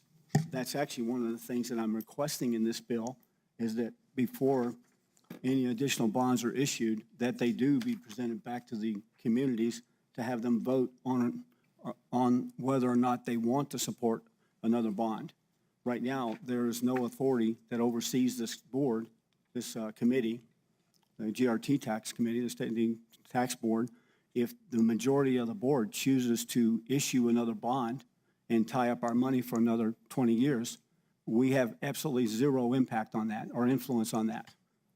that's actually one of the things that I'm requesting in this bill is that before any additional bonds are issued, that they do be presented back to the communities to have them vote on whether or not they want to support another bond. Right now, there is no authority that oversees this board, this committee, the GRT tax committee, the state tax board. If the majority of the board chooses to issue another bond and tie up our money for another 20 years, we have absolutely zero impact on that or influence on that.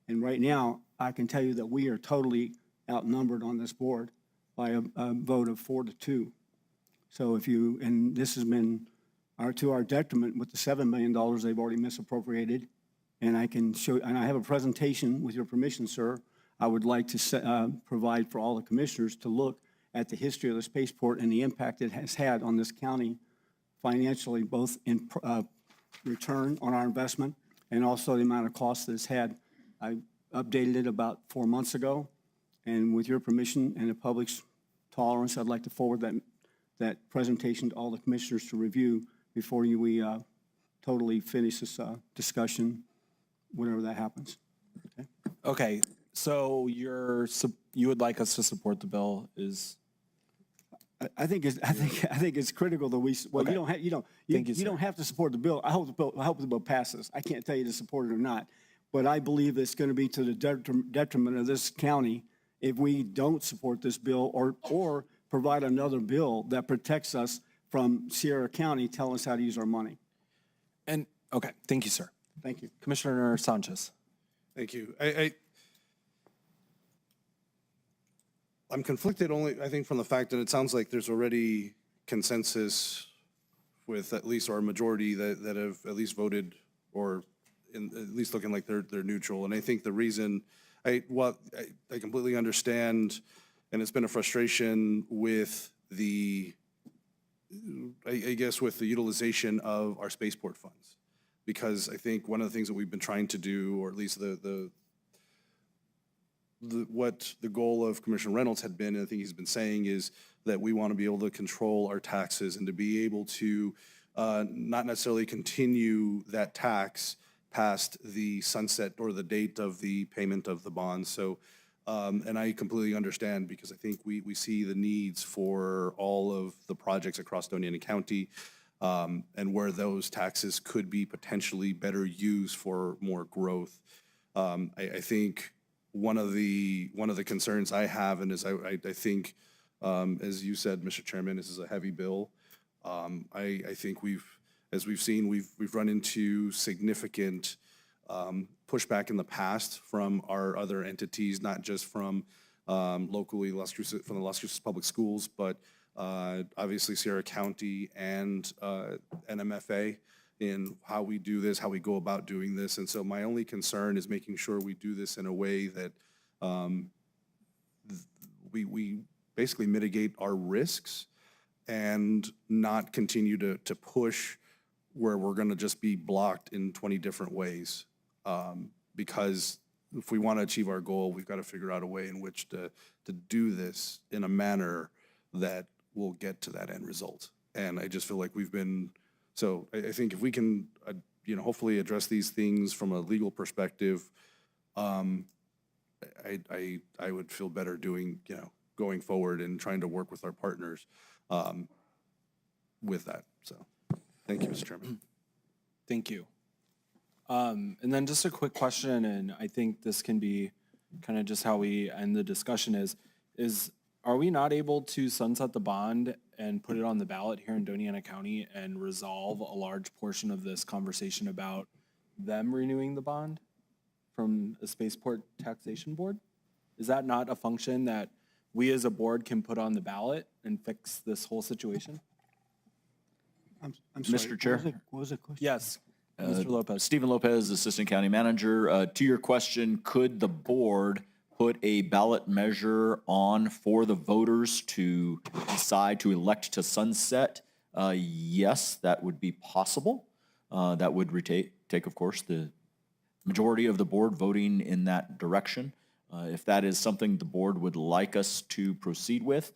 And right now, I can tell you that we are totally outnumbered on this board by a vote of 4-2. So and this has been to our detriment with the $7 million they've already misappropriated. And I can show, and I have a presentation with your permission, sir. I would like to provide for all the commissioners to look at the history of the spaceport and the impact it has had on this county financially, both in return on our investment and also the amount of cost that it's had. I updated it about 4 months ago, and with your permission and the public's tolerance, I'd like to forward that presentation to all the commissioners to review before we totally finish this discussion, whenever that happens. Okay, so you would like us to support the bill is? I think it's critical that Okay. you don't have to support the bill. I hope the bill passes. I can't tell you to support it or not, but I believe it's going to be to the detriment of this county if we don't support this bill or provide another bill that protects us from Sierra County telling us how to use our money. And okay, thank you, sir. Thank you, Commissioner Sanchez. Thank you. I'm conflicted only, I think, from the fact that it sounds like there's already consensus with at least our majority that have at least voted or at least looking like they're neutral. And I think the reason I completely understand, and it's been a frustration with I guess with the utilization of our spaceport funds, because I think one of the things that we've been trying to do, or at least what the goal of Commissioner Reynolds had been, and I think he's been saying, is that we want to be able to control our taxes and to be able to not necessarily continue that tax past the sunset or the date of the payment of the bonds. So, and I completely understand, because I think we see the needs for all of the projects across Doña County, and where those taxes could be potentially better used for more growth. I think one of the concerns I have, and I think, as you said, Mr. Chairman, this is a heavy bill. I think as we've seen, we've run into significant pushback in the past from our other entities, not just from locally from the Las Cruces Public Schools, but obviously Sierra County and NMFA in how we do this, how we go about doing this. And so my only concern is making sure we do this in a way that we basically mitigate our risks and not continue to push where we're going to just be blocked in 20 different ways. Because if we want to achieve our goal, we've got to figure out a way in which to do this in a manner that will get to that end result. And I just feel like we've been So I think if we can, hopefully address these things from a legal perspective, I would feel better doing, going forward and trying to work with our partners with that. So, thank you, Mr. Chairman. Thank you. And then just a quick question, and I think this can be kind of just how we end the discussion is are we not able to sunset the bond and put it on the ballot here in Doña County and resolve a large portion of this conversation about them renewing the bond from a spaceport taxation board? Is that not a function that we as a board can put on the ballot and fix this whole situation? I'm sorry. Mr. Chair? What was the question? Yes, Mr. Lopez. Stephen Lopez, Assistant County Manager. To your question, could the board put a ballot measure on for the voters to decide to elect to sunset? Yes, that would be possible. That would take, of course, the majority of the board voting in that direction. If that is something the board would like us to proceed with,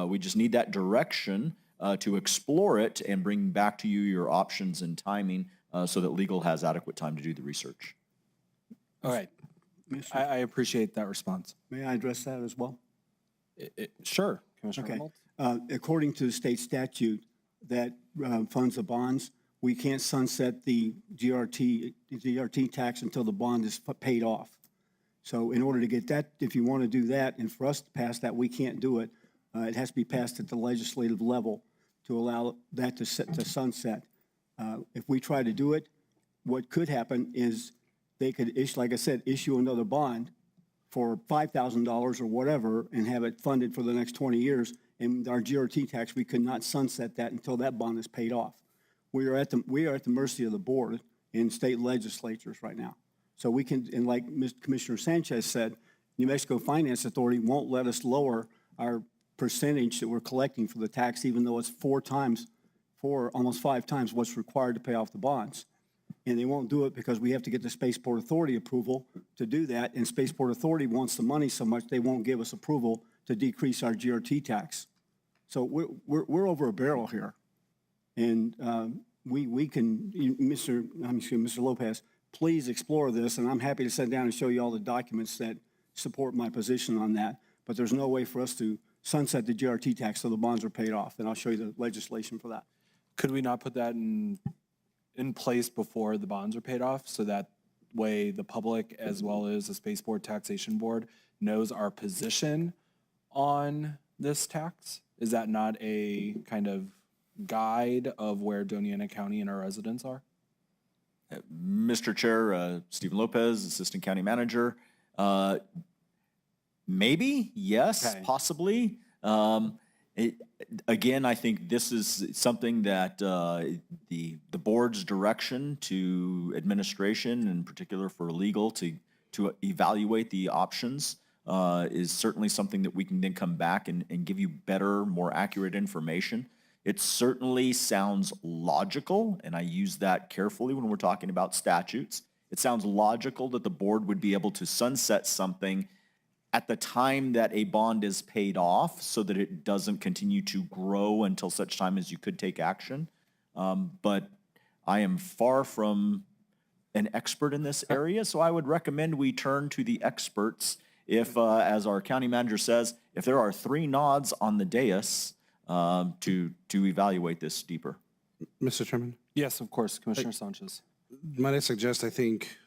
we just need that direction to explore it and bring back to you your options and timing so that legal has adequate time to do the research. All right. I appreciate that response. May I address that as well? Sure, Commissioner Okay. Reynolds. According to the state statute that funds the bonds, we can't sunset the GRT tax until the bond is paid off. So in order to get that, if you want to do that, and for us to pass that, we can't do it. It has to be passed at the legislative level to allow that to sunset. If we try to do it, what could happen is they could issue, like I said, issue another bond for $5,000 or whatever and have it funded for the next 20 years. And our GRT tax, we could not sunset that until that bond is paid off. We are at the mercy of the board in state legislatures right now. So we can, and like Commissioner Sanchez said, New Mexico Finance Authority won't let us lower our percentage that we're collecting for the tax, even though it's almost 5 times what's required to pay off the bonds. And they won't do it because we have to get the Spaceport Authority approval to do that. And Spaceport Authority wants the money so much they won't give us approval to decrease our GRT tax. So we're over a barrel here. And we can, Mr. Lopez, please explore this. And I'm happy to sit down and show you all the documents that support my position on that. But there's no way for us to sunset the GRT tax so the bonds are paid off. And I'll show you the legislation for that. Could we not put that in place before the bonds are paid off so that way the public as well as the Spaceport Taxation Board knows our position on this tax? Is that not a kind of guide of where Doña County and our residents are? Mr. Chair, Stephen Lopez, Assistant County Manager. Maybe, yes, Okay. possibly. Again, I think this is something that the board's direction to administration, in particular for legal, to evaluate the options is certainly something that we can then come back and give you better, more accurate information. It certainly sounds logical, and I use that carefully when we're talking about statutes. It sounds logical that the board would be able to sunset something at the time that a bond is paid off so that it doesn't continue to grow until such time as you could take action. But I am far from an expert in this area, so I would recommend we turn to the experts if, as our county manager says, if there are 3 nods on the dais to evaluate this deeper. Mr. Chairman? Yes, of course, Commissioner Sanchez. Might I suggest, I think,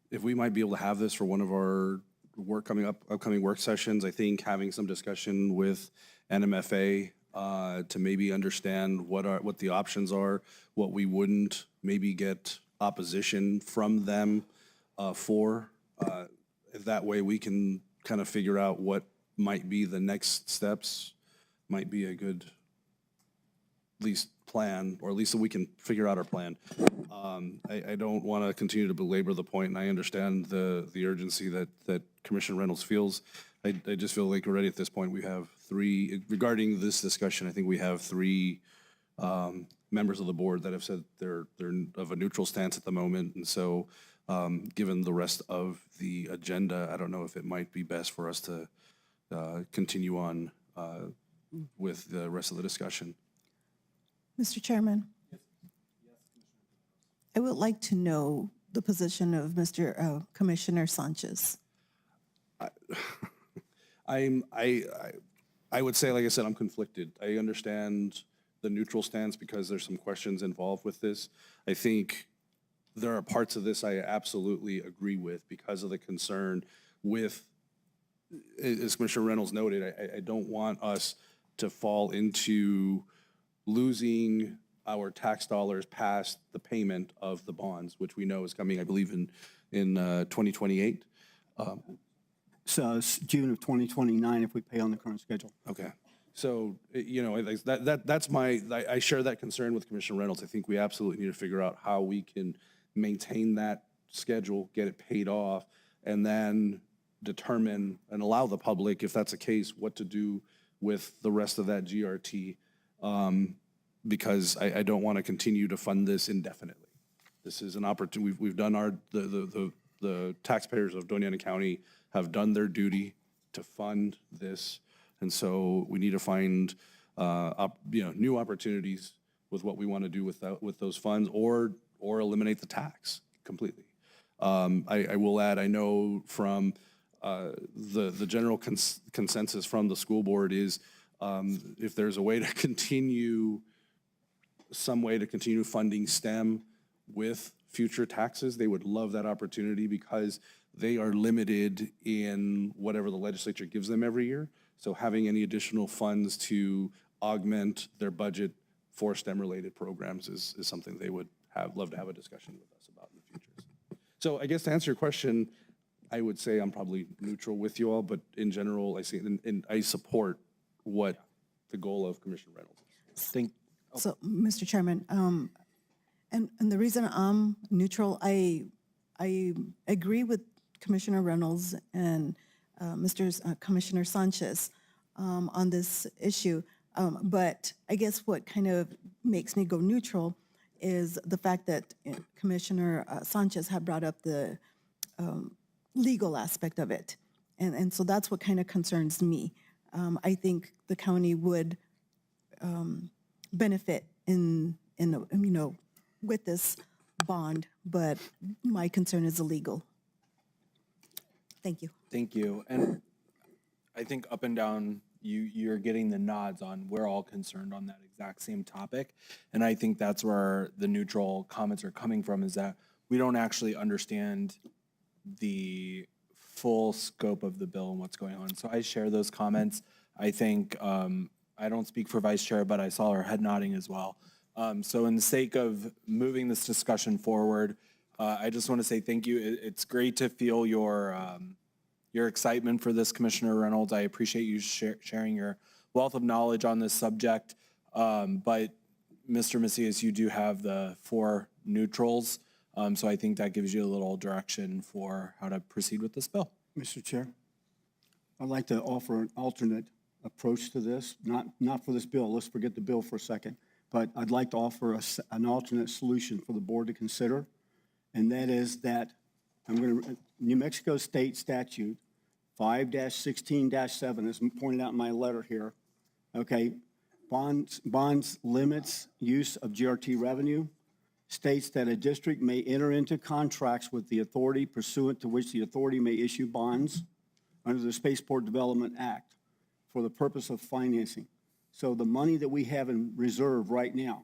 if we might be able to have this for one of our upcoming work sessions, I think having some discussion with NMFA to maybe understand what the options are, what we wouldn't maybe get opposition from them for. That way we can kind of figure out what might be the next steps, might be a good at least plan, or at least so we can figure out our plan. I don't want to continue to belabor the point, and I understand the urgency that Commissioner Reynolds feels. I just feel like already at this point we have 3, regarding this discussion, I think we have 3 members of the board that have said they're of a neutral stance at the moment. And so given the rest of the agenda, I don't know if it might be best for us to continue on with the rest of the discussion. Mr. Chairman? I would like to know the position of Mr. Commissioner Sanchez. I would say, like I said, I'm conflicted. I understand the neutral stance because there's some questions involved with this. I think there are parts of this I absolutely agree with because of the concern with, as Commissioner Reynolds noted, I don't want us to fall into losing our tax dollars past the payment of the bonds, which we know is coming, I believe, in 2028. So it's June of 2029 if we pay on the current schedule. Okay. So, you know, that's I share that concern with Commissioner Reynolds. I think we absolutely need to figure out how we can maintain that schedule, get it paid off, and then determine and allow the public, if that's the case, what to do with the rest of that GRT. Because I don't want to continue to fund this indefinitely. This is an opportunity. We've done the taxpayers of Doña County have done their duty to fund this, and so we need to find new opportunities with what we want to do with those funds, or eliminate the tax completely. I will add, I know from the general consensus from the school board is if there's a way to continue funding STEM with future taxes, they would love that opportunity because they are limited in whatever the legislature gives them every year. So having any additional funds to augment their budget for STEM-related programs is something they would love to have a discussion with us about in the future. So I guess to answer your question, I would say I'm probably neutral with you all, but in general, I see and I support what the goal of Commissioner Reynolds is. So, Mr. Chairman, and the reason I'm neutral, I agree with Commissioner Reynolds and Commissioner Sanchez on this issue. But I guess what kind of makes me go neutral is the fact that Commissioner Sanchez had brought up the legal aspect of it. And so that's what kind of concerns me. I think the county would benefit with this bond, but my concern is illegal. Thank you. Thank you. And I think up and down, you're getting the nods on we're all concerned on that exact same topic. And I think that's where the neutral comments are coming from, is that we don't actually understand the full scope of the bill and what's going on. So I share those comments. I think, I don't speak for Vice Chair, but I saw her head nodding as well. So in the sake of moving this discussion forward, I just want to say thank you. It's great to feel your excitement for this, Commissioner Reynolds. I appreciate you sharing your wealth of knowledge on this subject. But Mr. Macias, you do have the 4 neutrals. So I think that gives you a little direction for how to proceed with this bill. Mr. Chair, I'd like to offer an alternate approach to this, not for this bill. Let's forget the bill for a second. But I'd like to offer an alternate solution for the board to consider, and that is that New Mexico State Statute 5-16-7, as pointed out in my letter here, okay, bonds limits use of GRT revenue, states that a district may enter into contracts with the authority pursuant to which the authority may issue bonds under the Spaceport Development Act for the purpose of financing. So the money that we have in reserve right now,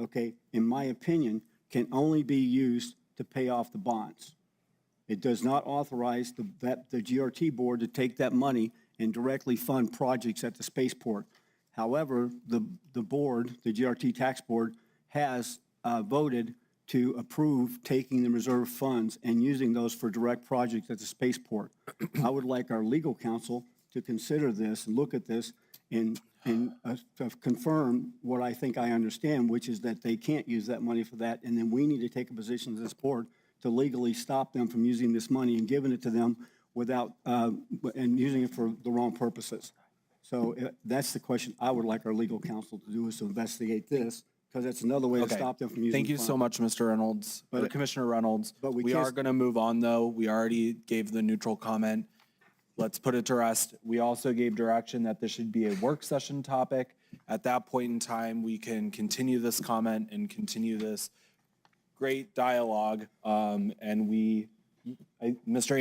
okay, in my opinion, can only be used to pay off the bonds. It does not authorize the GRT board to take that money and directly fund projects at the spaceport. However, the board, the GRT tax board, has voted to approve taking the reserve funds and using those for direct projects at the spaceport. I would like our legal counsel to consider this and look at this and confirm what I think I understand, which is that they can't use that money for that, and then we need to take a position as this board to legally stop them from using this money and giving it to them without, and using it for the wrong purposes. So that's the question I would like our legal counsel to do, is to investigate this, because that's another way to stop them from using Thank you so much, Mr. Reynolds, or Commissioner Reynolds. But we are going to move on, though. We already gave the neutral comment. Let's put it to rest. We also gave direction that this should be a work session topic, At that point in time, we can continue this comment and continue this great dialogue. Mr.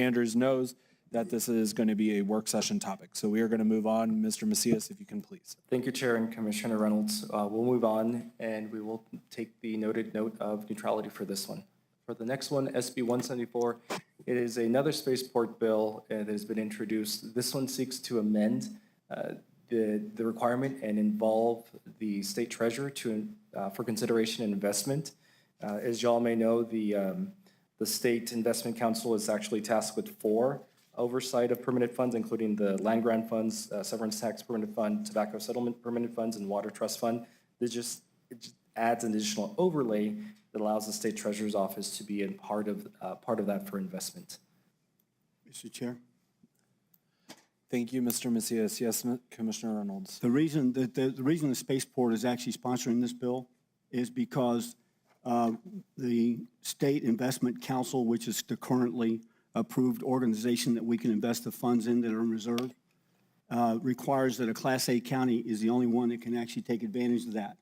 Andrews knows that this is going to be a work session topic. So we are going to move on. Mr. Macias, if you can please. Thank you, Chair and Commissioner Reynolds. We'll move on, and we will take the noted note of neutrality for this one. For the next one, SB 174, it is another spaceport bill that has been introduced. This one seeks to amend the requirement and involve the state treasurer for consideration and investment. As y'all may know, the State Investment Council is actually tasked with 4 oversight of permanent funds, including the land grant funds, severance tax permanent fund, tobacco settlement permanent funds, and water trust fund. It just adds an additional overlay that allows the state treasurer's office to be in part of that for investment. Mr. Chair? Thank you, Mr. Macias. Yes, Commissioner Reynolds. The reason the spaceport is actually sponsoring this bill is because the State Investment Council, which is the currently approved organization that we can invest the funds in that are in reserve, requires that a Class A county is the only one that can actually take advantage of that.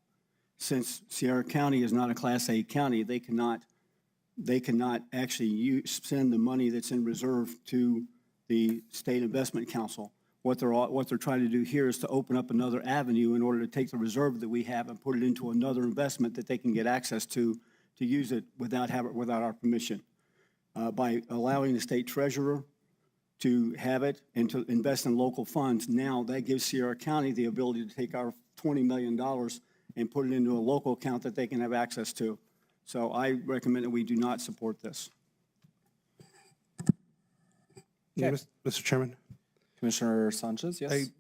Since Sierra County is not a Class A county, they cannot actually send the money that's in reserve to the State Investment Council. What they're trying to do here is to open up another avenue in order to take the reserve that we have and put it into another investment that they can get access to use it without our permission. By allowing the state treasurer to have it and to invest in local funds, now that gives Sierra County the ability to take our $20 million and put it into a local account that they can have access to. So I recommend that we do not support this. Yeah, Mr. Chairman? Commissioner Sanchez, yes?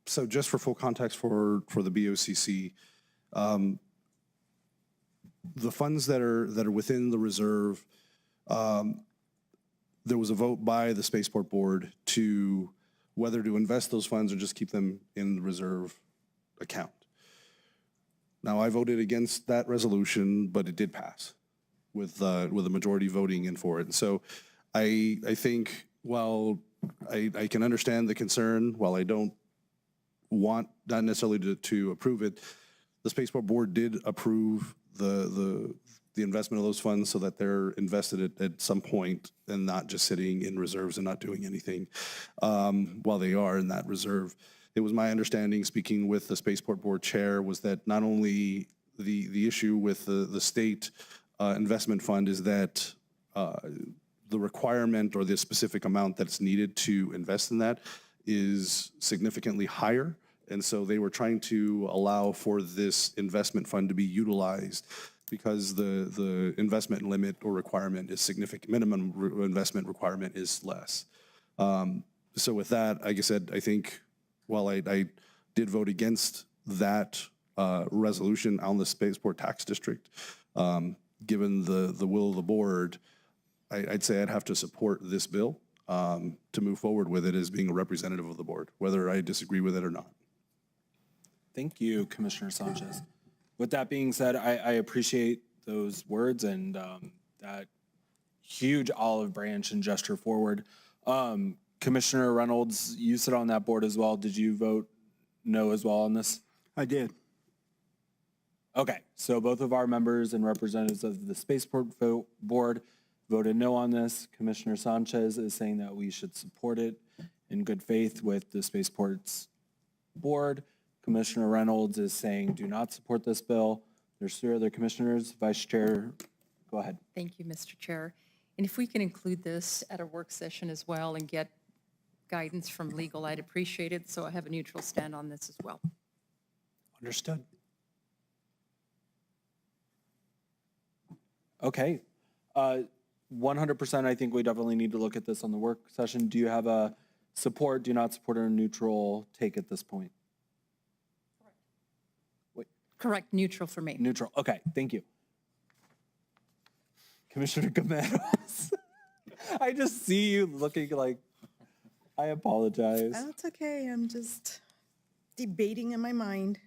So just for full context for the BOCC, the funds that are within the reserve, there was a vote by the Spaceport Board to whether to invest those funds or just keep them in the reserve account. Now, I voted against that resolution, but it did pass with a majority voting in for it. And so I think while I can understand the concern, while I don't want not necessarily to approve it, the Spaceport Board did approve the investment of those funds so that they're invested at some point and not just sitting in reserves and not doing anything while they are in that reserve. It was my understanding, speaking with the Spaceport Board chair, was that not only the issue with the state investment fund is that the requirement or the specific amount that's needed to invest in that is significantly higher. And so they were trying to allow for this investment fund to be utilized because the investment limit or requirement is significant, minimum investment requirement is less. So with that, like I said, I think while I did vote against that resolution on the Spaceport Tax District, given the will of the board, I'd say I'd have to support this bill to move forward with it as being a representative of the board, whether I disagree with it or not. Thank you, Commissioner Sanchez. With that being said, I appreciate those words and that huge olive branch and gesture forward. Commissioner Reynolds, you sit on that board as well. Did you vote no as well on this? I did. Okay, so both of our members and representatives of the Spaceport Board voted no on this. Commissioner Sanchez is saying that we should support it in good faith with the Spaceport's board. Commissioner Reynolds is saying do not support this bill. There's 3 other commissioners. Vice Chair, go ahead. Thank you, Mr. Chair. And if we can include this at a work session as well and get guidance from legal, I'd appreciate it. So I have a neutral stand on this as well. Understood. Okay. 100%, I think we definitely need to look at this on the work session. Do you have a support, do not support, or a neutral take at this point? Correct, neutral for me. Neutral, okay, thank you. Commissioner Gamados, I just see you looking like, I apologize. That's okay, I'm just debating in my mind.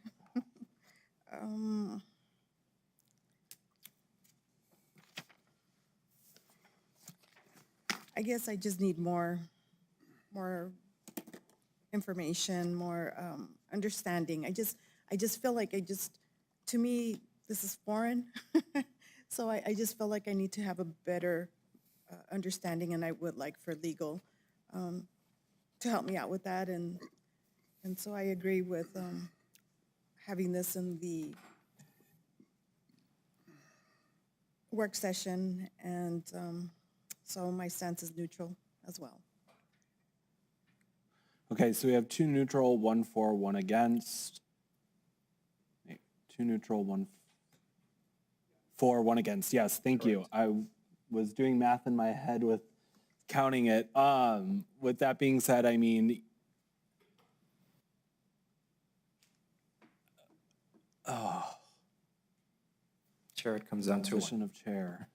I guess I just need more information, more understanding. I just feel like to me, this is foreign. So I just feel like I need to have a better understanding, and I would like for legal to help me out with that. And so I agree with having this in the work session, and so my stance is neutral as well. Okay, so we have 2 neutral, 1 for, 1 against. Wait, 2 neutral, 1 for, 1 against. Yes, thank you. I was doing math in my head with counting it. With that being said, I mean, Chair, it comes down to position of chair.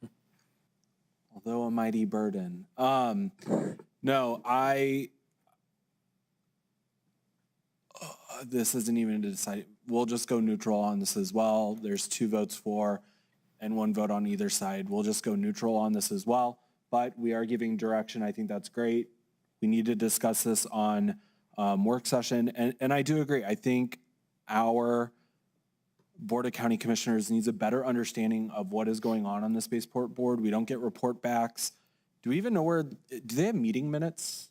Although a mighty burden. No, this isn't even decided. We'll just go neutral on this as well. There's 2 votes for and 1 vote on either side. We'll just go neutral on this as well, but we are giving direction. I think that's great. We need to discuss this on work session. And I do agree. I think our Board of County Commissioners needs a better understanding of what is going on the Spaceport Board. We don't get report backs. Do we even know where, do they have meeting minutes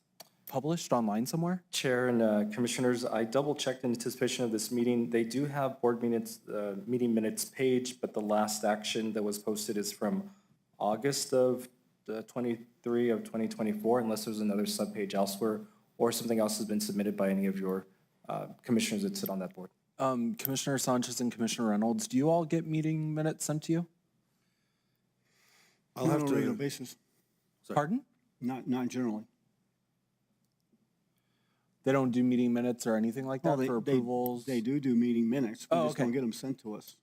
published online somewhere? Chair and Commissioners, I double checked in anticipation of this meeting. They do have board minutes, meeting minutes page, but the last action that was posted is from August of 23 of 2024, unless there's another subpage elsewhere or something else has been submitted by any of your commissioners that sit on that board. Commissioner Sanchez and Commissioner Reynolds, do you all get meeting minutes sent to you? I'll have to. On a regular basis. Pardon? Not generally. They don't do meeting minutes or anything like that for approvals? They do meeting minutes. We just don't get them sent to us.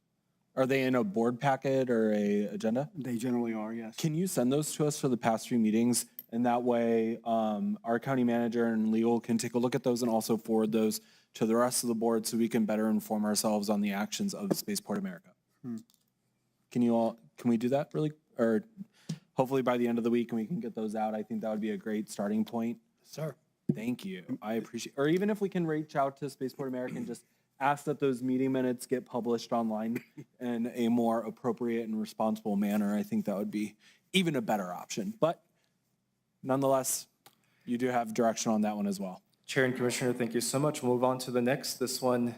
Are they in a board packet or a agenda? They generally are, yes. Can you send those to us for the past 3 meetings? And that way, our county manager and legal can take a look at those and also forward those to the rest of the board so we can better inform ourselves on the actions of Spaceport America. Can we do that really? Or hopefully by the end of the week and we can get those out. I think that would be a great starting point. Sir. Thank you. I appreciate, or even if we can reach out to Spaceport America and just ask that those meeting minutes get published online in a more appropriate and responsible manner, I think that would be even a better option. But nonetheless, you do have direction on that one as well. Chair and Commissioner, thank you so much. We'll move on to the next. This one,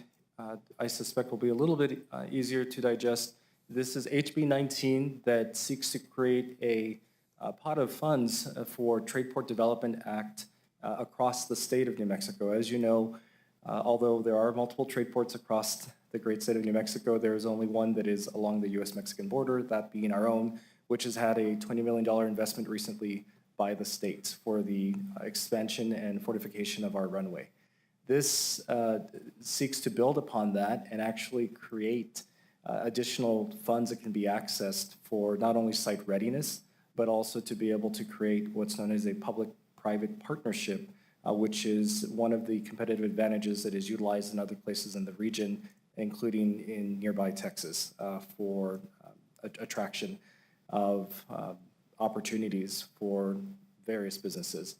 I suspect will be a little bit easier to digest. This is HB 19 that seeks to create a pot of funds for Tradeport Development Act across the state of New Mexico. As you know, although there are multiple trade ports across the great state of New Mexico, there is only one that is along the U.S.-Mexican border, that being our own, which has had a $20 million investment recently by the state for the expansion and fortification of our runway. This seeks to build upon that and actually create additional funds that can be accessed for not only site readiness, but also to be able to create what's known as a public-private partnership, which is one of the competitive advantages that is utilized in other places in the region, including in nearby Texas, for attraction of opportunities for various businesses.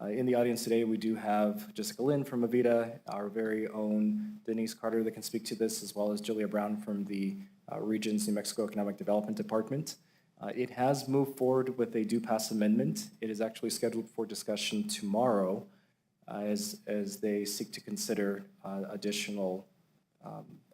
In the audience today, we do have Jessica Lynn from Avita, our very own Denise Carter that can speak to this, as well as Julia Brown from the region's New Mexico Economic Development Department. It has moved forward with a due pass amendment. It is actually scheduled for discussion tomorrow as they seek to consider additional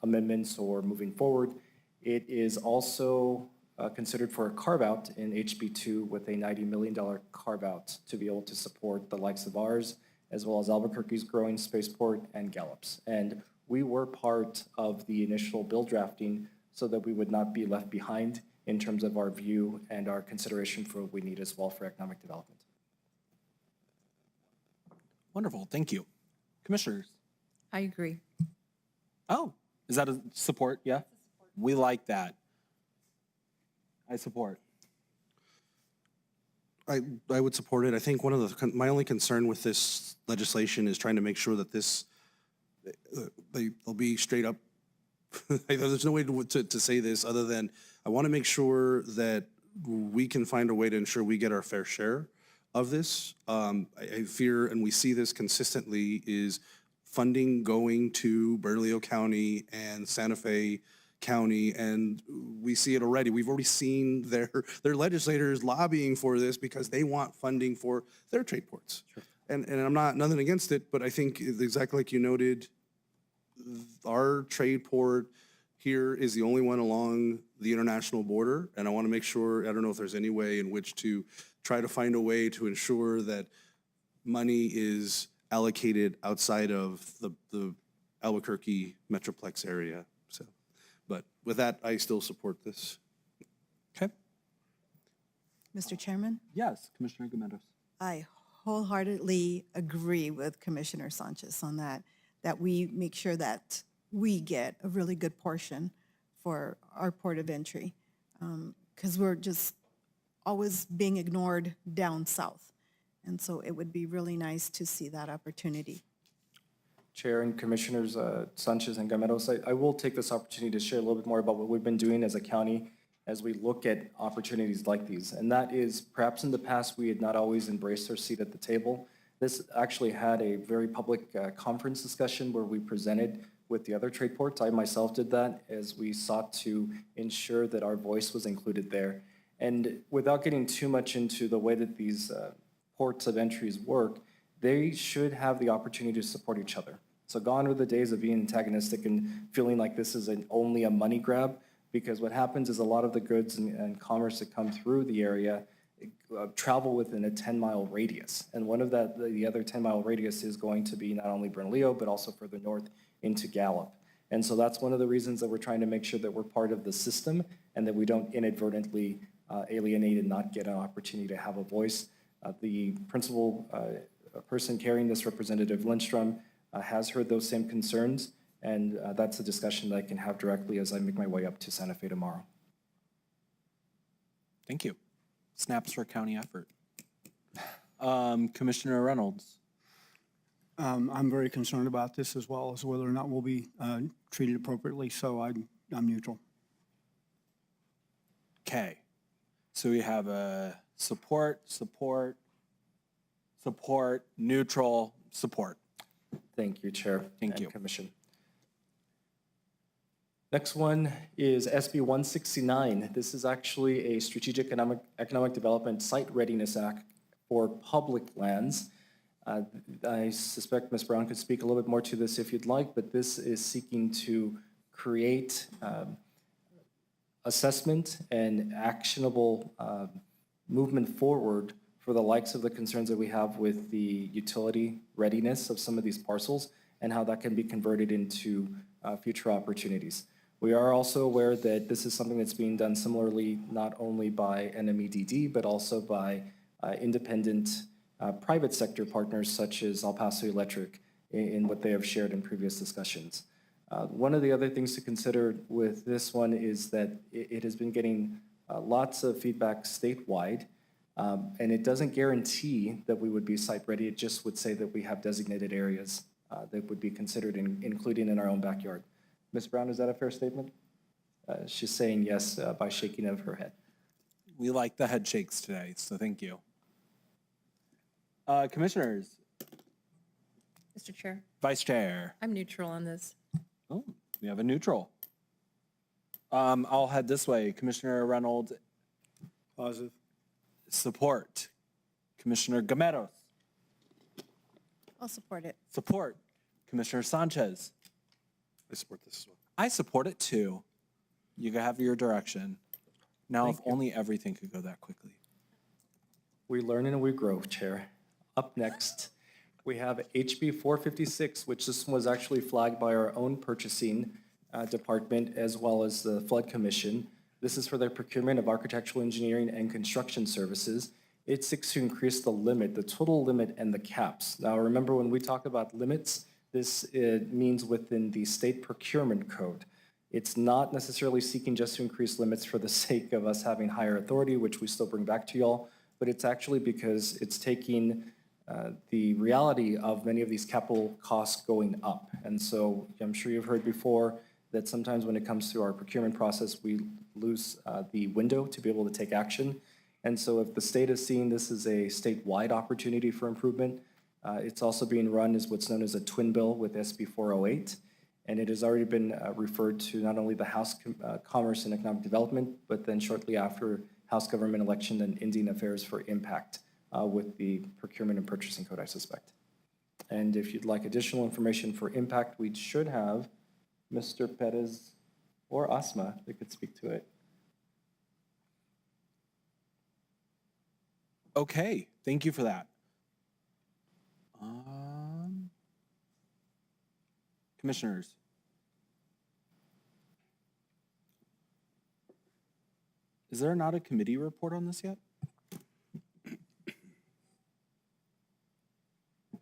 amendments or moving forward. It is also considered for a carve-out in HB2 with a $90 million carve-out to be able to support the likes of ours, as well as Albuquerque's growing spaceport and Gallup's. And we were part of the initial bill drafting so that we would not be left behind in terms of our view and our consideration for what we need as well for economic development. Wonderful, thank you. Commissioners? I agree. Oh, is that a support? Yeah? We like that. I support. I would support it. I think one of my only concern with this legislation is trying to make sure that they'll be straight up. There's no way to say this other than I want to make sure that we can find a way to ensure we get our fair share of this. I fear, and we see this consistently, is funding going to Bernalillo County and Santa Fe County, and we see it already. We've already seen their legislators lobbying for this because they want funding for their trade ports. And I'm not, nothing against it, but I think exactly like you noted, our trade port here is the only one along the international border, and I want to make sure, I don't know if there's any way in which to try to find a way to ensure that money is allocated outside of the Albuquerque Metroplex area. So, but with that, I still support this. Okay. Mr. Chairman, Yes, Commissioner Gometos. I wholeheartedly agree with Commissioner Sanchez on that we make sure that we get a really good portion for our port of entry, because we're just always being ignored down south. And so it would be really nice to see that opportunity. Chair and Commissioners Sanchez and Gameros, I will take this opportunity to share a little bit more about what we've been doing as a county as we look at opportunities like these. And that is, perhaps in the past, we had not always embraced our seat at the table. This actually had a very public conference discussion where we presented with the other trade ports. I myself did that as we sought to ensure that our voice was included there. And without getting too much into the way that these ports of entries work, they should have the opportunity to support each other. So gone are the days of being antagonistic and feeling like this is only a money grab, because what happens is a lot of the goods and commerce that come through the area travel within a 10-mile radius. And one of the other 10-mile radius is going to be not only Bernalillo, but also further north into Gallup. And so that's one of the reasons that we're trying to make sure that we're part of the system and that we don't inadvertently alienate and not get an opportunity to have a voice. The principal person carrying this, Representative Lindstrom, has heard those same concerns, and that's a discussion that I can have directly as I make my way up to Santa Fe tomorrow. Thank you. Snaps for county effort. Commissioner Reynolds. I'm very concerned about this as well as whether or not we'll be treated appropriately, so I'm neutral. Okay. So we have a support, neutral, support. Thank you, Chair. Thank you. Commission. Next one is SB 169. This is actually a Strategic Economic Development Site Readiness Act for public lands. I suspect Ms. Brown could speak a little bit more to this if you'd like, but this is seeking to create assessment and actionable movement forward for the likes of the concerns that we have with the utility readiness of some of these parcels and how that can be converted into future opportunities. We are also aware that this is something that's being done similarly, not only by NMEDD, but also by independent private sector partners such as El Paso Electric in what they have shared in previous discussions. One of the other things to consider with this one is that it has been getting lots of feedback statewide, and it doesn't guarantee that we would be site ready. It just would say that we have designated areas that would be considered including in our own backyard. Ms. Brown, is that a fair statement? She's saying yes by shaking of her head. We like the head shakes today, so thank you. Commissioners. Mr. Chair, Vice Chair. I'm neutral on this. Oh, we have a neutral. I'll head this way. Commissioner Reynolds. Positive. Support. Commissioner Gameros. I'll support it. Support. Commissioner Sanchez. I support this as well. I support it too. You have your direction. Now, Thank if you. only everything could go that quickly. We learn and we grow, Chair. Up next, we have HB 456, which this was actually flagged by our own purchasing department as well as the Flood Commission. This is for their procurement of architectural engineering and construction services. It seeks to increase the limit, the total limit and the caps. Now, remember when we talk about limits, this means within the state procurement code. It's not necessarily seeking just to increase limits for the sake of us having higher authority, which we still bring back to y'all, but it's actually because it's taking the reality of many of these capital costs going up. And so I'm sure you've heard before that sometimes when it comes to our procurement process, we lose the window to be able to take action. And so if the state is seeing this as a statewide opportunity for improvement, it's also being run as what's known as a twin bill with SB 408. And it has already been referred to not only the House Commerce and Economic Development, but then shortly after House Government Election and Indian Affairs for impact with the Procurement and Purchasing Code, I suspect. And if you'd like additional information for impact, we should have Mr. Perez or Asma that could speak to it. Okay, thank you for that. Commissioners. Is there not a committee report on this yet?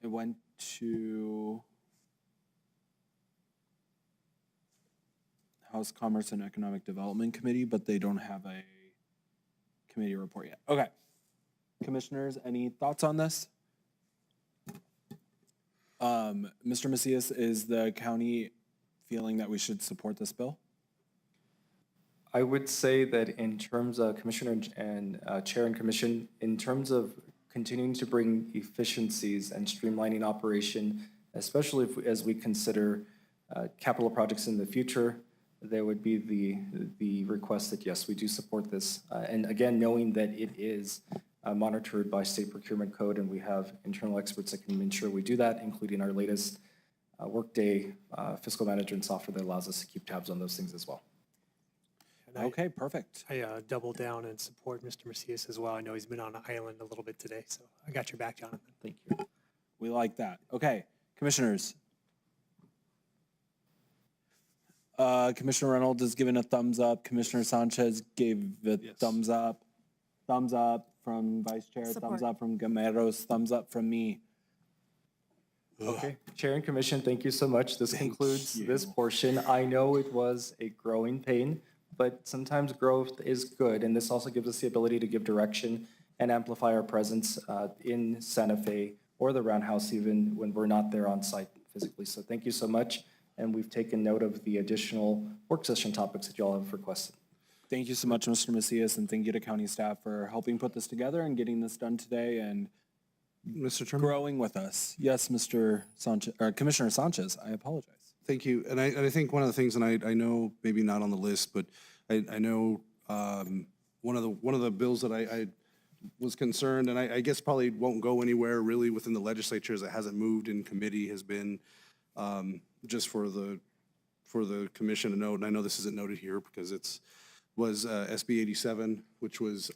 It went to House Commerce and Economic Development Committee, but they don't have a committee report yet. Okay. Commissioners, any thoughts on this? Mr. Macias, is the county feeling that we should support this bill? I would say that in terms of Commissioner and Chair and Commission, in terms of continuing to bring efficiencies and streamlining operation, especially as we consider capital projects in the future, there would be the request that, yes, we do support this. And again, knowing that it is monitored by state procurement code, and we have internal experts that can ensure we do that, including our latest Workday fiscal management software that allows us to keep tabs on those things as well. Okay, perfect. I double down and support Mr. Macias as well. I know he's been on an island a little bit today, so I got your back, Jonathan. Thank you. We like that. Okay, commissioners. Commissioner Reynolds has given a thumbs up. Commissioner Sanchez gave a thumbs up. Thumbs up from Vice Chair, thumbs up from Gameros, thumbs up from me. Okay, Chair and Commission, thank you so much. This concludes this portion. I know it was a growing pain, but sometimes growth is good, and this also gives us the ability to give direction and amplify our presence in Santa Fe or the Roundhouse even when we're not there on site physically. So thank you so much, and we've taken note of the additional work session topics that you all have requested. Thank you so much, Mr. Macias, and thank you to county staff for helping put this together and getting this done today and Mr. Chairman? growing with us. Yes, Mr. Sanchez, or Commissioner Sanchez, I apologize. Thank you. And I think one of the things, and I know maybe not on the list, but I know one of the bills that I was concerned, and I guess probably won't go anywhere really within the legislature as it hasn't moved in committee, has been just for the commission to note, and I know this isn't noted here because was SB 87, which was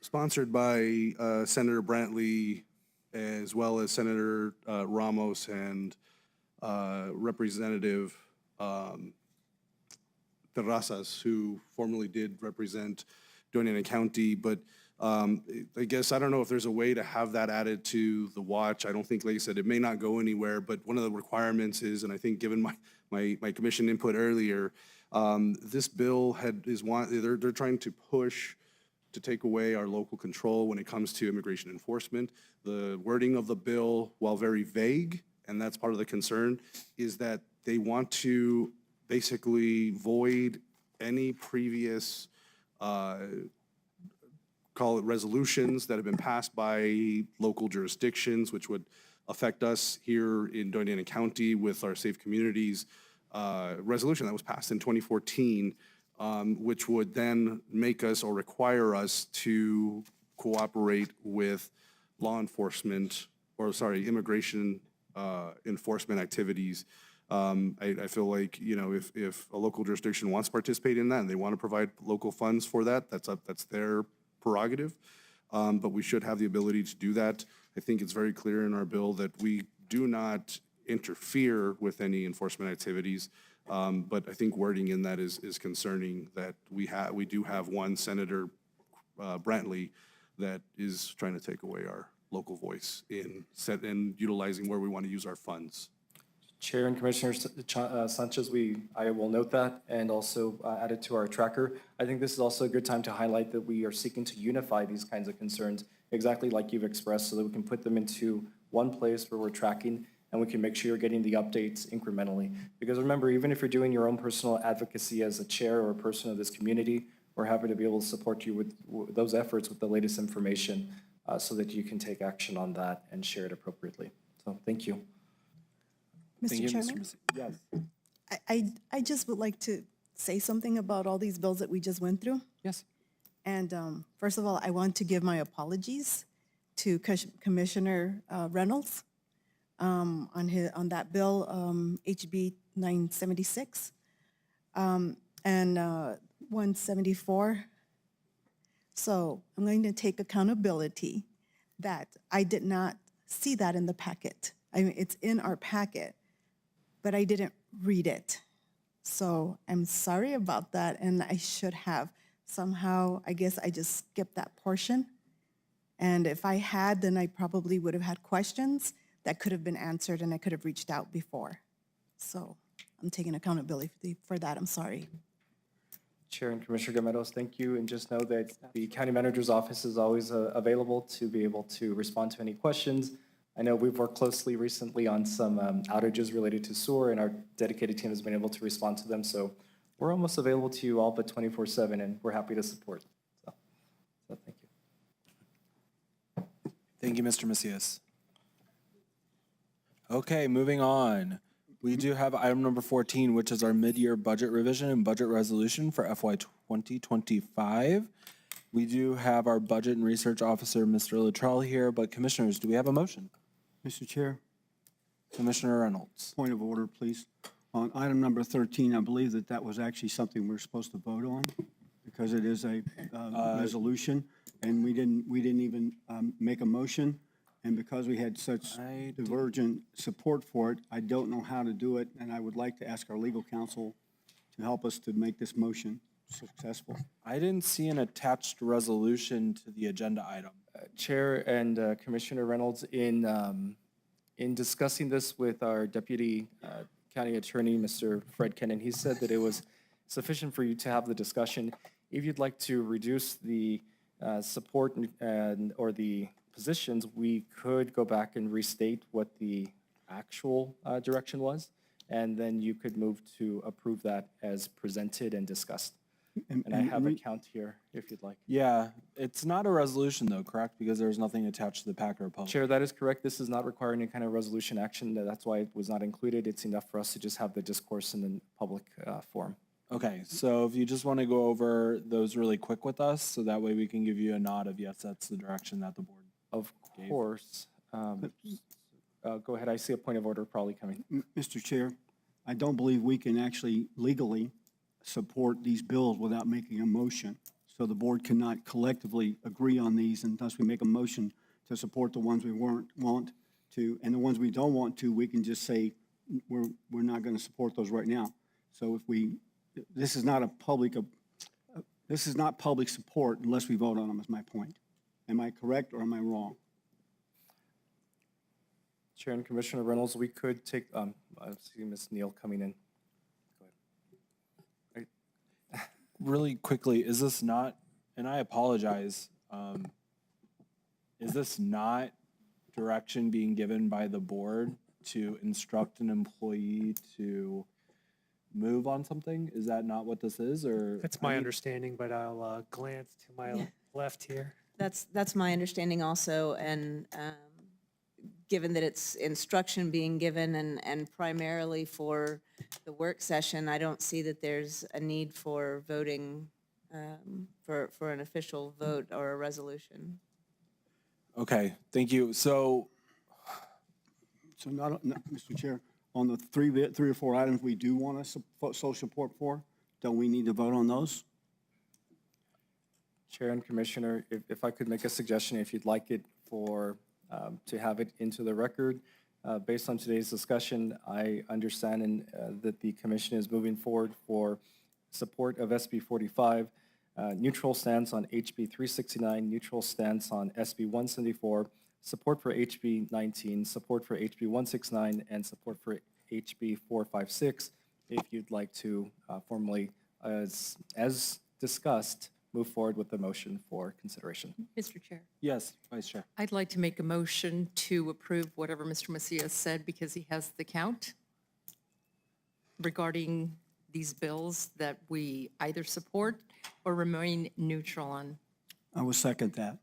sponsored by Senator Brantley as well as Senator Ramos and Representative Terrazas, who formerly did represent Doña County. But I guess I don't know if there's a way to have that added to the watch. I don't think, like I said, it may not go anywhere, but one of the requirements is, and I think given my commission input earlier, this bill they're trying to push to take away our local control when it comes to immigration enforcement. The wording of the bill, while very vague, and that's part of the concern, is that they want to basically void any previous, call it resolutions that have been passed by local jurisdictions, which would affect us here in Doña County with our Safe Communities resolution that was passed in 2014, which would then make us or require us to cooperate with law enforcement, or sorry, immigration enforcement activities. I feel like, you know, if a local jurisdiction wants to participate in that and they want to provide local funds for that, that's their prerogative. But we should have the ability to do that. I think it's very clear in our bill that we do not interfere with any enforcement activities. But I think wording in that is concerning, that we do have one Senator Brantley that is trying to take away our local voice in utilizing where we want to use our funds. Chair and Commissioner Sanchez, I will note that and also add it to our tracker. I think this is also a good time to highlight that we are seeking to unify these kinds of concerns, exactly like you've expressed, so that we can put them into one place where we're tracking and we can make sure you're getting the updates incrementally. Because remember, even if you're doing your own personal advocacy as a chair or a person of this community, we're happy to be able to support you with those efforts with the latest information so that you can take action on that and share it appropriately. So thank you. Mr. Chairman? Yes. I just would like to say something about all these bills that we just went through. Yes. And first of all, I want to give my apologies to Commissioner Reynolds on that bill, HB 976 and 174. So I'm going to take accountability that I did not see that in the packet. I mean, it's in our packet, but I didn't read it. So I'm sorry about that, and I should have. Somehow, I guess I just skipped that portion. And if I had, then I probably would have had questions that could have been answered, and I could have reached out before. So I'm taking accountability for that. I'm sorry. Chair and Commissioner Gameros, thank you. And just know that the County Manager's Office is always available to be able to respond to any questions. I know we've worked closely recently on some outages related to sewer, and our dedicated team has been able to respond to them. So we're almost available to you all but 24/7, and we're happy to support. So thank you. Thank you, Mr. Macias. Okay, moving on. We do have item number 14, which is our mid-year budget revision and budget resolution for FY 2025. We do have our budget and research officer, Mr. Luttrell, here, but commissioners, do we have a motion? Mr. Chair, Commissioner Reynolds. point of order, please. On item number 13, I believe that was actually something we're supposed to vote on because it is a resolution, and we didn't even make a motion. And because we had such divergent support for it, I don't know how to do it, and I would like to ask our legal counsel to help us to make this motion successful. I didn't see an attached resolution to the agenda item. Chair and Commissioner Reynolds, in discussing this with our Deputy County Attorney, Mr. Fred Kennan, he said that it was sufficient for you to have the discussion. If you'd like to reduce the support or the positions, we could go back and restate what the actual direction was, and then you could move to approve that as presented and discussed. And I have a count here if you'd like. Yeah, it's not a resolution though, correct? Because there's nothing attached to the packet or public. Chair, that is correct. This is not requiring any kind of resolution action. That's why it was not included. It's enough for us to just have the discourse in the public forum. Okay, so if you just want to go over those really quick with us, so that way we can give you a nod of yes, that's the direction that the board. Of course. Go ahead. I see a point of order probably coming. Mr. Chair, I don't believe we can actually legally support these bills without making a motion. So the board cannot collectively agree on these unless we make a motion to support the ones we want to, and the ones we don't want to, we can just say we're not going to support those right now. So this is not public support unless we vote on them, is my point. Am I correct or am I wrong? Chair and Commissioner Reynolds, we could take, I see Ms. Neal coming in. Really quickly, is this not, and I apologize, is this not direction being given by the board to instruct an employee to move on something? Is that not what this is, or? That's my understanding, but I'll glance to my left here. That's my understanding also, and given that it's instruction being given and primarily for the work session, I don't see that there's a need for voting for an official vote or a resolution. Okay, thank you. So not, Mr. Chair, on the three or four items we do want to social support for, don't we need to vote on those? Chair and Commissioner, if I could make a suggestion, if you'd like it for to have it into the record. Based on today's discussion, I understand that the Commission is moving forward for support of SB 45, neutral stance on HB 369, neutral stance on SB 174, support for HB 19, support for HB 169, and support for HB 456. If you'd like to formally, as discussed, move forward with the motion for consideration. Mr. Chair. yes, Vice Chair. I'd like to make a motion to approve whatever Mr. Macias said because he has the count regarding these bills that we either support or remain neutral on. I will second that.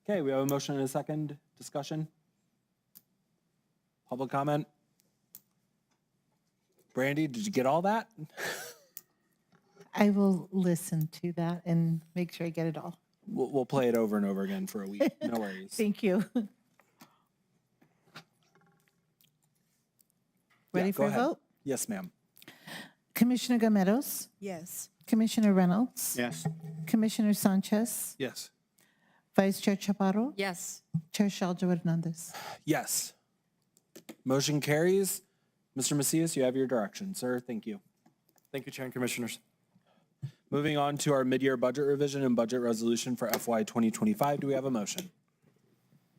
Okay, we have a motion and a second. Discussion? Public comment? Brandy, did you get all that? I will listen to that and make sure I get it all. We'll play it over and over again for a week. No worries. Thank you. Ready Yeah, for go a ahead. vote? Yes, ma'am. Commissioner Gomeros? Yes. Commissioner Reynolds? Yes. Commissioner Sanchez? Yes. Vice Chair Chaparro? Yes. Chair Shalja Hernandez? Yes. Motion carries. Mr. Macias, you have your direction, sir. Thank you. Thank you, Chair and Commissioners. Moving on to our mid-year budget revision and budget resolution for FY 2025. Do we have a motion?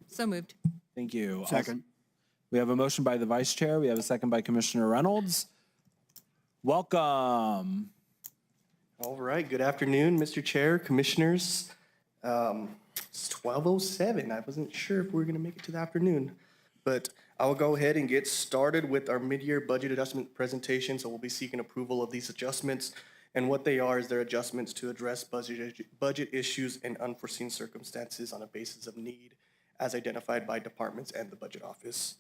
So moved. Thank you. Second. We have a motion by the vice chair. We have a second by Commissioner Reynolds. Welcome. All right, good afternoon, Mr. Chair, Commissioners. It's 12:07. I wasn't sure if we were going to make it to the afternoon, but I will go ahead and get started with our mid-year budget adjustment presentation. So we'll be seeking approval of these adjustments. And what they are is they're adjustments to address budget issues and unforeseen circumstances on a basis of need as identified by departments and the budget office.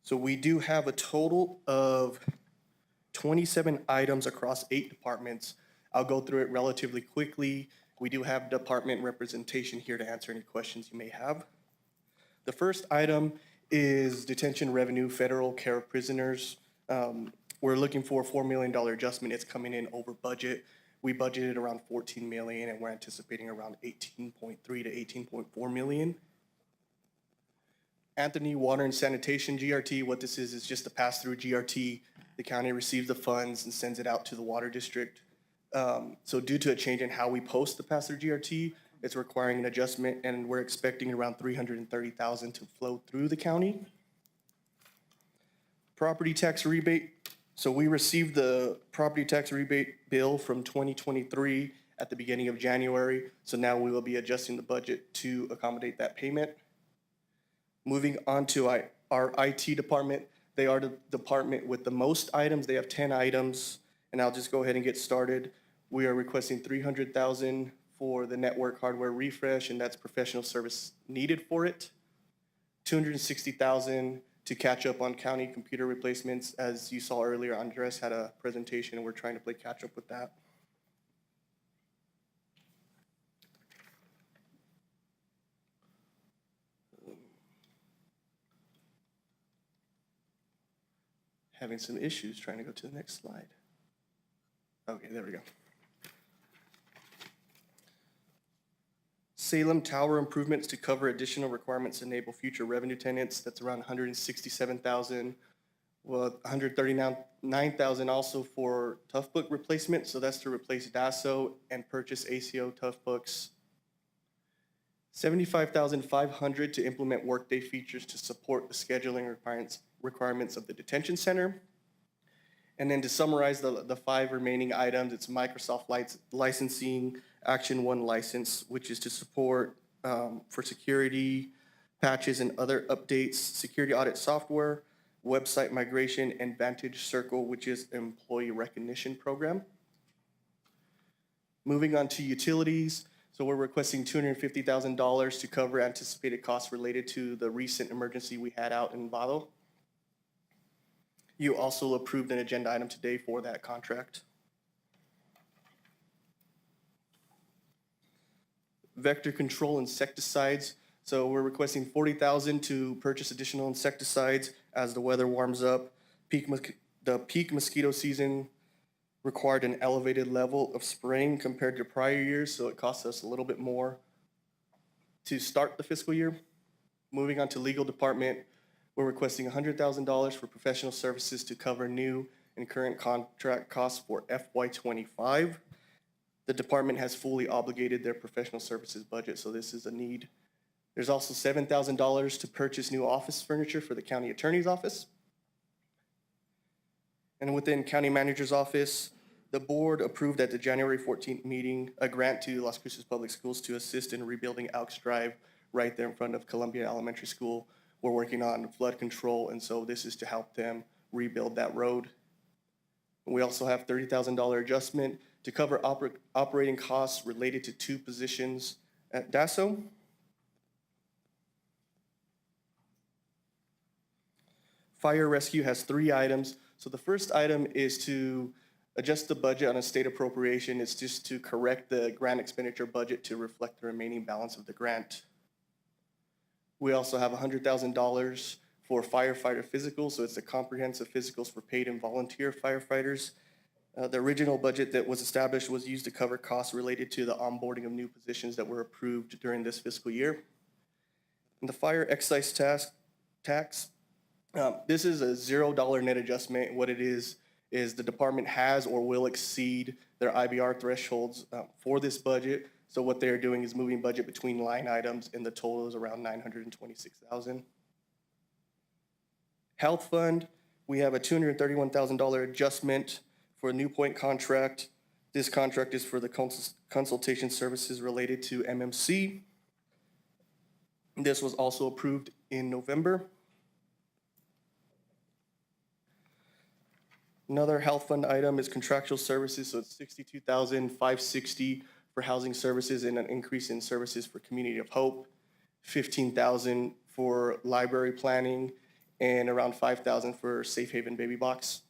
So we do have a total of 27 items across 8 departments. I'll go through it relatively quickly. We do have department representation here to answer any questions you may have. The first item is detention revenue, federal care of prisoners. We're looking for a $4 million adjustment. It's coming in over budget. We budgeted around $14 million and we're anticipating around $18.3 to $18.4 million. Anthony Water and Sanitation, GRT, what this is just a pass-through GRT. The county receives the funds and sends it out to the water district. So due to a change in how we post the pass-through GRT, it's requiring an adjustment, and we're expecting around $330,000 to flow through the county. Property tax rebate. So we received the property tax rebate bill from 2023 at the beginning of January. So now we will be adjusting the budget to accommodate that payment. Moving on to our IT department. They are the department with the most items. They have 10 items, and I'll just go ahead and get started. We are requesting $300,000 for the network hardware refresh, and that's professional service needed for it. $260,000 to catch up on county computer replacements. As you saw earlier, Andres had a presentation, and we're trying to play catch up with that. Having some issues trying to go to the next slide. Okay, there we go. Salem Tower improvements to cover additional requirements to enable future revenue tenants. That's around $167,000. Well, $139,000 also for Tough Book replacement. So that's to replace DASO and purchase ACO Tough Books. $75,500 to implement workday features to support the scheduling requirements of the detention center. And then to summarize the 5 remaining items, it's Microsoft licensing, Action 1 license, which is to support for security patches and other updates, security audit software, website migration, and Vantage Circle, which is employee recognition program. Moving on to utilities. So we're requesting $250,000 to cover anticipated costs related to the recent emergency we had out in Vado. You also approved an agenda item today for that contract. Vector control insecticides. So we're requesting $40,000 to purchase additional insecticides as the weather warms up. The peak mosquito season required an elevated level of spraying compared to prior years, so it costs us a little bit more to start the fiscal year. Moving on to legal department, we're requesting $100,000 for professional services to cover new and current contract costs for FY25. The department has fully obligated their professional services budget, so this is a need. There's also $7,000 to purchase new office furniture for the county attorney's office. And within county manager's office, the board approved at the January 14th meeting a grant to Las Cruces Public Schools to assist in rebuilding Elks Drive right there in front of Columbia Elementary School. We're working on flood control, and so this is to help them rebuild that road. We also have $30,000 adjustment to cover operating costs related to 2 positions at DASO. Fire rescue has 3 items. So the first item is to adjust the budget on a state appropriation. It's just to correct the grant expenditure budget to reflect the remaining balance of the grant. We also have $100,000 for firefighter physicals. So it's a comprehensive physicals for paid and volunteer firefighters. The original budget that was established was used to cover costs related to the onboarding of new positions that were approved during this fiscal year. And the fire excise tax, this is a $0 net adjustment. What it is the department has or will exceed their IBR thresholds for this budget. So what they're doing is moving budget between line items, and the total is around $926,000. Health fund, we have a $231,000 adjustment for a New Point contract. This contract is for the consultation services related to MMC. This was also approved in November. Another health fund item is contractual services, so it's $62,560 for housing services and an increase in services for Community of Hope, $15,000 for library planning, and around $5,000 for Safe Haven Baby Box.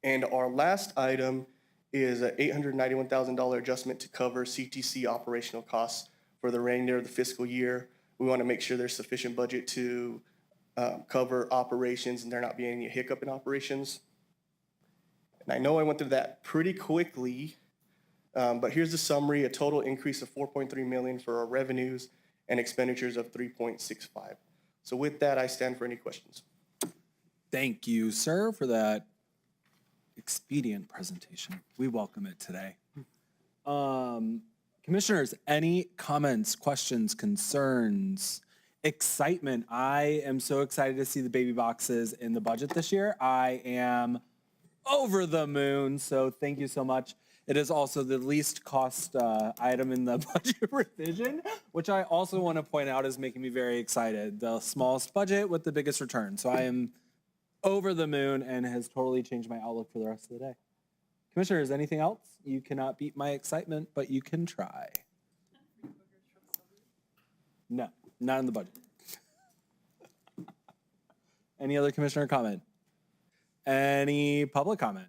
And our last item is an $891,000 adjustment to cover CTC operational costs for the remainder of the fiscal year. We want to make sure there's sufficient budget to cover operations and there not being any hiccup in operations. And I know I went through that pretty quickly, but here's the summary: a total increase of $4.3 million for our revenues and expenditures of $3.65. So with that, I stand for any questions. Thank you, sir, for that expedient presentation. We welcome it today. Commissioners, any comments, questions, concerns, excitement? I am so excited to see the baby boxes in the budget this year. I am over the moon, so thank you so much. It is also the least cost item in the budget revision, which I also want to point out is making me very excited. The smallest budget with the biggest return. So I am over the moon and has totally changed my outlook for the rest of the day. Commissioners, anything else? You cannot beat my excitement, but you can try. No, not in the budget. Any other commissioner comment? Any public comment?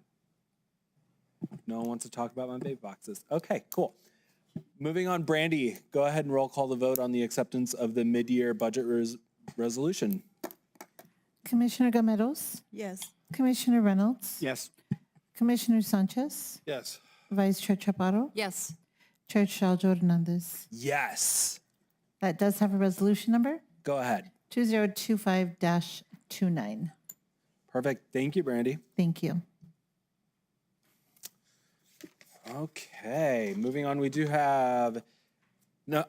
No one wants to talk about my baby boxes. Okay, cool. Moving on, Brandy, go ahead and roll call the vote on the acceptance of the mid-year budget resolution. Commissioner Gameros? Yes. Commissioner Reynolds? Yes. Commissioner Sanchez? Yes. Vice Chair Chaparro? Yes. Chair Shaljo Hernandez? Yes. That does have a resolution number? Go ahead. 2025-29. Perfect. Thank you, Brandy. Thank you. Okay, moving on, we do have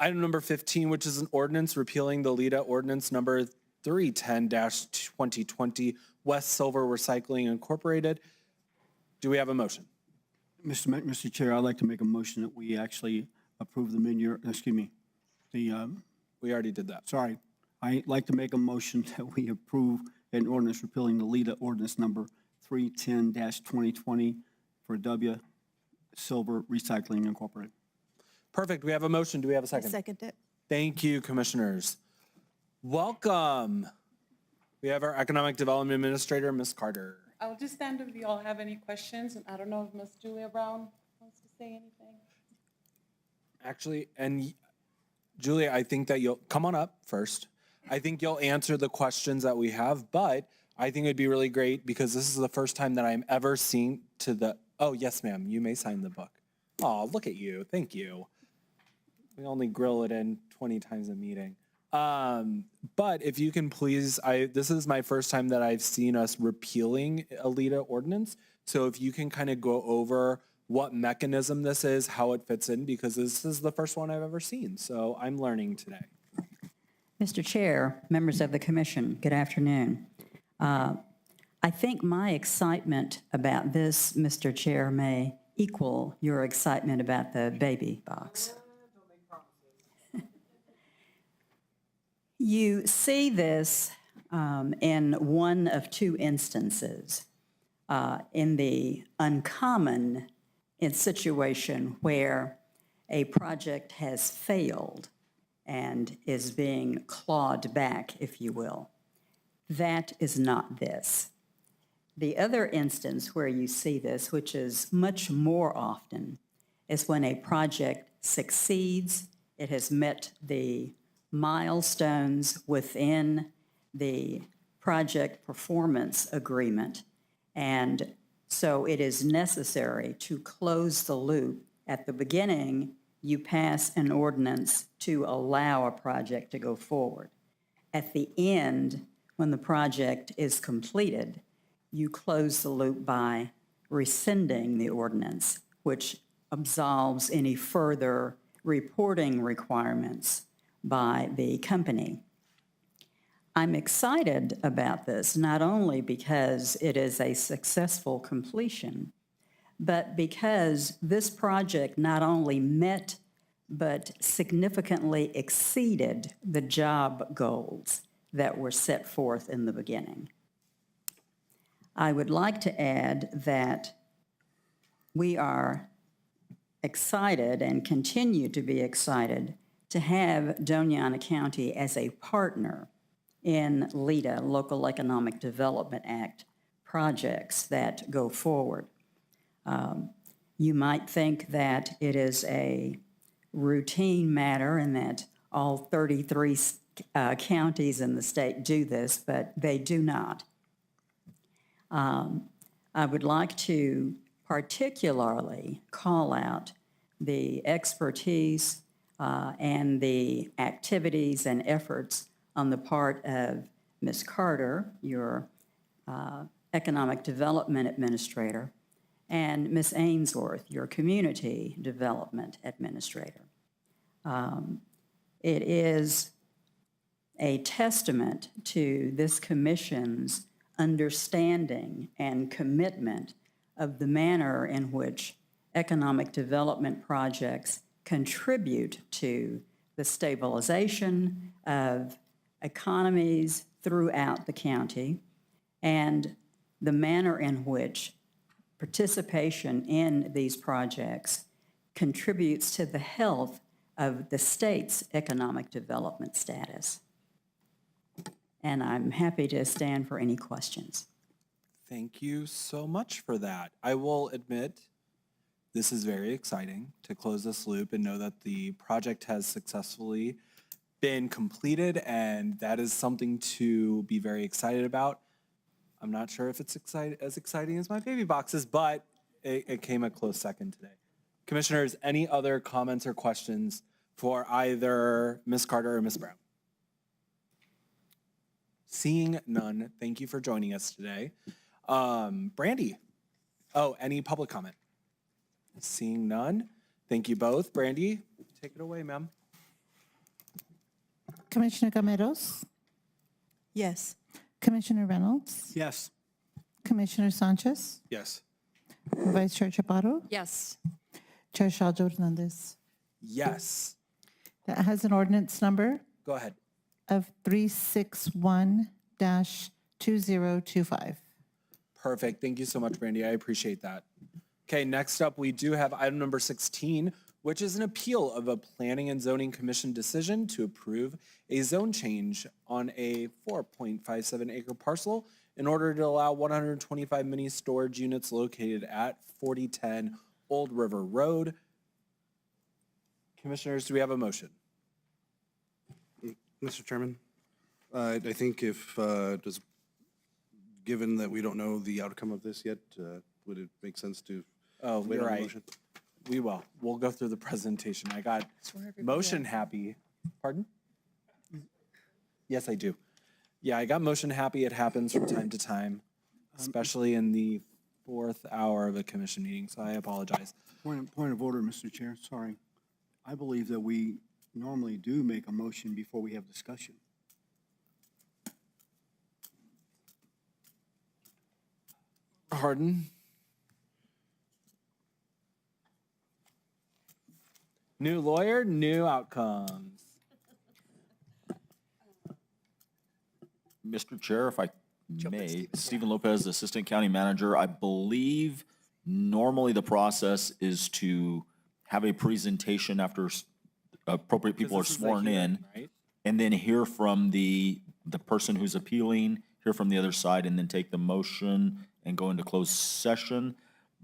item number 15, which is an ordinance repealing the LITA ordinance number 310-2020, West Silver Recycling Incorporated. Do we have a motion? Mr. Chair, I'd like to make a motion that we actually approve the mid-year, We already did that. Sorry. I'd like to make a motion that we approve an ordinance repealing the LITA ordinance number 310-2020 for W Silver Recycling Incorporated. Perfect. We have a motion. Do we have a second? Second it. Thank you, commissioners. Welcome. We have our Economic Development Administrator, Ms. Carter. I'll just stand if you all have any questions, and I don't know if Ms. Julia Brown wants to say anything. Actually, and Julia, I think that you'll come on up first. I think you'll answer the questions that we have, but I think it'd be really great because this is the first time that I'm ever seeing oh, yes, ma'am, you may sign the book. Oh, look at you. Thank you. We only grill it in 20 times a meeting. But if you can please, this is my first time that I've seen us repealing a LITA ordinance. So if you can kind of go over what mechanism this is, how it fits in, because this is the first one I've ever seen. So I'm learning today. Mr. Chair, members of the commission, good afternoon. I think my excitement about this, Mr. Chair, may equal your excitement about the baby box. You see this in one of two instances. in the uncommon situation where a project has failed and is being clawed back, if you will. That is not this. The other instance where you see this, which is much more often, is when a project succeeds, it has met the milestones within the project performance agreement, and so it is necessary to close the loop. At the beginning, you pass an ordinance to allow a project to go forward. At the end, when the project is completed, you close the loop by rescinding the ordinance, which absolves any further reporting requirements by the company. I'm excited about this, not only because it is a successful completion, but because this project not only met, but significantly exceeded the job goals that were set forth in the beginning. I would like to add that we are excited and continue to be excited to have Doña County as a partner in LEDA, Local Economic Development Act projects that go forward. You might think that it is a routine matter and that all 33 counties in the state do this, but they do not. I would like to particularly call out the expertise and the activities and efforts on the part of Ms. Carter, your Economic Development Administrator, and Ms. Ainsworth, your Community Development Administrator. It is a testament to this commission's understanding and commitment of the manner in which economic development projects contribute to the stabilization of economies throughout the county and the manner in which participation in these projects contributes to the health of the state's economic development status. And I'm happy to stand for any questions. Thank you so much for that. I will admit, this is very exciting to close this loop and know that the project has successfully been completed, and that is something to be very excited about. I'm not sure if it's as exciting as my baby boxes, but it came a close second today. Commissioners, any other comments or questions for either Ms. Carter or Ms. Brown? Seeing none, thank you for joining us today. Brandy, any public comment? Seeing none, thank you both. Brandy, take it away, ma'am. Commissioner Gameros, Yes. Commissioner Reynolds, Yes. Commissioner Sanchez, Yes. Vice Chair Chaparro, Yes. Chair Shajo Hernandez. Yes. That has an ordinance number Go ahead. of 361-2025. Perfect. Thank you so much, Brandy. I appreciate that. Okay, next up, we do have item number 16, which is an appeal of a Planning and Zoning Commission decision to approve a zone change on a 4.57 acre parcel in order to allow 125 mini storage units located at 4010 Old River Road. Commissioners, do we have a motion? Mr. Chairman, I think given that we don't know the outcome of this yet, would it make sense to wait you're on the right. motion? We will. We'll go through the presentation. I got motion happy. Pardon? Yes, I do. Yeah, I got motion happy. It happens from time to time, especially in the 4th hour of a commission meeting, so I apologize. Point of order, Mr. Chair, sorry. I believe that we normally do make a motion before we have discussion. Pardon? New lawyer, new outcomes. Mr. Chair, if I may, Stephen Lopez, Assistant County Manager. I believe normally the process is to have a presentation after appropriate people are this is a sworn hearing, in, right? and then hear from the person who's appealing, hear from the other side, and then take the motion and go into closed session.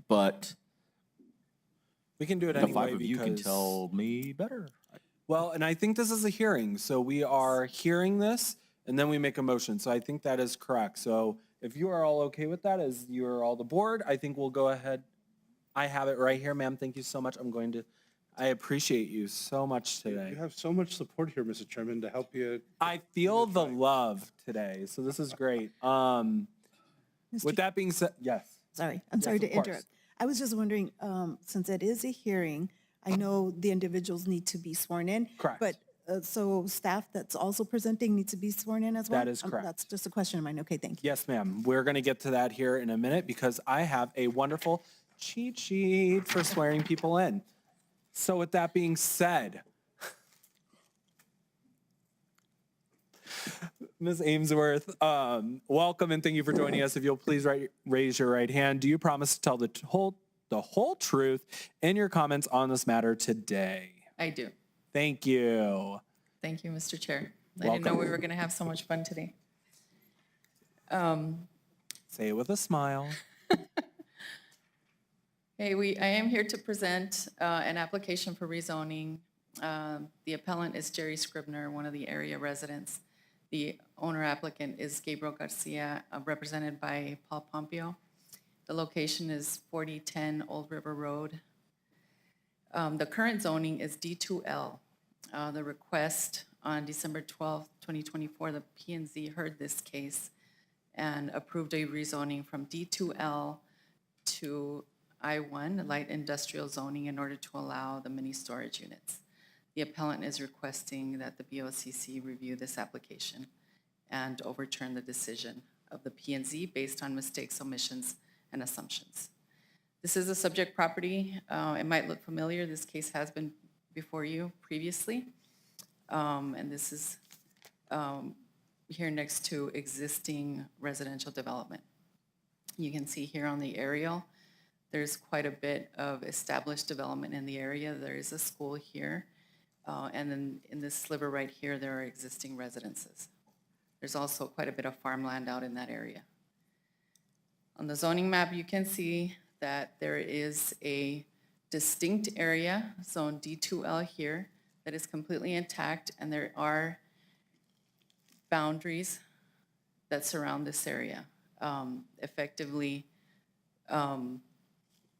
But We can do it the anyway five of you can because- tell me better. Well, and I think this is a hearing, so we are hearing this, and then we make a motion. So I think that is correct. So if you are all okay with that, as you are all the board, I think we'll go ahead. I have it right here, ma'am. Thank you so much. I appreciate you so much today. You have so much support here, Mr. Chairman, to help you. I feel the love today, so this is great. With that being said, yes. Sorry, I'm Yes, sorry of to course. interrupt. I was just wondering, since it is a hearing, I know the individuals need to be sworn in. Correct. But, so staff that's also presenting needs to be sworn in as well? That is correct. That's just a question of mine. Okay, thank you. Yes, ma'am. We're going to get to that here in a minute because I have a wonderful cheat sheet for swearing people in. So with that being said, Ms. Amesworth, welcome and thank you for joining us. If you'll please raise your right hand. Do you promise to tell the whole truth in your comments on this matter today? I do. Thank you. Thank you, Mr. Chair. I didn't know we were going to have so much fun today. Say it with a smile. Hey, I am here to present an application for rezoning. The appellant is Jerry Scribner, one of the area residents. The owner applicant is Gabriel Garcia, represented by Paul Pompeo. The location is 4010 Old River Road. The current zoning is D2L. The request on December 12th, 2024, the P&Z heard this case and approved a rezoning from D2L to I1, light industrial zoning, in order to allow the mini storage units. The appellant is requesting that the BOCC review this application and overturn the decision of the P&Z based on mistakes, omissions, and assumptions. This is a subject property. It might look familiar. This case has been before you previously. And this is here next to existing residential development. You can see here on the aerial, there's quite a bit of established development in the area. There is a school here. And then in this sliver right here, there are existing residences. There's also quite a bit of farmland out in that area. On the zoning map, you can see that there is a distinct area, zone D2L here, that is completely intact, and there are boundaries that surround this area, effectively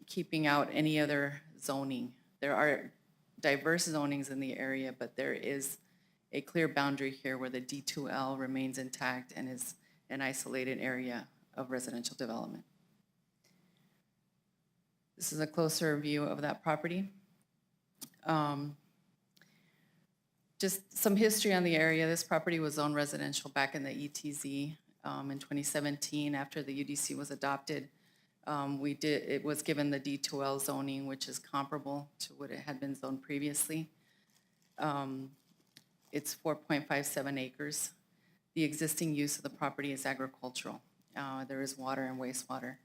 keeping out any other zoning. There are diverse zonings in the area, but there is a clear boundary here where the D2L remains intact and is an isolated area of residential development. This is a closer view of that property. Just some history on the area. This property was zoned residential back in the ETZ in 2017 after the UDC was adopted. It was given the D2L zoning, which is comparable to what it had been zoned previously. It's 4.57 acres. The existing use of the property is agricultural. There is water and wastewater.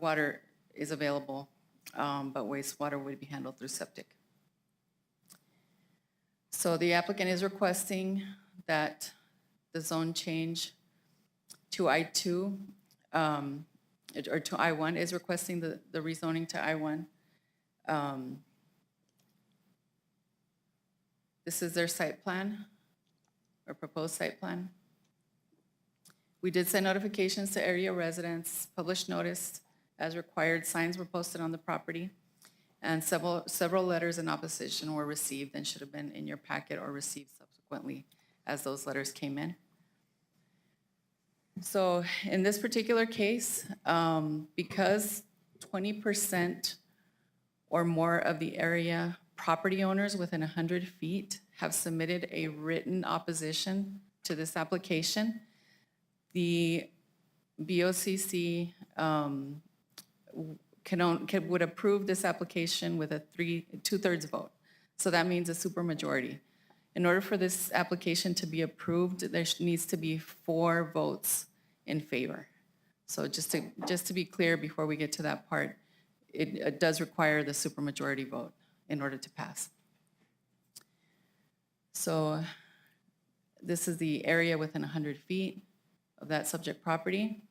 Water is available, but wastewater would be handled through septic. So the applicant is requesting that the zone change to I2, or to I1, is requesting the rezoning to I1. This is their site plan, or proposed site plan. We did send notifications to area residents, published notice as required, signs were posted on the property, and several letters in opposition were received and should have been in your packet or received subsequently as those letters came in. So in this particular case, because 20% or more of the area property owners within 100 feet have submitted a written opposition to this application, the BOCC would approve this application with a 2/3 vote. So that means a supermajority. In order for this application to be approved, there needs to be 4 votes in favor. So just to be clear before we get to that part, it does require the supermajority vote in order to pass. So this is the area within 100 feet of that subject property.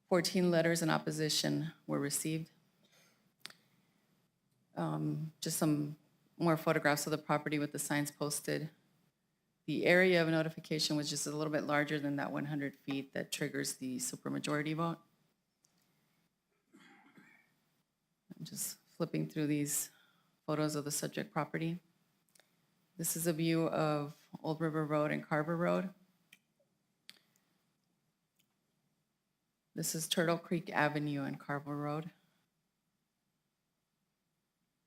14 letters in opposition were received. Just some more photographs of the property with the signs posted. The area of notification was just a little bit larger than that 100 feet that triggers the supermajority vote. I'm just flipping through these photos of the subject property. This is a view of Old River Road and Carver Road. This is Turtle Creek Avenue and Carver Road.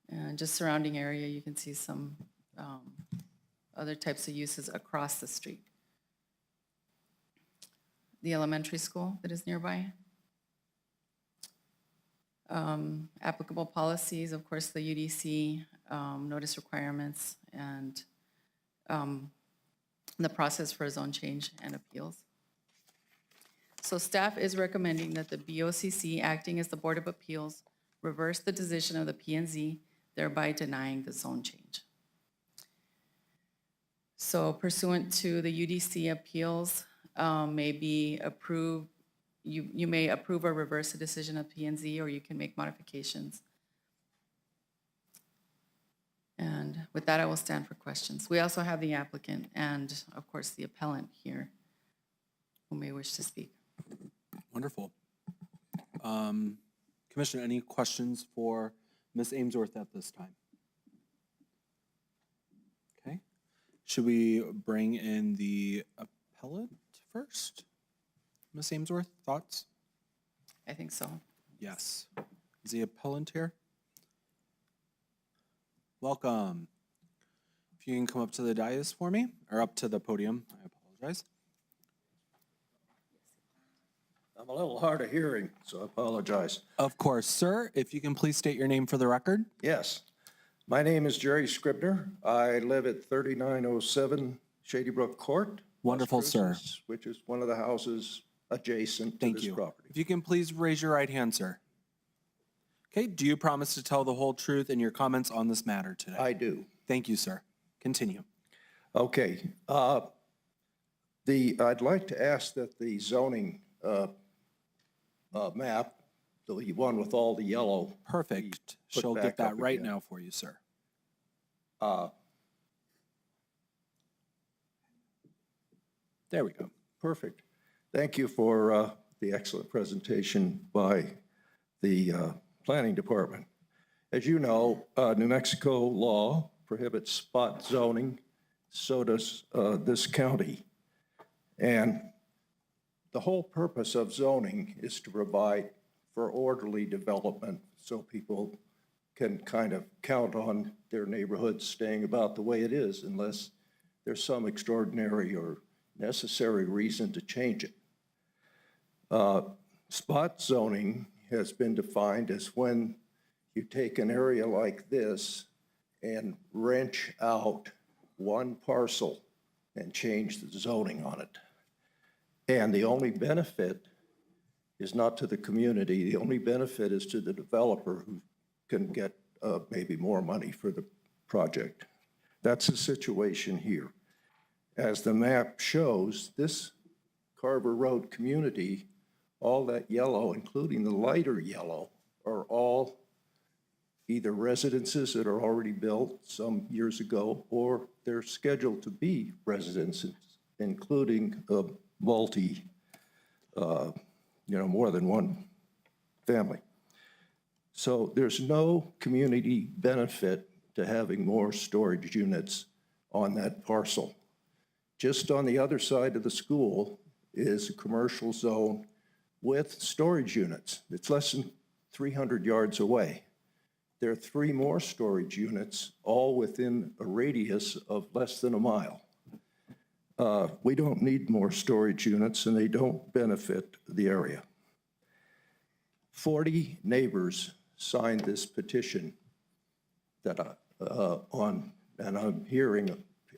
And just surrounding area, you can see some other types of uses across the street. The elementary school that is nearby. Applicable policies, of course, the UDC, notice requirements, and the process for zone change and appeals. So staff is recommending that the BOCC, acting as the Board of Appeals, reverse the decision of the P&Z, thereby denying the zone change. So pursuant to the UDC appeals may be approved, you may approve or reverse a decision of P&Z, or you can make modifications. And with that, I will stand for questions. We also have the applicant and, of course, the appellant here who may wish to speak. Wonderful. Commissioner, any questions for Ms. Amesworth at this time? Okay. Should we bring in the appellant first? Ms. Amesworth, thoughts? I think so. Yes. Is the appellant here? Welcome. If you can come up to the dais for me, or up to the podium, I apologize. I'm a little hard of hearing, so I apologize. Of course, sir. If you can please state your name for the record. Yes. My name is Jerry Scribner. I live at 3907 Shady Brook Court. Wonderful, Las sir. Cruces, which is one of the houses adjacent to this property. If you can please raise your right hand, sir. Okay, do you promise to tell the whole truth in your comments on this matter today? I do. Thank you, sir. Continue. Okay. I'd like to ask that the zoning map, the one with all the yellow. Perfect. put She'll back get that up right again. now for you, sir. There we go. Perfect. Thank you for the excellent presentation by the Planning Department. As you know, New Mexico law prohibits spot zoning, so does this county. And the whole purpose of zoning is to provide for orderly development so people can kind of count on their neighborhood staying about the way it is unless there's some extraordinary or necessary reason to change it. Spot zoning has been defined as when you take an area like this and wrench out one parcel and change the zoning on it. And the only benefit is not to the community. The only benefit is to the developer who can get maybe more money for the project. That's the situation here. As the map shows, this Carver Road community, all that yellow, including the lighter yellow, are all either residences that are already built some years ago, or they're scheduled to be residences, including multi, more than one family. So there's no community benefit to having more storage units on that parcel. Just on the other side of the school is a commercial zone with storage units. It's less than 300 yards away. There are 3 more storage units, all within a radius of less than a mile. We don't need more storage units, and they don't benefit the area. 40 neighbors signed this petition that and I'm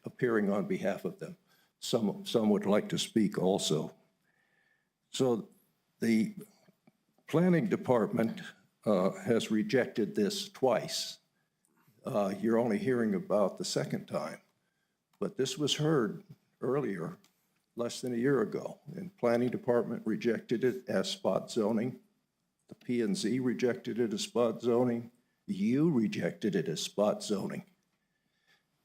appearing on behalf of them. some would like to speak also. So the planning department has rejected this twice. You're only hearing about the second time, but this was heard earlier, less than a year ago, and planning department rejected it as spot zoning. The P&Z rejected it as spot zoning. You rejected it as spot zoning.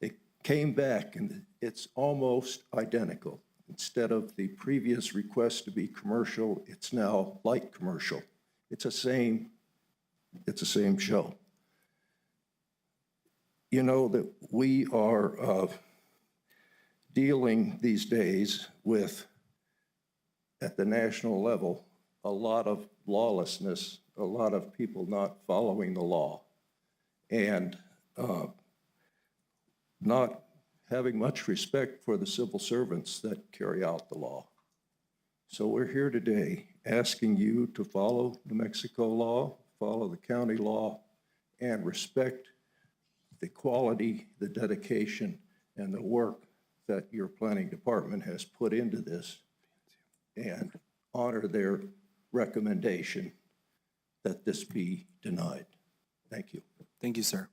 It came back and it's almost identical. Instead of the previous request to be commercial, it's now light commercial. It's the same show. You know that we are dealing these days with, at the national level, a lot of lawlessness, a lot of people not following the law, and not having much respect for the civil servants that carry out the law. So we're here today asking you to follow New Mexico law, follow the county law, and respect the quality, the dedication, and the work that your planning department has put into this, and honor their recommendation that this be denied. Thank you. Thank you, sir.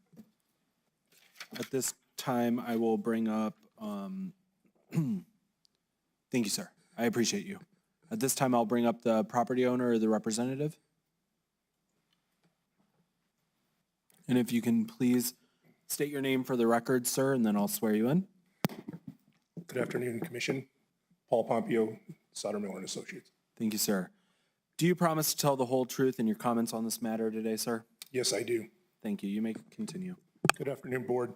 At this time, I will bring up, thank you, sir. I appreciate you. At this time, I'll bring up the property owner or the representative. And if you can please state your name for the record, sir, and then I'll swear you in. Good afternoon, Commission. Paul Pompeo, Sauter Miller and Associates. Thank you, sir. Do you promise to tell the whole truth in your comments on this matter today, sir? Yes, I do. Thank you. You may continue. Good afternoon, Board.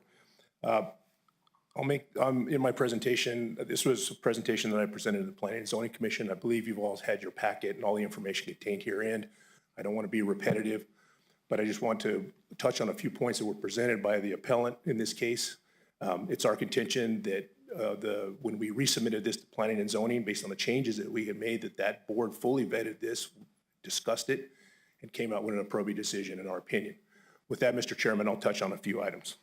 In my presentation, this was a presentation that I presented to the Planning and Zoning Commission. I believe you've all had your packet and all the information contained herein. I don't want to be repetitive, but I just want to touch on a few points that were presented by the appellant in this case. It's our contention that when we resubmitted this to Planning and Zoning, based on the changes that we had made, that board fully vetted this, discussed it, and came out with an appropriate decision, in our opinion. With that, Mr. Chairman, I'll touch on a few items.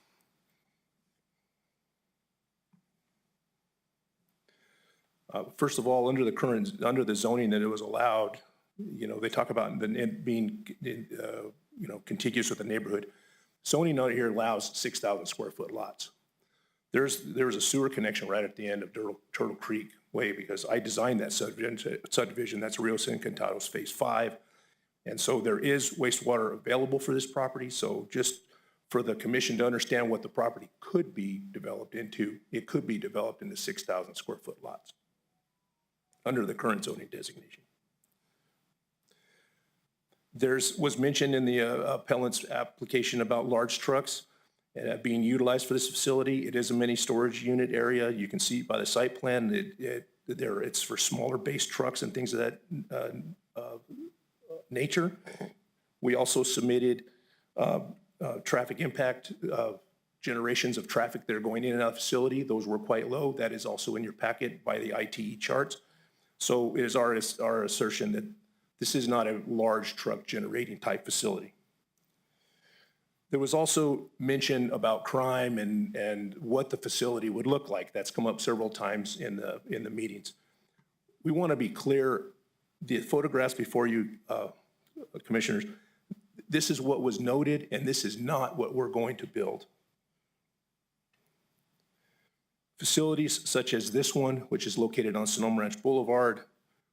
First of all, under the zoning that it was allowed, they talk about being, contiguous with the neighborhood. Zoning out here allows 6,000 square foot lots. There's a sewer connection right at the end of Turtle Creek Way, because I designed that subdivision. That's Rios Encantados Phase 5. And so there is wastewater available for this property. So just for the commission to understand what the property could be developed into, it could be developed into 6,000 square foot lots under the current zoning designation. Was mentioned in the appellant's application about large trucks being utilized for this facility. It is a mini storage unit area. You can see by the site plan it's for smaller base trucks and things of that nature. We also submitted traffic impact generations of traffic that are going in and out of the facility. Those were quite low. That is also in your packet by the ITE charts. So it is our assertion that this is not a large truck generating type facility. There was also mention about crime and what the facility would look like. That's come up several times in the meetings. We want to be clear, the photographs before you, commissioners, this is what was noted and this is not what we're going to build. Facilities such as this one, which is located on Sonoma Ranch Boulevard,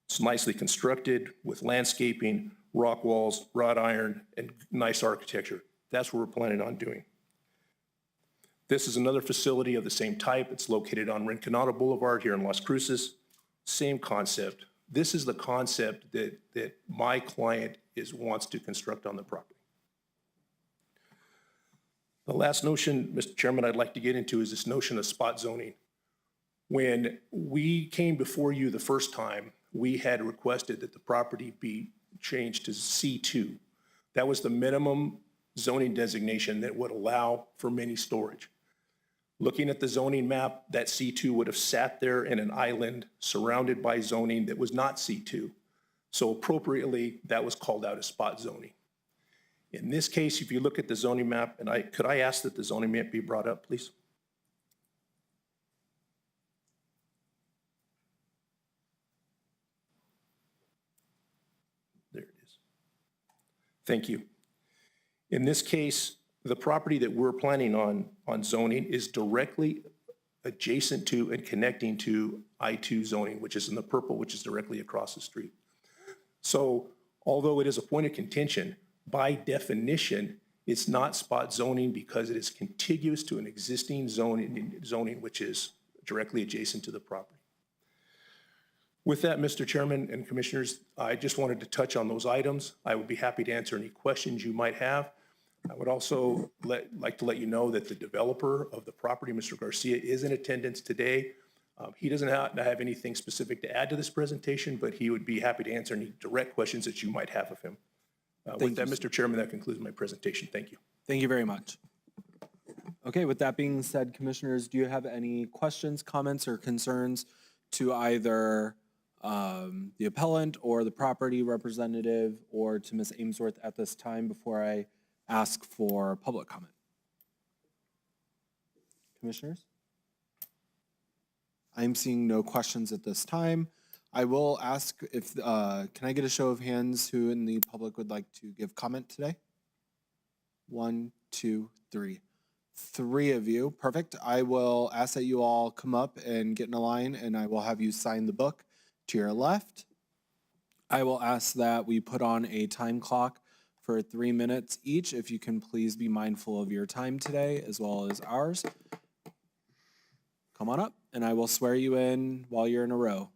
it's nicely constructed with landscaping, rock walls, wrought iron, and nice architecture. That's what we're planning on doing. This is another facility of the same type. It's located on Rinconado Boulevard here in Las Cruces. Same concept. This is the concept that my client wants to construct on the property. The last notion, Mr. Chairman, I'd like to get into is this notion of spot zoning. When we came before you the first time, we had requested that the property be changed to C2. That was the minimum zoning designation that would allow for mini storage. Looking at the zoning map, that C2 would have sat there in an island surrounded by zoning that was not C2. So appropriately, that was called out as spot zoning. In this case, if you look at the zoning map, and could I ask that the zoning map be brought up, please? Thank you. In this case, the property that we're planning on zoning is directly adjacent to and connecting to I-2 zoning, which is in the purple, which is directly across the street. So although it is a point of contention, by definition, it's not spot zoning because it is contiguous to an existing zoning which is directly adjacent to the property. With that, Mr. Chairman and Commissioners, I just wanted to touch on those items. I would be happy to answer any questions you might have. I would also like to let you know that the developer of the property, Mr. Garcia, is in attendance today. He doesn't have anything specific to add to this presentation, but he would be happy to answer any direct questions that you might have of him. With that, Mr. Chairman, that concludes my presentation. Thank you. Thank you very much. Okay, with that being said, Commissioners, do you have any questions, comments, or concerns to either the appellant or the property representative or to Ms. Amesworth at this time before I ask for public comment? Commissioners? I'm seeing no questions at this time. I will ask if, can I get a show of hands who in the public would like to give comment today? 1, 2, 3. 3 of you. Perfect. I will ask that you all come up and get in a line, and I will have you sign the book to your left. I will ask that we put on a time clock for 3 minutes each. If you can please be mindful of your time today as well as ours. Come on up, and I will swear you in while you're in a row.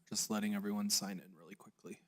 Just letting everyone sign in really quickly.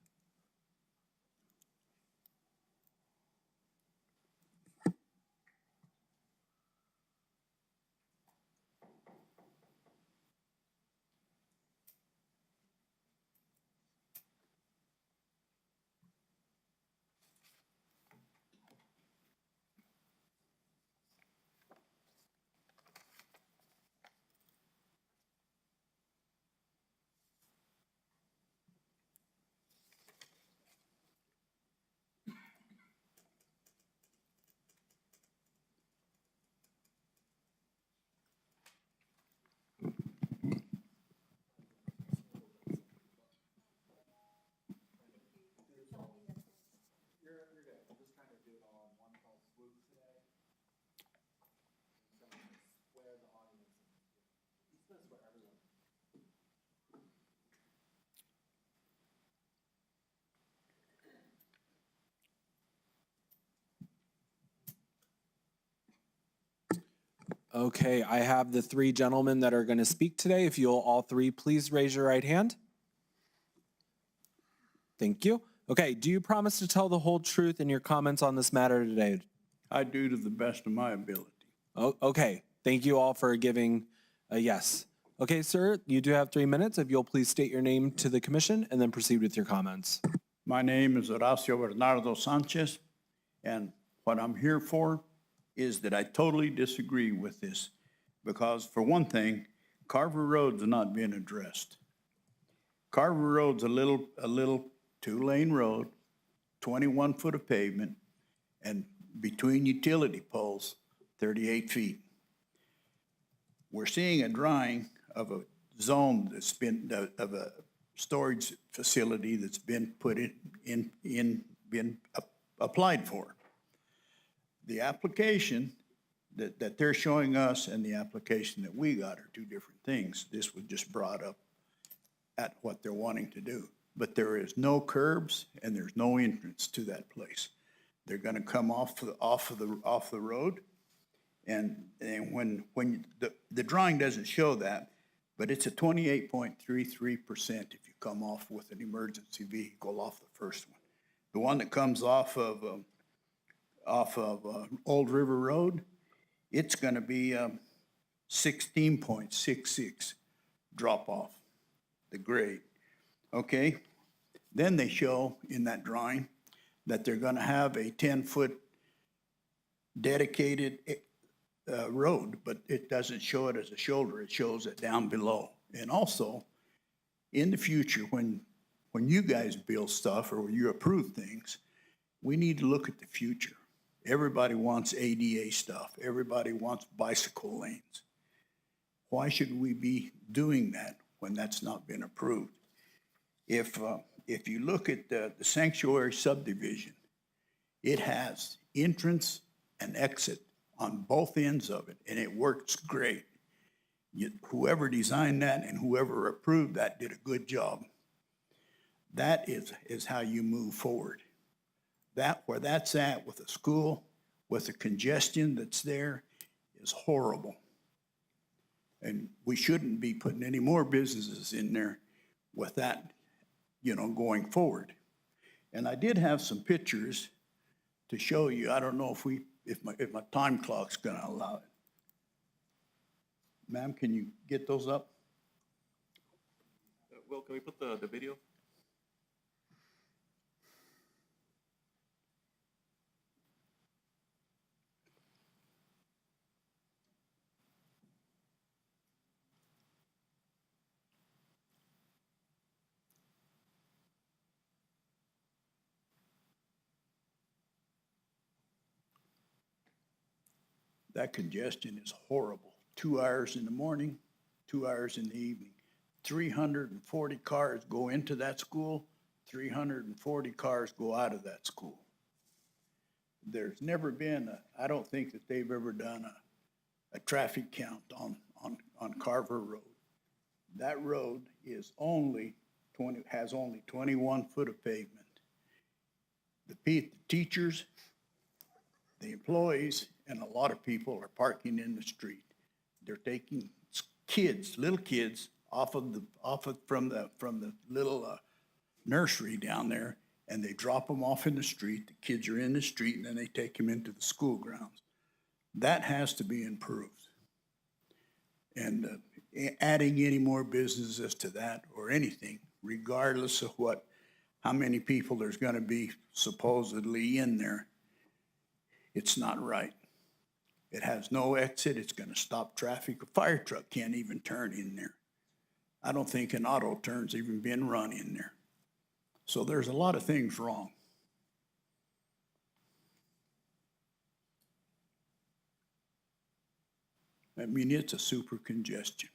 Okay, I have the 3 gentlemen that are going to speak today. If you'll all 3 please raise your right hand. Thank you. Okay, do you promise to tell the whole truth in your comments on this matter today? I do to the best of my ability. Oh, okay, thank you all for giving a yes. Okay, sir, you do have 3 minutes. If you'll please state your name to the commission and then proceed with your comments. My name is Horacio Bernardo Sanchez, and what I'm here for is that I totally disagree with this, because for one thing, Carver Road's not being addressed. Carver Road's a little 2-lane road, 21 foot of pavement, and between utility poles, 38 feet. We're seeing a drawing of a zone that's been, of a storage facility that's been put been applied for. The application that they're showing us and the application that we got are 2 different things. This was just brought up at what they're wanting to do. But there is no curbs and there's no entrance to that place. They're going to come off the road, and when the drawing doesn't show that, but it's a 28.33% if you come off with an emergency vehicle off the first one. The one that comes off of Old River Road, it's going to be 16.66 drop off the grade. Okay, then they show in that drawing that they're going to have a 10-foot dedicated road, but it doesn't show it as a shoulder. It shows it down below. And also, in the future, when you guys build stuff or you approve things, we need to look at the future. Everybody wants ADA stuff. Everybody wants bicycle lanes. Why should we be doing that when that's not been approved? If you look at the sanctuary subdivision, it has entrance and exit on both ends of it, and it works great. Whoever designed that and whoever approved that did a good job. That is how you move forward. Where that's at with a school, with the congestion that's there, is horrible. And we shouldn't be putting any more businesses in there with that, going forward. And I did have some pictures to show you. I don't know if my time clock's gonna allow it. Ma'am, can you get those up? Will, can we put the video? That congestion is horrible. 2 hours in the morning, 2 hours in the evening. 340 cars go into that school, 340 cars go out of that school. There's never been, I don't think that they've ever done a traffic count on Carver Road. That road is has only 21 foot of pavement. The teachers, the employees, and a lot of people are parking in the street. They're taking kids, little kids, from the little nursery down there, and they drop them off in the street. The kids are in the street, and then they take them into the school grounds. That has to be improved. And adding any more businesses to that or anything, regardless of how many people there's going to be supposedly in there, it's not right. It has no exit. It's going to stop traffic. A fire truck can't even turn in there. I don't think an auto turn's even been run in there. So there's a lot of things wrong. I mean, it's a super congestion.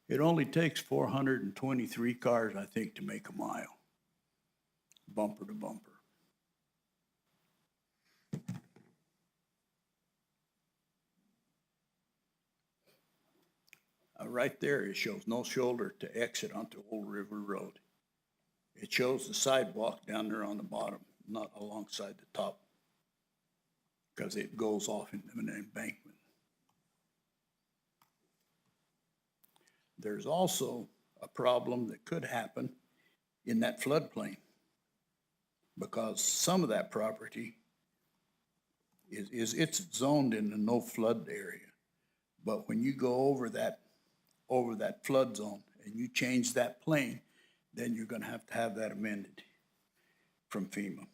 It only takes 423 cars, I think, to make a mile, bumper to bumper. Right there, it shows no shoulder to exit onto Old River Road. It shows the sidewalk down there on the bottom, not alongside the top, because it goes off into an embankment. There's also a problem that could happen in that floodplain, because some of that property it's zoned in the no flood area. But when you go over that flood zone and you change that plane, then you're going to have that amended from FEMA.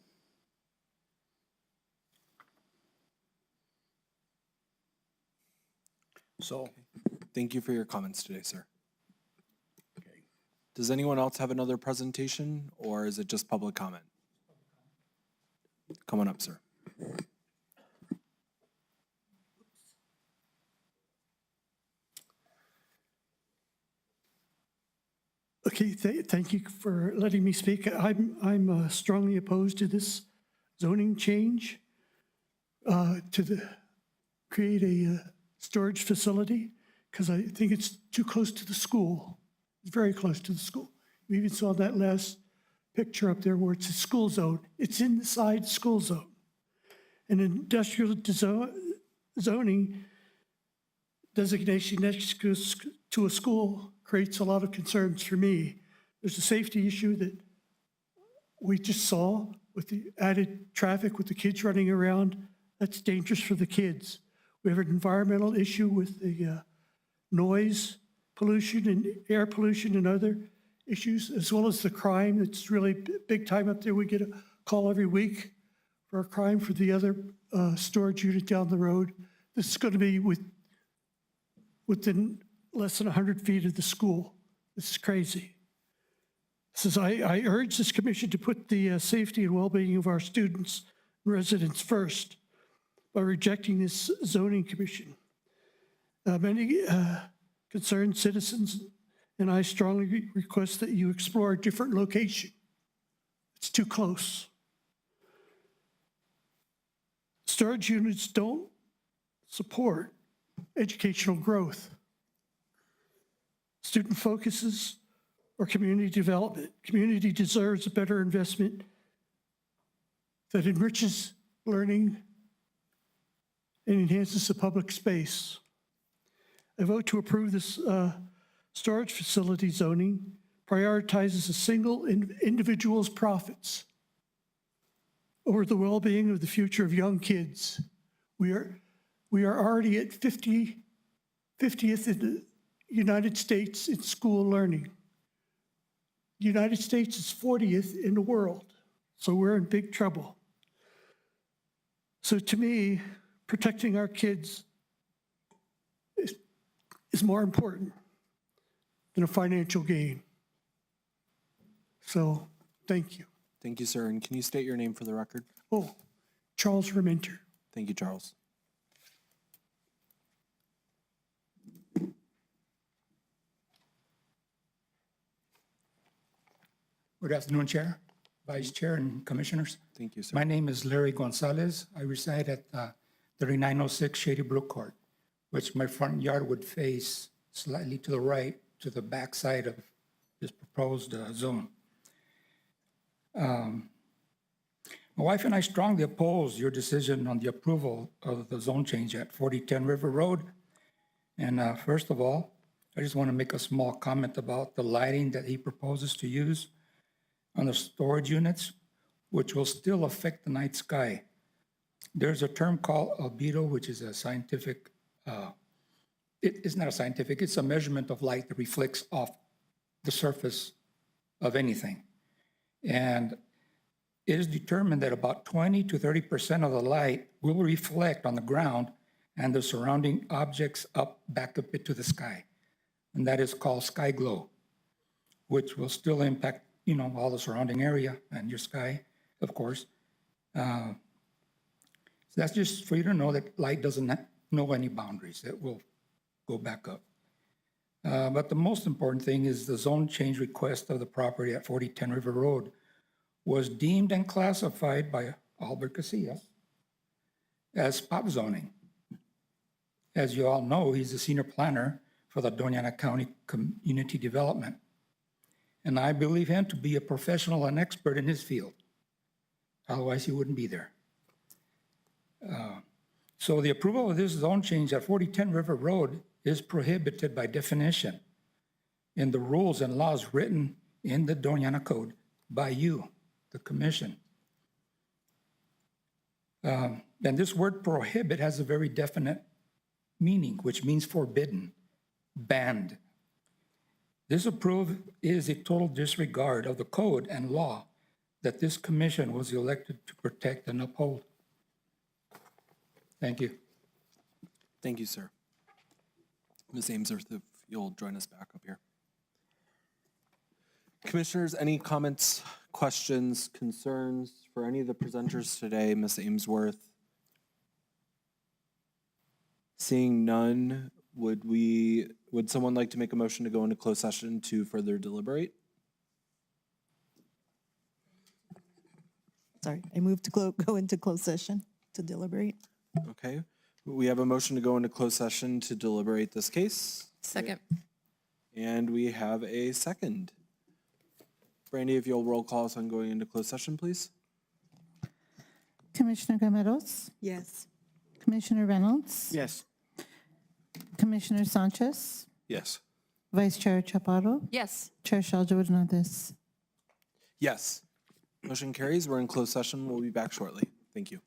So, thank you for your comments today, sir. Okay. Does anyone else have another presentation, or is it just public comment? Come on up, sir. Okay, thank you for letting me speak. I'm strongly opposed to this zoning change to create a storage facility, because I think it's too close to the school. It's very close to the school. We even saw that last picture up there where it's a school zone. It's inside school zone. And industrial zoning designation next to a school creates a lot of concerns for me. There's a safety issue that we just saw with the added traffic with the kids running around. That's dangerous for the kids. We have an environmental issue with the noise pollution and air pollution and other issues, as well as the crime. It's really big time up there. We get a call every week for a crime for the other storage unit down the road. This is going to be within less than 100 feet of the school. This is crazy. Says, I urge this commission to put the safety and well-being of our students and residents first by rejecting this zoning commission. Many concerned citizens and I strongly request that you explore a different location. It's too close. Storage units don't support educational growth, student focuses, or community development. Community deserves a better investment that enriches learning and enhances the public space. I vote to approve this storage facility zoning, prioritizes a single individual's profits over the well-being of the future of young kids. We are already at 50th in the United States in school learning. The United States is 40th in the world, so we're in big trouble. So to me, protecting our kids is more important than a financial gain. So, thank you. Thank you, sir. And can you state your name for the record? Oh, Charles Reminter. Thank you, Charles. Good afternoon, Chair, Vice Chair, and Commissioners. Thank you, sir. My name is Larry Gonzalez. I reside at 3906 Shady Brook Court, which my front yard would face slightly to the right, to the back side of this proposed zone. My wife and I strongly oppose your decision on the approval of the zone change at 4010 River Road. And first of all, I just want to make a small comment about the lighting that he proposes to use on the storage units, which will still affect the night sky. There's a term called albedo, which is a scientific, it's not a scientific, it's a measurement of light that reflects off the surface of anything. And it is determined that about 20 to 30% of the light will reflect on the ground and the surrounding objects back up into the sky. And that is called sky glow, which will still impact, all the surrounding area and your sky, of course. So that's just for you to know that light doesn't know any boundaries. It will go back up. But the most important thing is the zone change request of the property at 4010 River Road was deemed and classified by Albert Casillas as spot zoning. As you all know, he's the senior planner for the Doña County Community Development. And I believe him to be a professional and expert in his field. Otherwise, he wouldn't be there. So the approval of this zone change at 4010 River Road is prohibited by definition in the rules and laws written in the Doña Code by you, the commission. And this word prohibit has a very definite meaning, which means forbidden, banned. This approval is a total disregard of the code and law that this commission was elected to protect and uphold. Thank you. Thank you, sir. Ms. Amesworth, if you'll join us back up here. Commissioners, any comments, questions, concerns for any of the presenters today? Ms. Amesworth? Seeing none, would someone like to make a motion to go into closed session to further deliberate? Sorry, I moved to go into closed session to deliberate. Okay, we have a motion to go into closed session to deliberate this case. Second. And we have a second. Brandy, if you'll roll call us on going into closed session, please. Commissioner Gameros? Yes. Commissioner Reynolds? Yes. Commissioner Sanchez? Yes. Vice Chair Chaparro? Yes. Chair Shalja Hernandez? Yes. Motion carries. We're in closed session. We'll be back shortly. Thank you.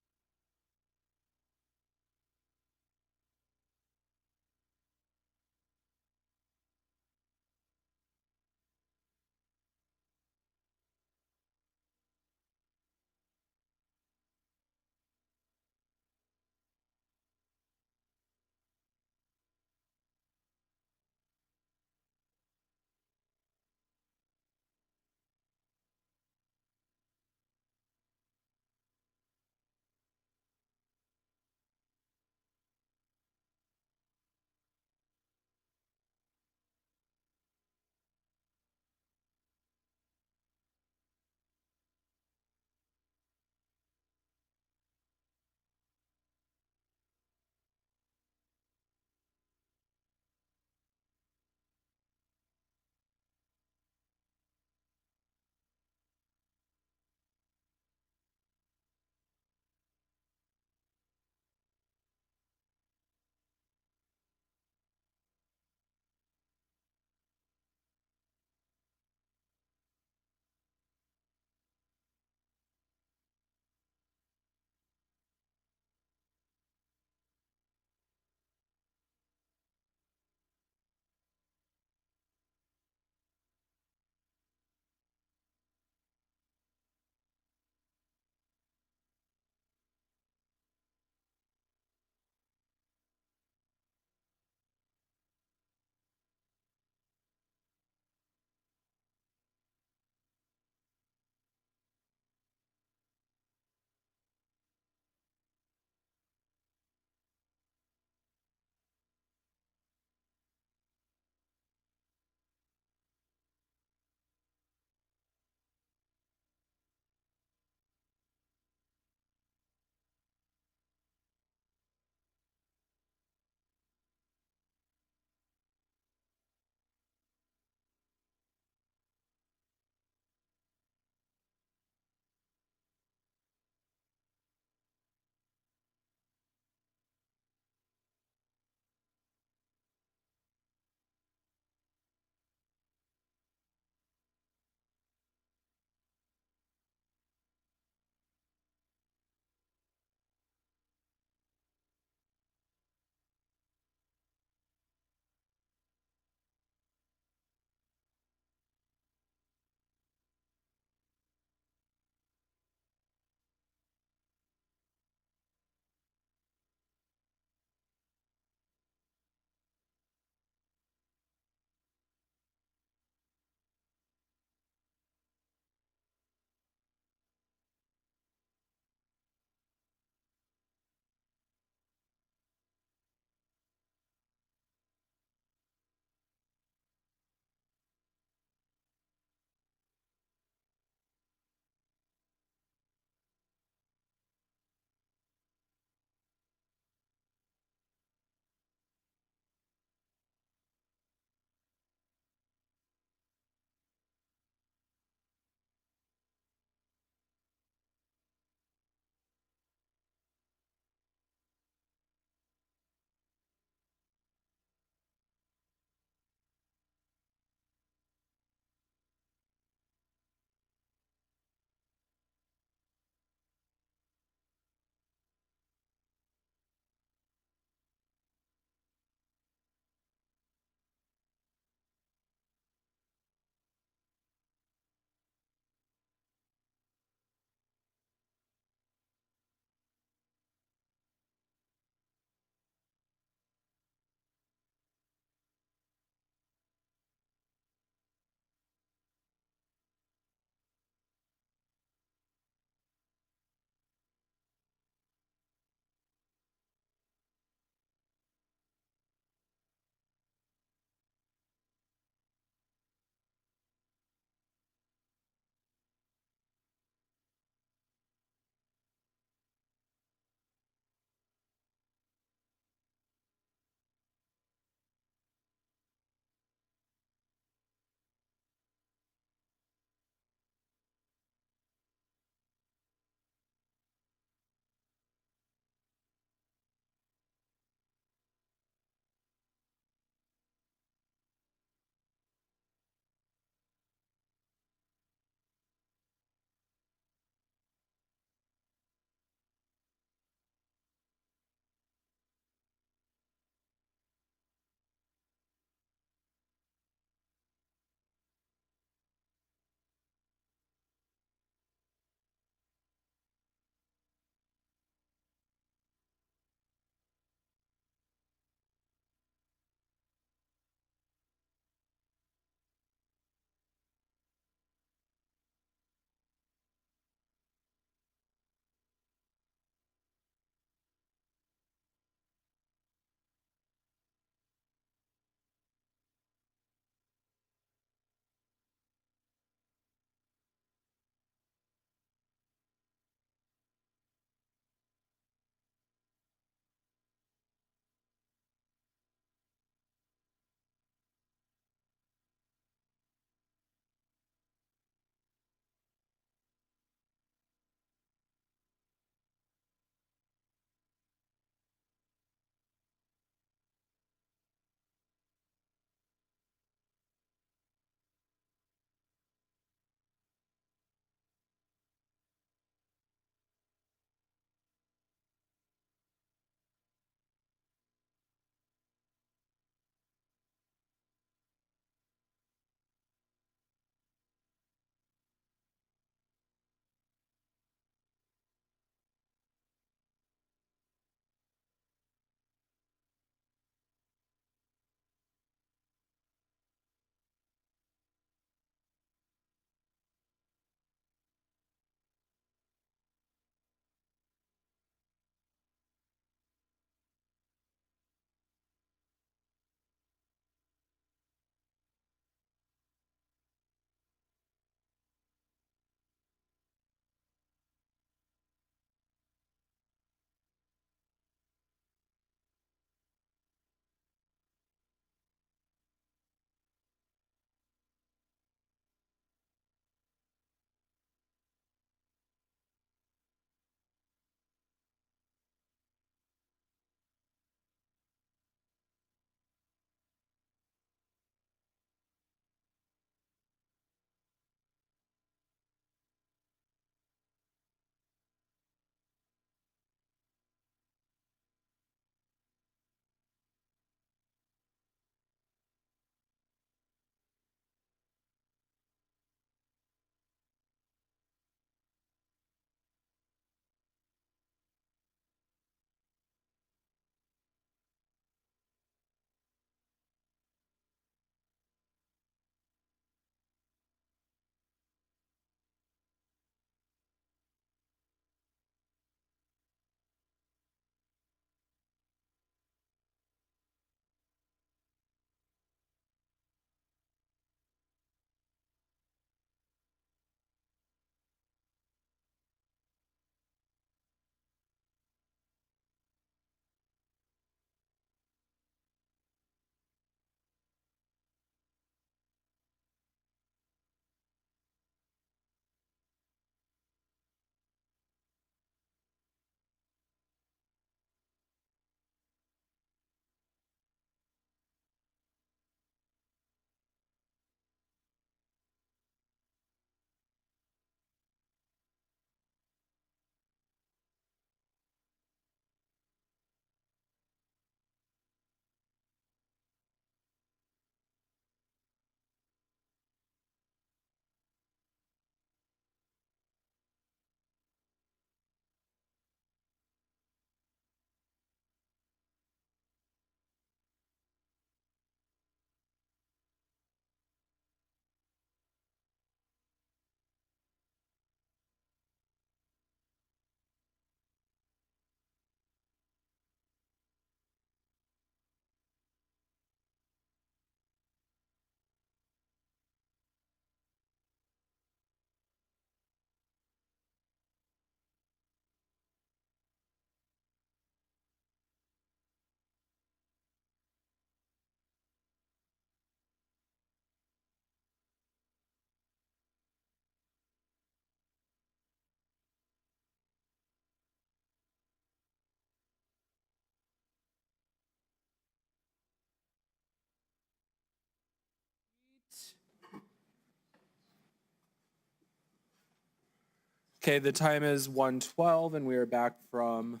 Okay, the time is 1:12 and we are back from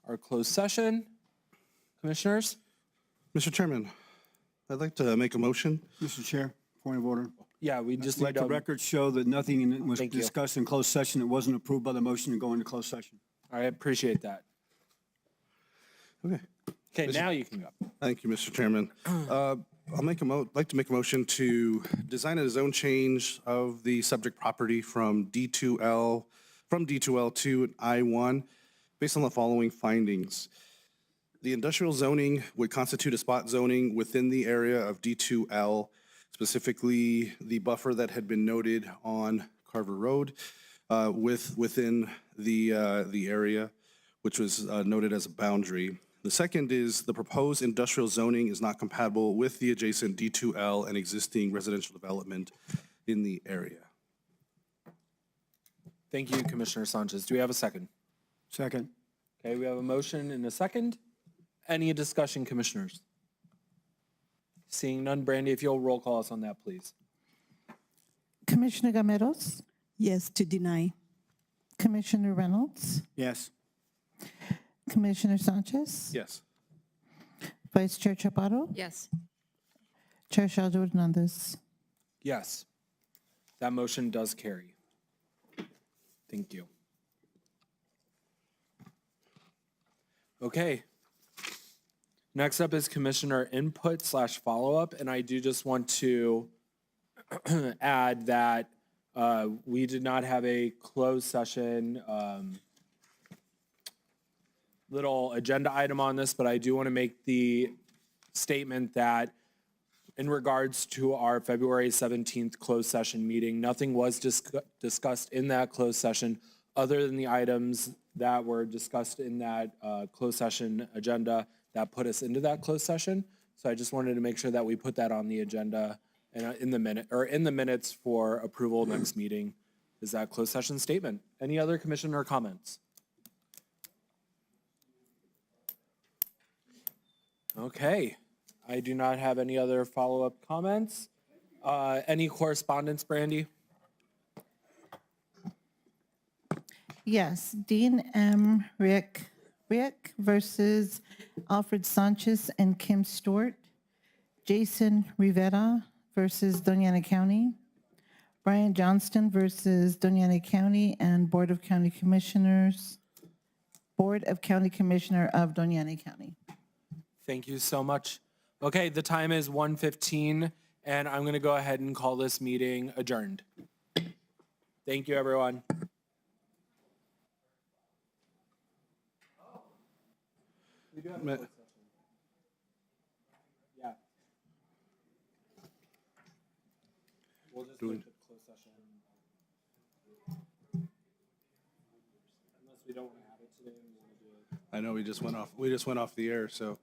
our closed session. Commissioners? Mr. Chairman, I'd like to make a motion. Mr. Chair, point of order. Yeah, we just Let need the record show that nothing was Thank you. discussed in closed session that wasn't approved by the motion to go into closed session. I appreciate that. Okay. Okay, now you can go. Thank you, Mr. Chairman. Like to make a motion to design a zone change of the subject property from D2L to I1 based on the following findings. The industrial zoning would constitute a spot zoning within the area of D2L, specifically the buffer that had been noted on Carver Road within the area, which was noted as a boundary. The second is the proposed industrial zoning is not compatible with the adjacent D2L and existing residential development in the area. Thank you, Commissioner Sanchez. Do we have a second? Second. Okay, we have a motion and a second. Any discussion, commissioners? Seeing none, Brandy, if you'll roll call us on that, please. Commissioner Gameros, Yes, to deny. Commissioner Reynolds, Yes. Commissioner Sanchez, Yes. Vice Chair Chaparro, Yes. Chair Shaldo Hernandez. Yes, that motion does carry. Thank you. Okay. Next up is commissioner input / follow-up, and I do just want to add that we did not have a closed session little agenda item on this, but I do want to make the statement that in regards to our February 17th closed session meeting, nothing was discussed in that closed session other than the items that were discussed in that closed session agenda that put us into that closed session. So I just wanted to make sure that we put that on the agenda and in the minutes for approval next meeting is that closed session statement. Any other commissioner comments? Okay, I do not have any other follow-up comments. Any correspondence, Brandy? Yes, Dean M. Rick versus Alfred Sanchez and Kim Stewart. Jason Rivera versus Doña County. Brian Johnston versus Doña County and Board of County Commissioners. Board of County Commissioner of Doña County. Thank you so much. Okay, the time is 1:15, and I'm going to go ahead and call this meeting adjourned. Thank you, everyone. We do have a closed session. Yeah. We'll just look at closed session. Unless we don't want to have it today, we want to do it. I know we just went off the air, so.